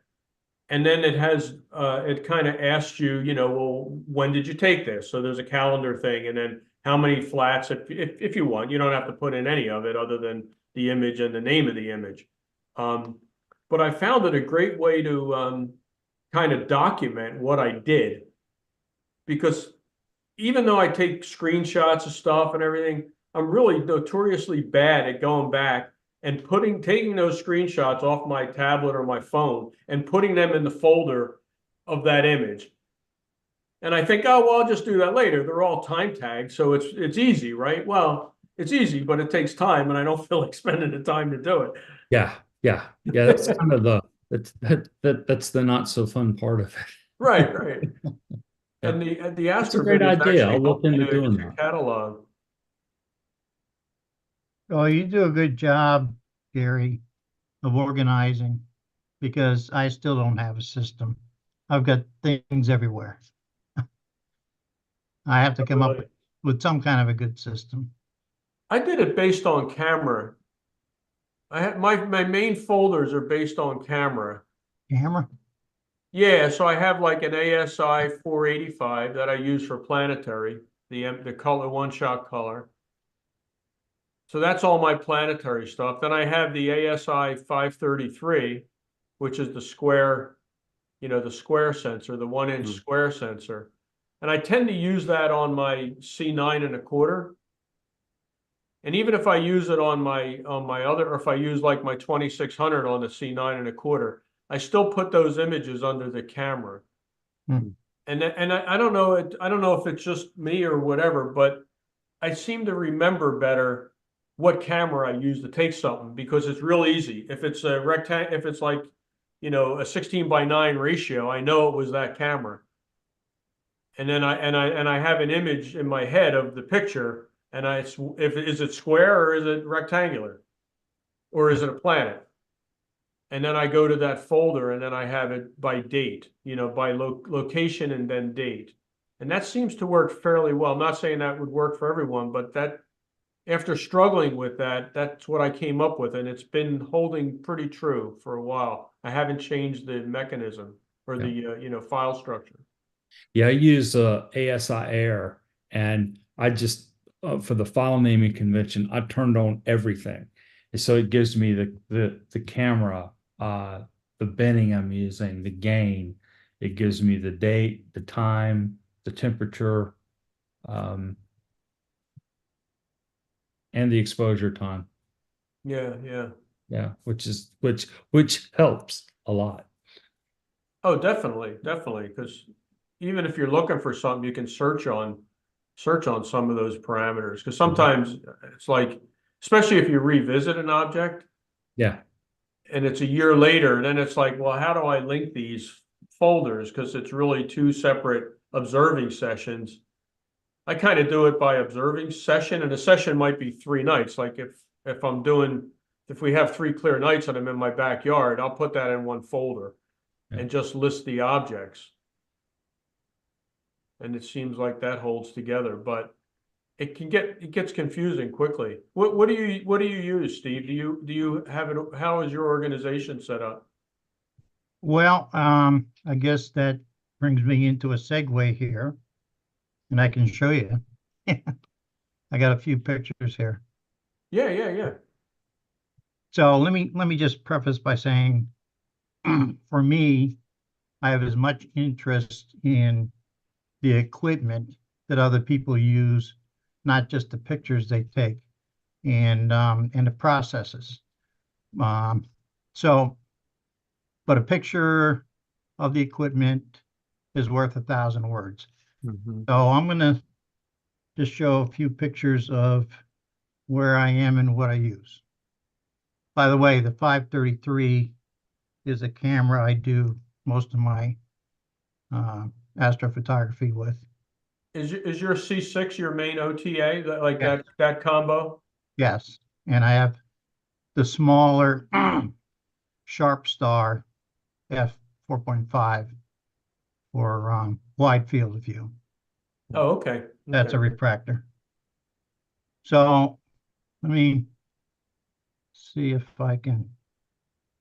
And then it has, it kind of asks you, you know, well, when did you take this? So there's a calendar thing, and then how many flats, if you want, you don't have to put in any of it other than the image and the name of the image. But I found it a great way to kind of document what I did, because even though I take screenshots of stuff and everything, I'm really notoriously bad at going back and taking those screenshots off my tablet or my phone and putting them in the folder of that image. And I think, oh, well, I'll just do that later. They're all time tagged, so it's easy, right? Well, it's easy, but it takes time, and I don't feel like spending the time to do it. Yeah. That's kind of that's the not so fun part of it. Right. And the That's a great idea. I'll look into doing that. Catalog. Oh, you do a good job, Gary, of organizing, because I still don't have a system. I've got things everywhere. I have to come up with some kind of a good system. I did it based on camera. I had my main folders are based on camera. Camera? Yeah, so I have like an ASI 485 that I use for planetary, the color one-shot color. So that's all my planetary stuff. Then I have the ASI 533, which is the square, you know, the square sensor, the 1-inch square sensor. And I tend to use that on my C9.25. And even if I use it on my other, or if I use like my 2600 on the C9.25, I still put those images under the camera. And I don't know, I don't know if it's just me or whatever, but I seem to remember better what camera I use to take something, because it's real easy. If it's a rectangle, if it's like, you know, a 16:9 ratio, I know it was that camera. And then I have an image in my head of the picture, and is it square or is it rectangular, or is it a planet? And then I go to that folder, and then I have it by date, you know, by location and then date. And that seems to work fairly well. I'm not saying that would work for everyone, but that, after struggling with that, that's what I came up with, and it's been holding pretty true for a while. I haven't changed the mechanism or the you know, file structure. Yeah, I use ASI Air, and for the file naming convention, I turned on everything. And so it gives me the camera, the binning I'm using, the gain. It gives me the date, the time, the temperature, and the exposure time. Yeah, yeah. Yeah, which helps a lot. Oh, definitely, definitely. Because even if you're looking for something, you can search on some of those parameters. Because sometimes it's like, especially if you revisit an object Yeah. and it's a year later, then it's like, well, how do I link these folders? Because it's really two separate observing sessions. I kind of do it by observing session, and a session might be 3 nights. Like if we have 3 clear nights and I'm in my backyard, I'll put that in one folder and just list the objects. And it seems like that holds together, but it gets confusing quickly. What do you use, Steve? Do you have it? How is your organization set up? Well, I guess that brings me into a segue here, and I can show you. I got a few pictures here. Yeah, yeah, yeah. So let me just preface by saying, for me, I have as much interest in the equipment that other people use, not just the pictures they take, and the processes. So, but a picture of the equipment is worth 1,000 words. Mhm. So I'm gonna just show a few pictures of where I am and what I use. By the way, the 533 is a camera I do most of my astrophotography with. Is your C6 your main OTA? Like Yes. that combo? Yes, and I have the smaller Sharp Star f4.5 for wide field of view. Oh, okay. That's a Okay. refractor. So let me see if I can.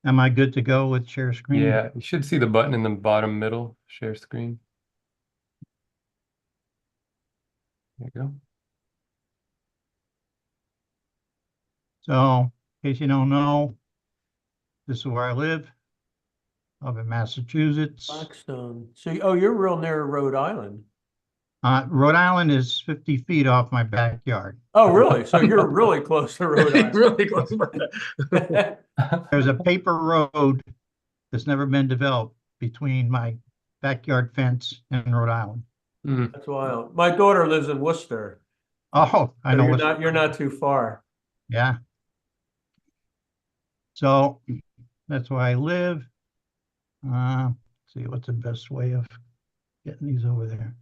Am I good to go with share screen? Yeah, you should see the button in the bottom middle, share screen. There you go. So in case you don't know, this is where I live, up in Massachusetts. Blackstone. So, oh, you're real near Rhode Island. Rhode Island is 50 feet off my backyard. Oh, really? So you're really close to Rhode Island. Really close. There's a paper road that's never been developed between my backyard fence and Rhode Island. Mm. That's wild. My daughter lives in Worcester. Oh, I So know. you're not too far. Yeah. So that's where I live. See what's the best way of getting these over there.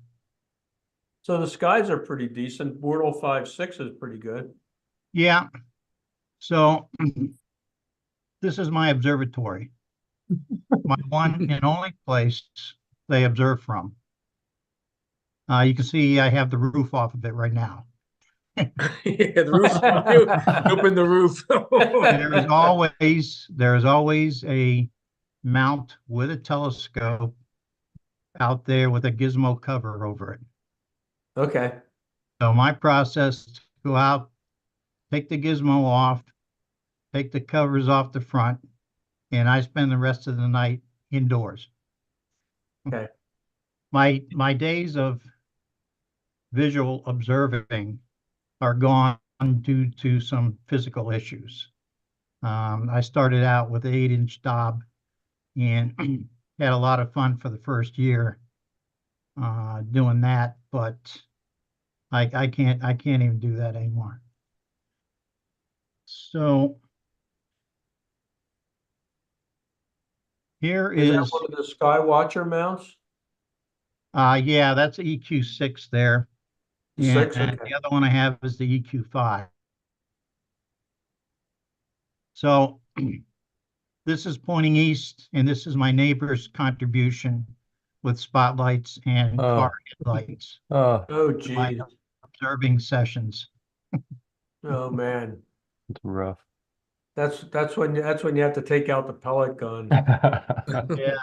So the skies are pretty decent. Bortle 5.6 is pretty good. Yeah. So this is my observatory. My one and only place they observe from. You can see I have the roof off of it right now. Yeah, the roof. Open the roof. There is always a mount with a telescope out there with a gizmo cover over it. Okay. So my process is to go out, take the gizmo off, take the covers off the front, and I spend the rest of the night indoors. Okay. My days of visual observing are gone due to some physical issues. I started out with an 8-inch Dob and had a lot of fun for the first year doing that, but I can't even do that anymore. So here Is that is one of the Skywatcher mounts? yeah, that's EQ6 there. And 6, okay. the other one I have is the EQ5. So this is pointing east, and this is my neighbor's contribution with spotlights and car headlights. Oh, Oh, My geez. observing sessions. Oh, man. it's rough. That's when you have to take out the pellet gun. Yeah.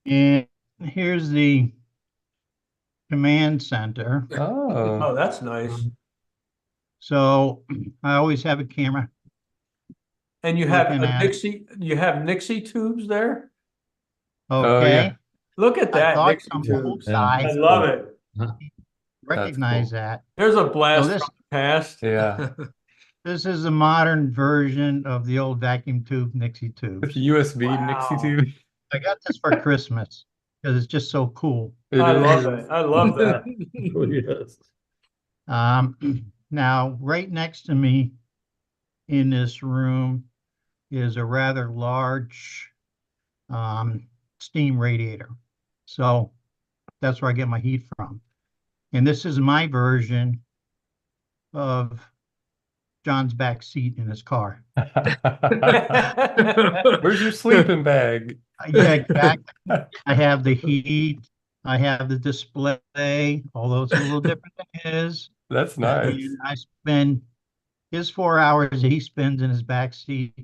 And here's the command center. Oh, Oh, that's nice. So I always have a camera And you have looking a at it. Nixie tubes there? Oh yeah, Okay. Look at I that, thought Nixie some old tubes. Yeah, I guy love it. recognized cool. that. There's a So blast this from the past. Yeah. this is a modern version of the old vacuum tube Nixie With tubes. USB Nixie Wow. tube. I got this for Christmas because it's just so cool. It I love is. it. I love that. Oh, yes. Now, right next to me in this room is a rather large steam radiator. So that's where I get my heat from. And this is my version of John's back seat in his car. Where's your sleeping bag? Yeah, exactly. I have the heat. I have the display, although it's a little different than his. That's nice. And I spend his 4 hours he spends in his back seat,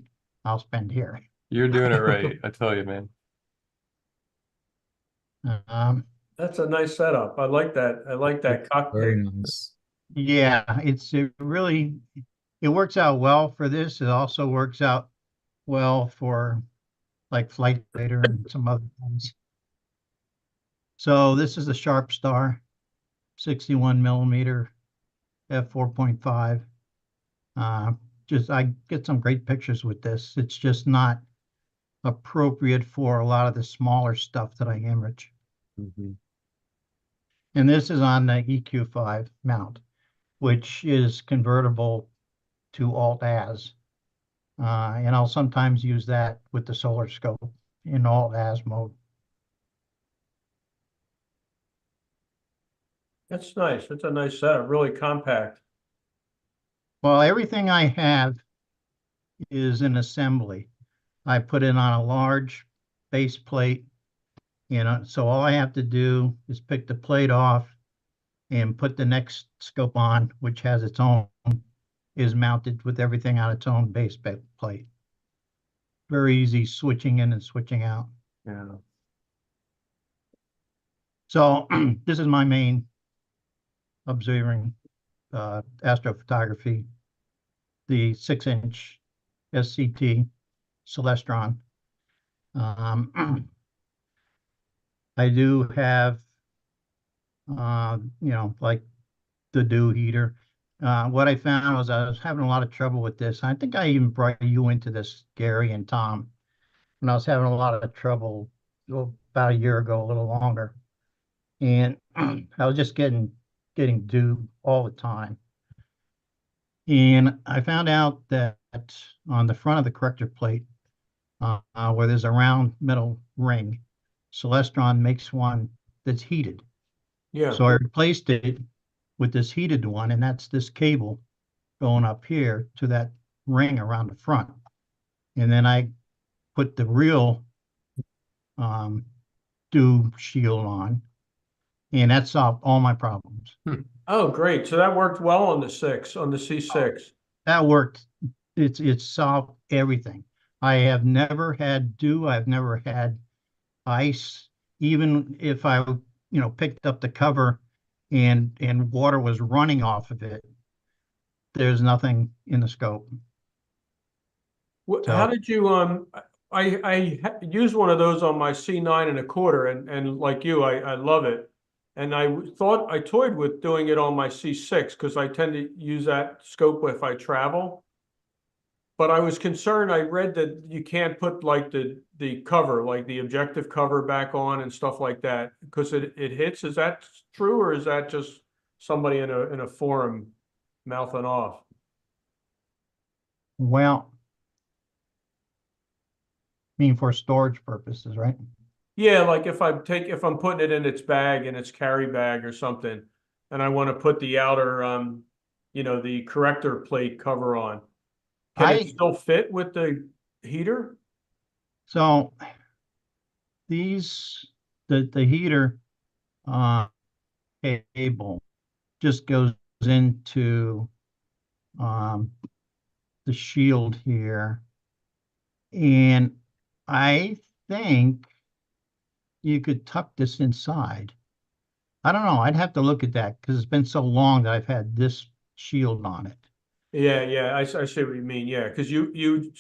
I'll spend here. You're doing it right. I tell you, man. That's a nice setup. I like that. I like that Very cockpit. nice. Yeah, it works out well for this. It also works out well for like Flight Radar and some other things. So this is the Sharp Star, 61 millimeter f4.5. I get some great pictures with this. It's just not appropriate for a lot of the smaller stuff that I image. Mhm. And this is on the EQ5 mount, which is convertible to Alt-Az. And I'll sometimes use that with the solar scope in Alt-Az mode. That's nice. That's a nice setup. Really compact. Well, everything I have is in assembly. I put it on a large base plate, so all I have to do is pick the plate off and put the next scope on, which has its own, is mounted with everything on its own base plate. Very easy switching in and switching out. Yeah. So this is my main observing astrophotography, the 6-inch SCT Celestron. I do have, like the dew heater. What I found was I was having a lot of trouble with this. I think I even brought you into this, Gary and Tom, when I was having a lot of trouble about a year ago, a little longer. And I was just getting dew all the time. And I found out that on the front of the corrector plate, where there's a round metal ring, Celestron makes one that's heated. Yeah. So I replaced it with this heated one, and that's this cable going up here to that ring around the front. And then I put the real dew shield on, and that solved all my problems. Oh, great. So that worked well on the C6. That worked. It's solved everything. I have never had dew. I've never had ice. Even if I, picked up the cover and water was running off of it, there's nothing in the scope. How did you, I used one of those on my C9 1/4, and like you, I love it. And I toyed with doing it on my C6 because I tend to use that scope if I travel. But I was concerned, I read that you can't put like the cover, like the objective cover back on and stuff like that, because it hits. Is that true, or is that just somebody in a forum mouthing off? Well, I mean, for storage purposes, right? Yeah, like if I'm putting it in its bag, in its carry bag or something, and I want to put the outer the corrector plate cover on. Can it still fit with the heater? So the heater cable just goes into the shield here, and I think you could tuck this inside. I don't know. I'd have to look at that because it's been so long that I've had this shield on it. Yeah, I see what you mean. Yeah, because you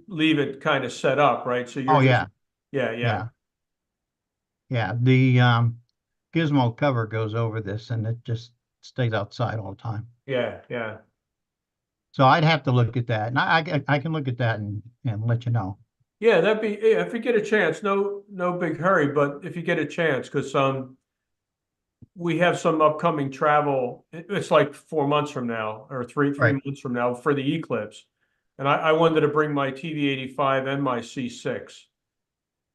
leave it kind of set up, right? So you're Oh, just yeah, yeah. yeah. The gizmo cover goes over this and it just stays outside all the time. Yeah. So I'd have to look at that, and I can look at that and let you know. Yeah, that'd be, yeah, if you get a chance, no big hurry, but if you get a chance, because we have some upcoming travel. It's like 4 months from now, or three Right. months from now for the eclipse. And I wanted to bring my TV85 and my C6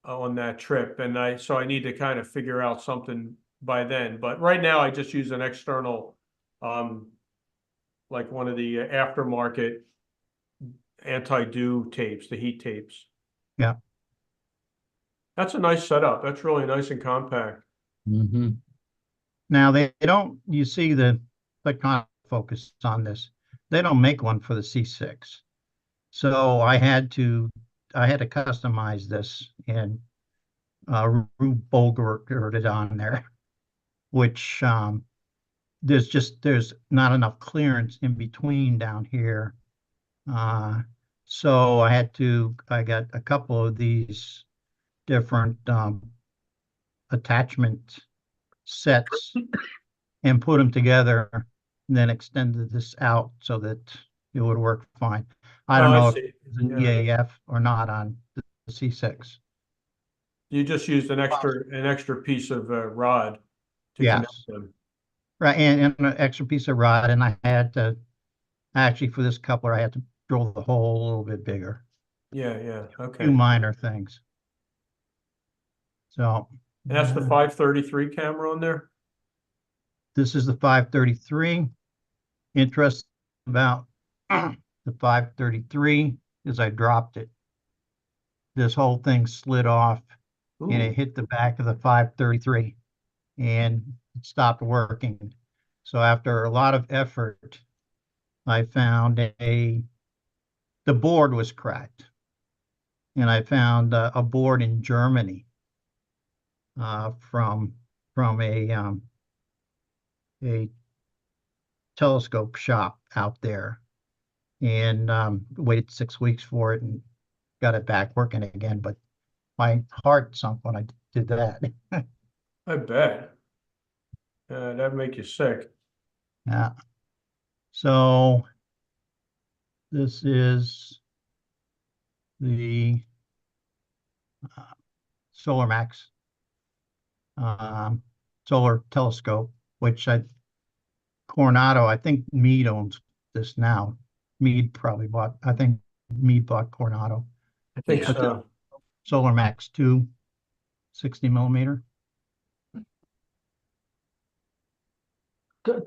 on that trip. And so I need to kind of figure out something by then. But right now I just use an external, like one of the aftermarket anti-dew tapes, the heat tapes. Yeah. That's a nice setup. That's really nice and compact. Mm-hmm. Now they don't. You see the kind of focus on this. They don't make one for the C6, so I had to customize this and Rube Bolger it on there, which there's not enough clearance in between down here. So I got a couple of these different attachment sets and put them together and then extended this out so that it would work fine. I don't Oh, I know if see. it's an Yeah. EAF or not on the C6. You just used an extra piece of rod to connect Yes. them. Right, and an extra piece of rod, and I had to actually for this coupler I had to drill the hole a little bit bigger. Yeah. Few Okay. minor things. So And that's the 533 camera on there? this is the 533. Interest about the 533 is I dropped it. This whole thing slid off and it Ooh. hit the back of the 533 and it stopped working. So after a lot of effort, I found the board was cracked. And I found a board in Germany from a telescope shop out there, and waited 6 weeks for it and got it back working again. But my heart sunk when I did that. I bet. That'd make you sick. Yeah. So this is the Solar Max solar telescope, which Coronado, I think Mead owns this now. I think Mead bought Coronado. I think Yeah. so. Solar Max 2, 60 millimeter.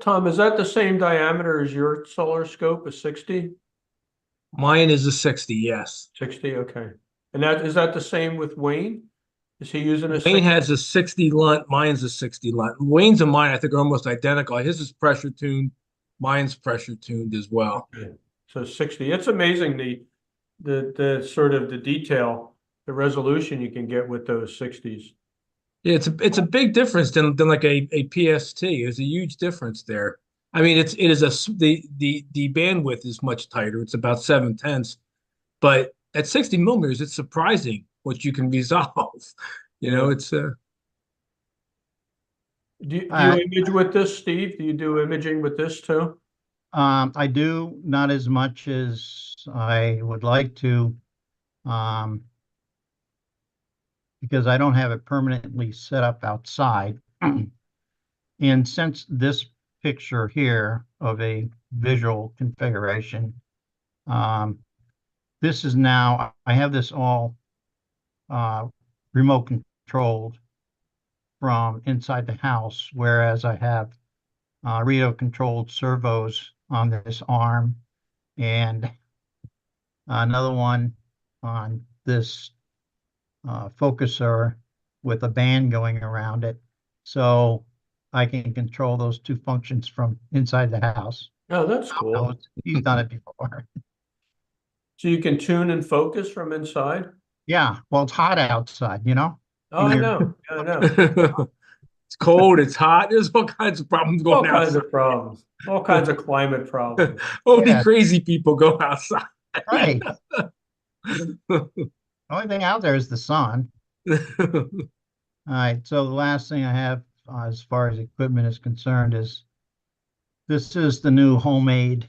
Tom, is that the same diameter as your solar scope, a 60? Mine is a 60, yes. 60, okay. And is that the same with Wayne? Is he using a Wayne 60? has a 60 lunt, mine's a 60 lunt. Wayne's and mine, I think, are almost identical. His is pressure tuned, mine's pressure tuned as well. Okay. So 60. It's amazing the sort of the detail, the resolution you can get with those 60s. Yeah, it's a big difference than like a PST. There's a huge difference there. I mean, the bandwidth is much tighter. It's about 7/10, but at 60 millimeters, it's surprising what you can resolve. You know, it's Do you image with this, Steve? Do you do imaging with this too? I do not as much as I would like to, because I don't have it permanently set up outside. And since this picture here of a visual configuration, this is now, I have this all remote controlled from inside the house, whereas I have Rito controlled servos on this arm and another one on this focuser with a band going around it. So I can control those two functions from inside the house. Oh, that's cool. He's done it before. So you can tune and focus from inside? Yeah, well, it's hot outside, you know? Oh, I know. it's It's cold, it's hot. There's all kinds of problems All going kinds outside. of problems, all kinds of climate problems. Only Yeah. crazy people go outside. Right. Only thing out there is the sun. All right. So the last thing I have as far as equipment is concerned is this is the new homemade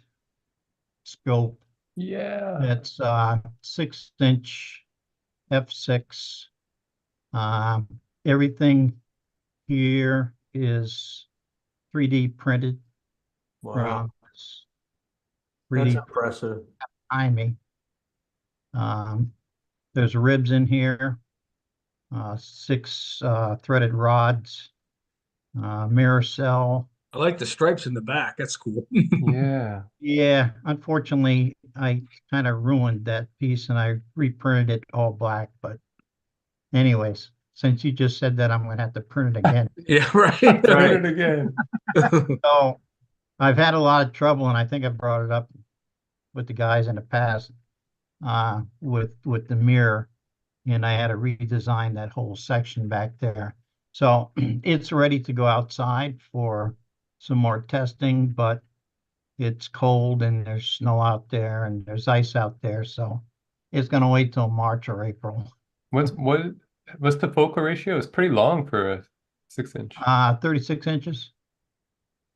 scope. Yeah. It's 6-inch f6. Everything here is 3D printed Wow, from that's 3D impressive. behind me. There's ribs in here, 6 threaded rods, mirror cell. I like the stripes in the back. That's cool. Yeah. Yeah, unfortunately, I kind of ruined that piece and I reprinted it all black. But anyways, since you just said that, I'm going to have to print it again. Yeah, right. Try it again. So I've had a lot of trouble, and I think I brought it up with the guys in the past, with the mirror, and I had to redesign that whole section back there. So it's ready to go outside for some more testing, but it's cold and there's snow out there and there's ice out there, so it's going to wait till March or April. What's the focal ratio? It's pretty long for a 6-inch. 36 inches.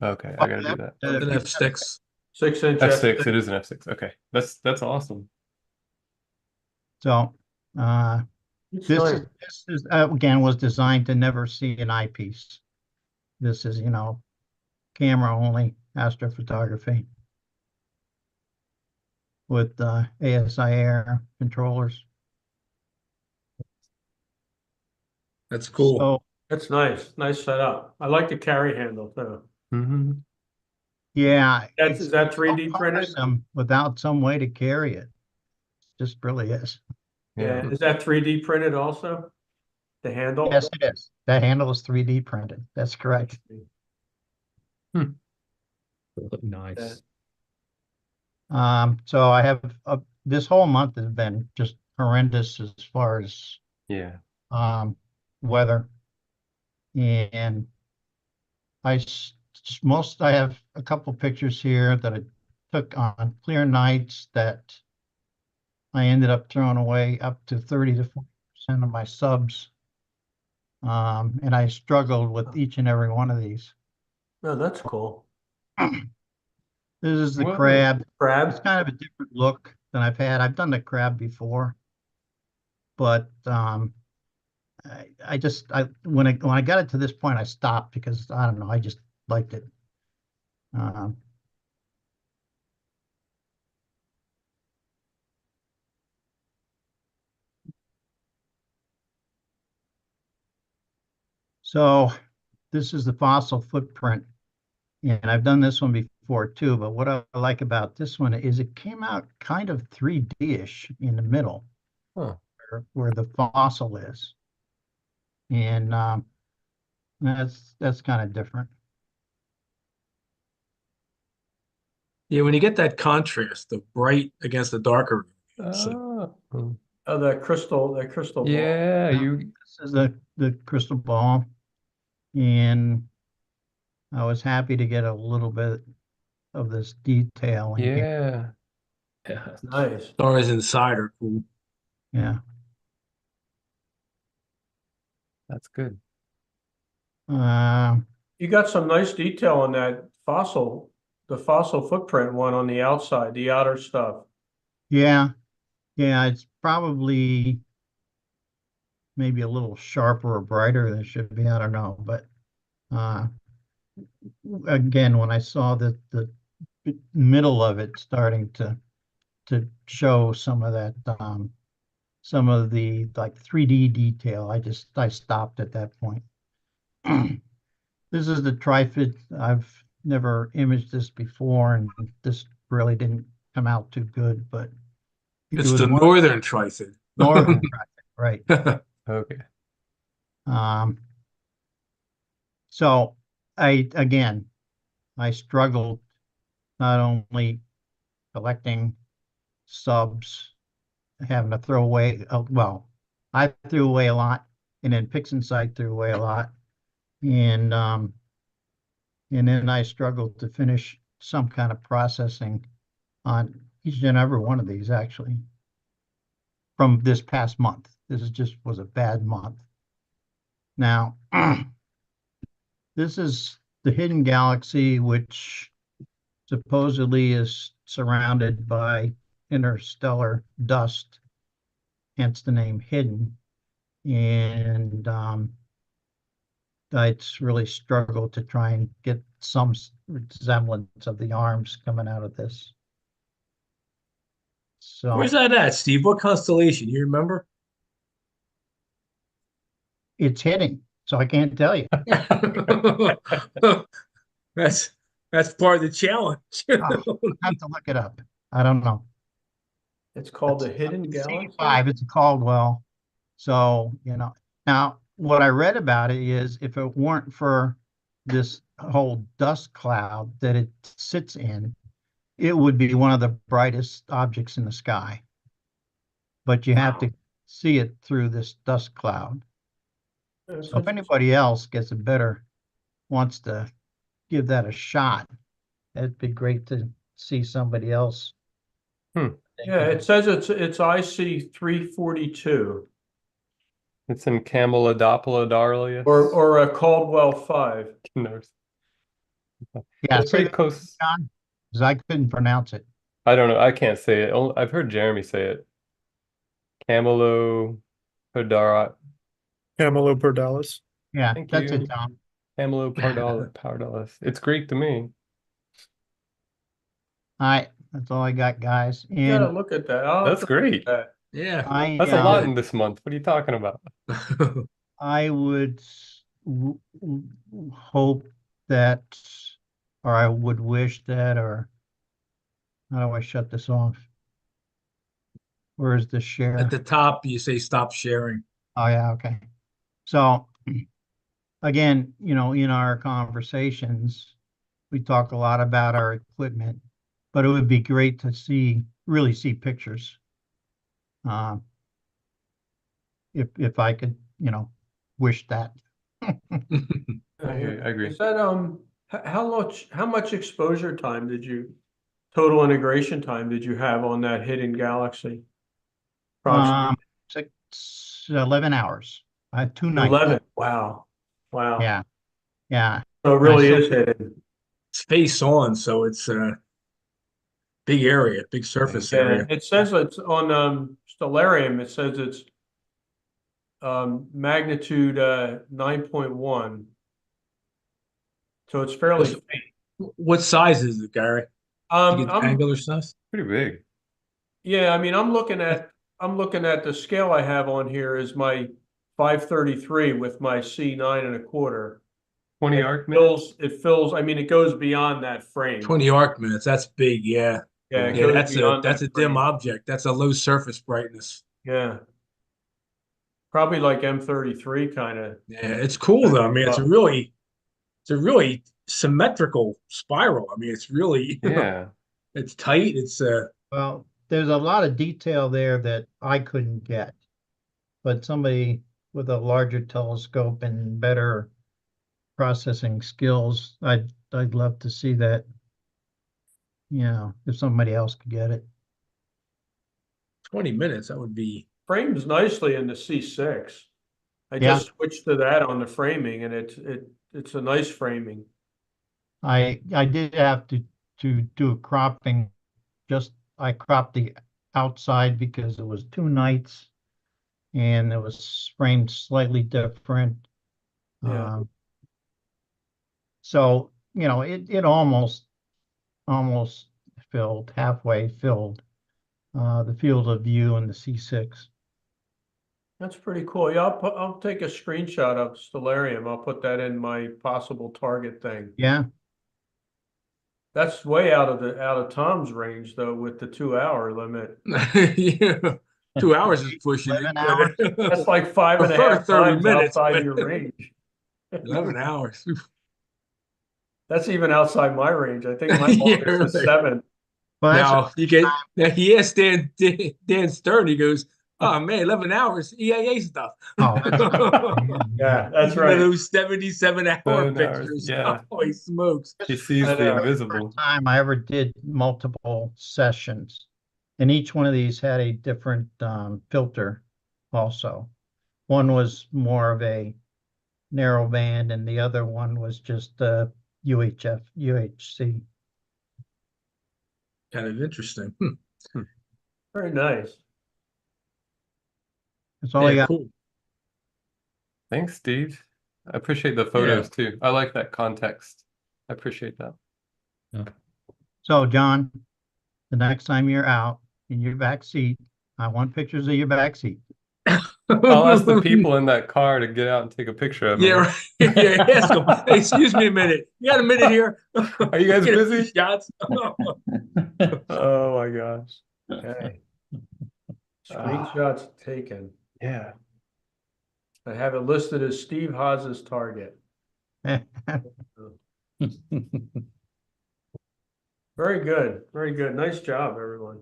Okay, I gotta do that. Then have sticks. 6-inch F6, it is an F6. Okay. That's awesome. So It's this nice. is again was designed to never see an eyepiece. This is, camera only astrophotography with ASI air controllers. That's cool. So That's nice. Nice setup. I like the carry handle too. Mm-hmm. yeah, Is that so 3D printed? cumbersome without some way to carry it. Just really is. Yeah. Is that 3D printed also? The handle? Yes, it is. That handle is 3D printed. That's correct. Nice. So I have this whole month has been just horrendous as far as Yeah. weather, and I have a couple pictures here that I took on clear nights that I ended up throwing away up to 30 to 40% of my subs. And I struggled with each and every one of these. Oh, that's cool. This is the Whoa. crab. It's Crab? kind of a different look than I've had. I've done the crab before, but when I got it to this point, I stopped because I don't know, I just liked it. So this is the fossil footprint, and I've done this one before too, but what I like about this one is it came out kind of 3D-ish in the middle. Huh. Where the fossil is. And that's kind of different. Yeah, when you get that contrast, the bright against the darker, Oh. Oh, that crystal ball. Yeah, This is the crystal ball, and I was happy to get a little bit of this detail in here. yeah. yeah, Nice. stars inside are cool. Yeah. That's good. You got some nice detail on that fossil, the fossil footprint one on the outside, the outer stuff. Yeah. It's probably maybe a little sharper or brighter than it should be. I don't know, but again, when I saw the middle of it starting to show some of that, some of the like 3D detail, I stopped at that point. This is the trifid. I've never imaged this before, and this really didn't come out too good, but it It's was the northern trifid. northern trifid, right? Okay. So I struggled not only collecting subs, having to throw away, well, I threw away a lot, and then PixInsight threw away a lot. And then I struggled to finish some kind of processing on each and every one of these actually from this past month. This is just was a bad month. Now, this is the hidden galaxy, which supposedly is surrounded by interstellar dust, hence the name hidden. And I'd really struggled to try and get some semblance of the arms coming out of this. So Where's that at, Steve? What constellation? You remember? it's hidden, so I can't tell you. That's part of the challenge. Oh, I have to look it up. I don't know. It's called the Hidden Galaxy. C5, it's a Caldwell. So, now what I read about it is if it weren't for this whole dust cloud that it sits in, it would be one of the brightest objects in the sky. But you have to see it through this dust cloud. So if anybody else wants to give that a shot, it'd be great to see somebody else. Yeah, it says it's IC 342 It's in Camelodopolodarius. or a Caldwell 5. No, Yeah, it's pretty close. Because I couldn't pronounce it. I don't know. I can't say it. I've heard Jeremy say it. Camelopardalis. Camelopardalis. Yeah, Thank that's you. it, Tom. Camelopardalis. It's Greek to me. All right, that's all I got, guys. You gotta And look at that. That's great. Yeah. That's a lot in this month. What are you talking about? I would hope that, or I would wish that, or how do I shut this off? Where is the share? At the top, you say stop sharing. Oh, yeah, okay. So again, in our conversations, we talk a lot about our equipment, but it would be great to really see pictures. If I could, wish that. I agree. Is that how much exposure time total integration time did you have on that Hidden Galaxy? Approximately 11 hours. I had 2 nights. 11. Wow. Yeah. Yeah. So it really is hidden. It's face on, so it's a big area, big surface Yeah, area. it says it's on Stellarium. It says it's magnitude 9.1. So it's fairly faint. What size is it, Gary? You get I'm angular size? Pretty big. Yeah, I mean, I'm looking at the scale I have on here is my 533 with my C9 1/4. 20 arc minutes. It fills. I mean, it goes beyond that frame. 20 arc minutes. That's big. Yeah. Yeah, it Yeah, goes that's beyond a that dim frame. object. That's a low surface brightness. Yeah, probably like M33 kind of. Yeah, it's cool though. I mean, it's a really symmetrical spiral. I mean, it's really Yeah. it's tight. It's Well, there's a lot of detail there that I couldn't get, but somebody with a larger telescope and better processing skills, I'd love to see that. If somebody else could get it. 20 minutes. That would be Frames nicely in the C6. I Yeah. just switched to that on the framing, and it's a nice framing. I did have to do a cropping. I cropped the outside because it was 2 nights and it was framed slightly different. Yeah. So, it almost halfway filled the field of view in the C6. That's pretty cool. Yeah, I'll take a screenshot of Stellarium. I'll put that in my possible target thing. Yeah. That's way out of Tom's range though, with the 2-hour limit. yeah. 2 hours is pushing it. 11 hours. That's like 5.5 Prefer 30 times minutes, outside but- your range. 11 hours. That's even outside my range. I think my Yeah, longest is right. 7. Well, Now he asked Dan Stern, he goes, Oh man, 11 hours EAA stuff. Oh, Yeah, that's You know, right. those 77-hour 7 hours, pictures. yeah. Holy smokes. He sees I the know. invisible. time I ever did multiple sessions, and each one of these had a different filter also. One was more of a narrow band, and the other one was just UHC. Kind of interesting. Very nice. That's all I Yeah, got. cool. Thanks, Steve. I appreciate the photos too. I like that context. I appreciate that. So, John, the next time you're out in your back seat, I want pictures of your back seat. I'll ask the people in that car to get out and take a picture of me. Yeah, right. Yeah, ask them. Hey, excuse me a minute. You got a minute here? Are you guys Get a few busy? shots. Oh my gosh. Okay. Screenshots taken. Yeah. I have it listed as Steve Haas's target. Very good. Very good. Nice job, everyone.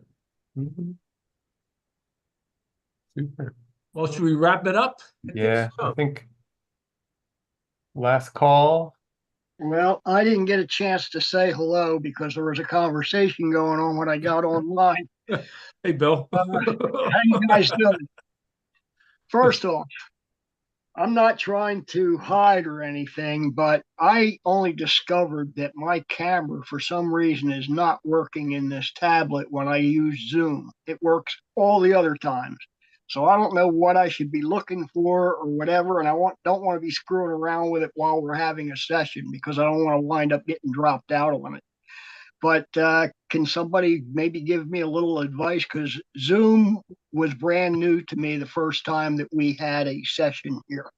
Mhm. Super. Well, should we wrap it up? Yeah, I so. think last call. Well, I didn't get a chance to say hello because there was a conversation going on when I got online. Hey, Bill. How you guys doing? First off, I'm not trying to hide or anything, but I only discovered that my camera, for some reason, is not working in this tablet when I use Zoom. It works all the other times. So I don't know what I should be looking for or whatever, and don't want to be screwing around with it while we're having a session because I don't want to wind up getting dropped out on it. But can somebody maybe give me a little advice? Because Zoom was brand new to me the first time that we had a session here.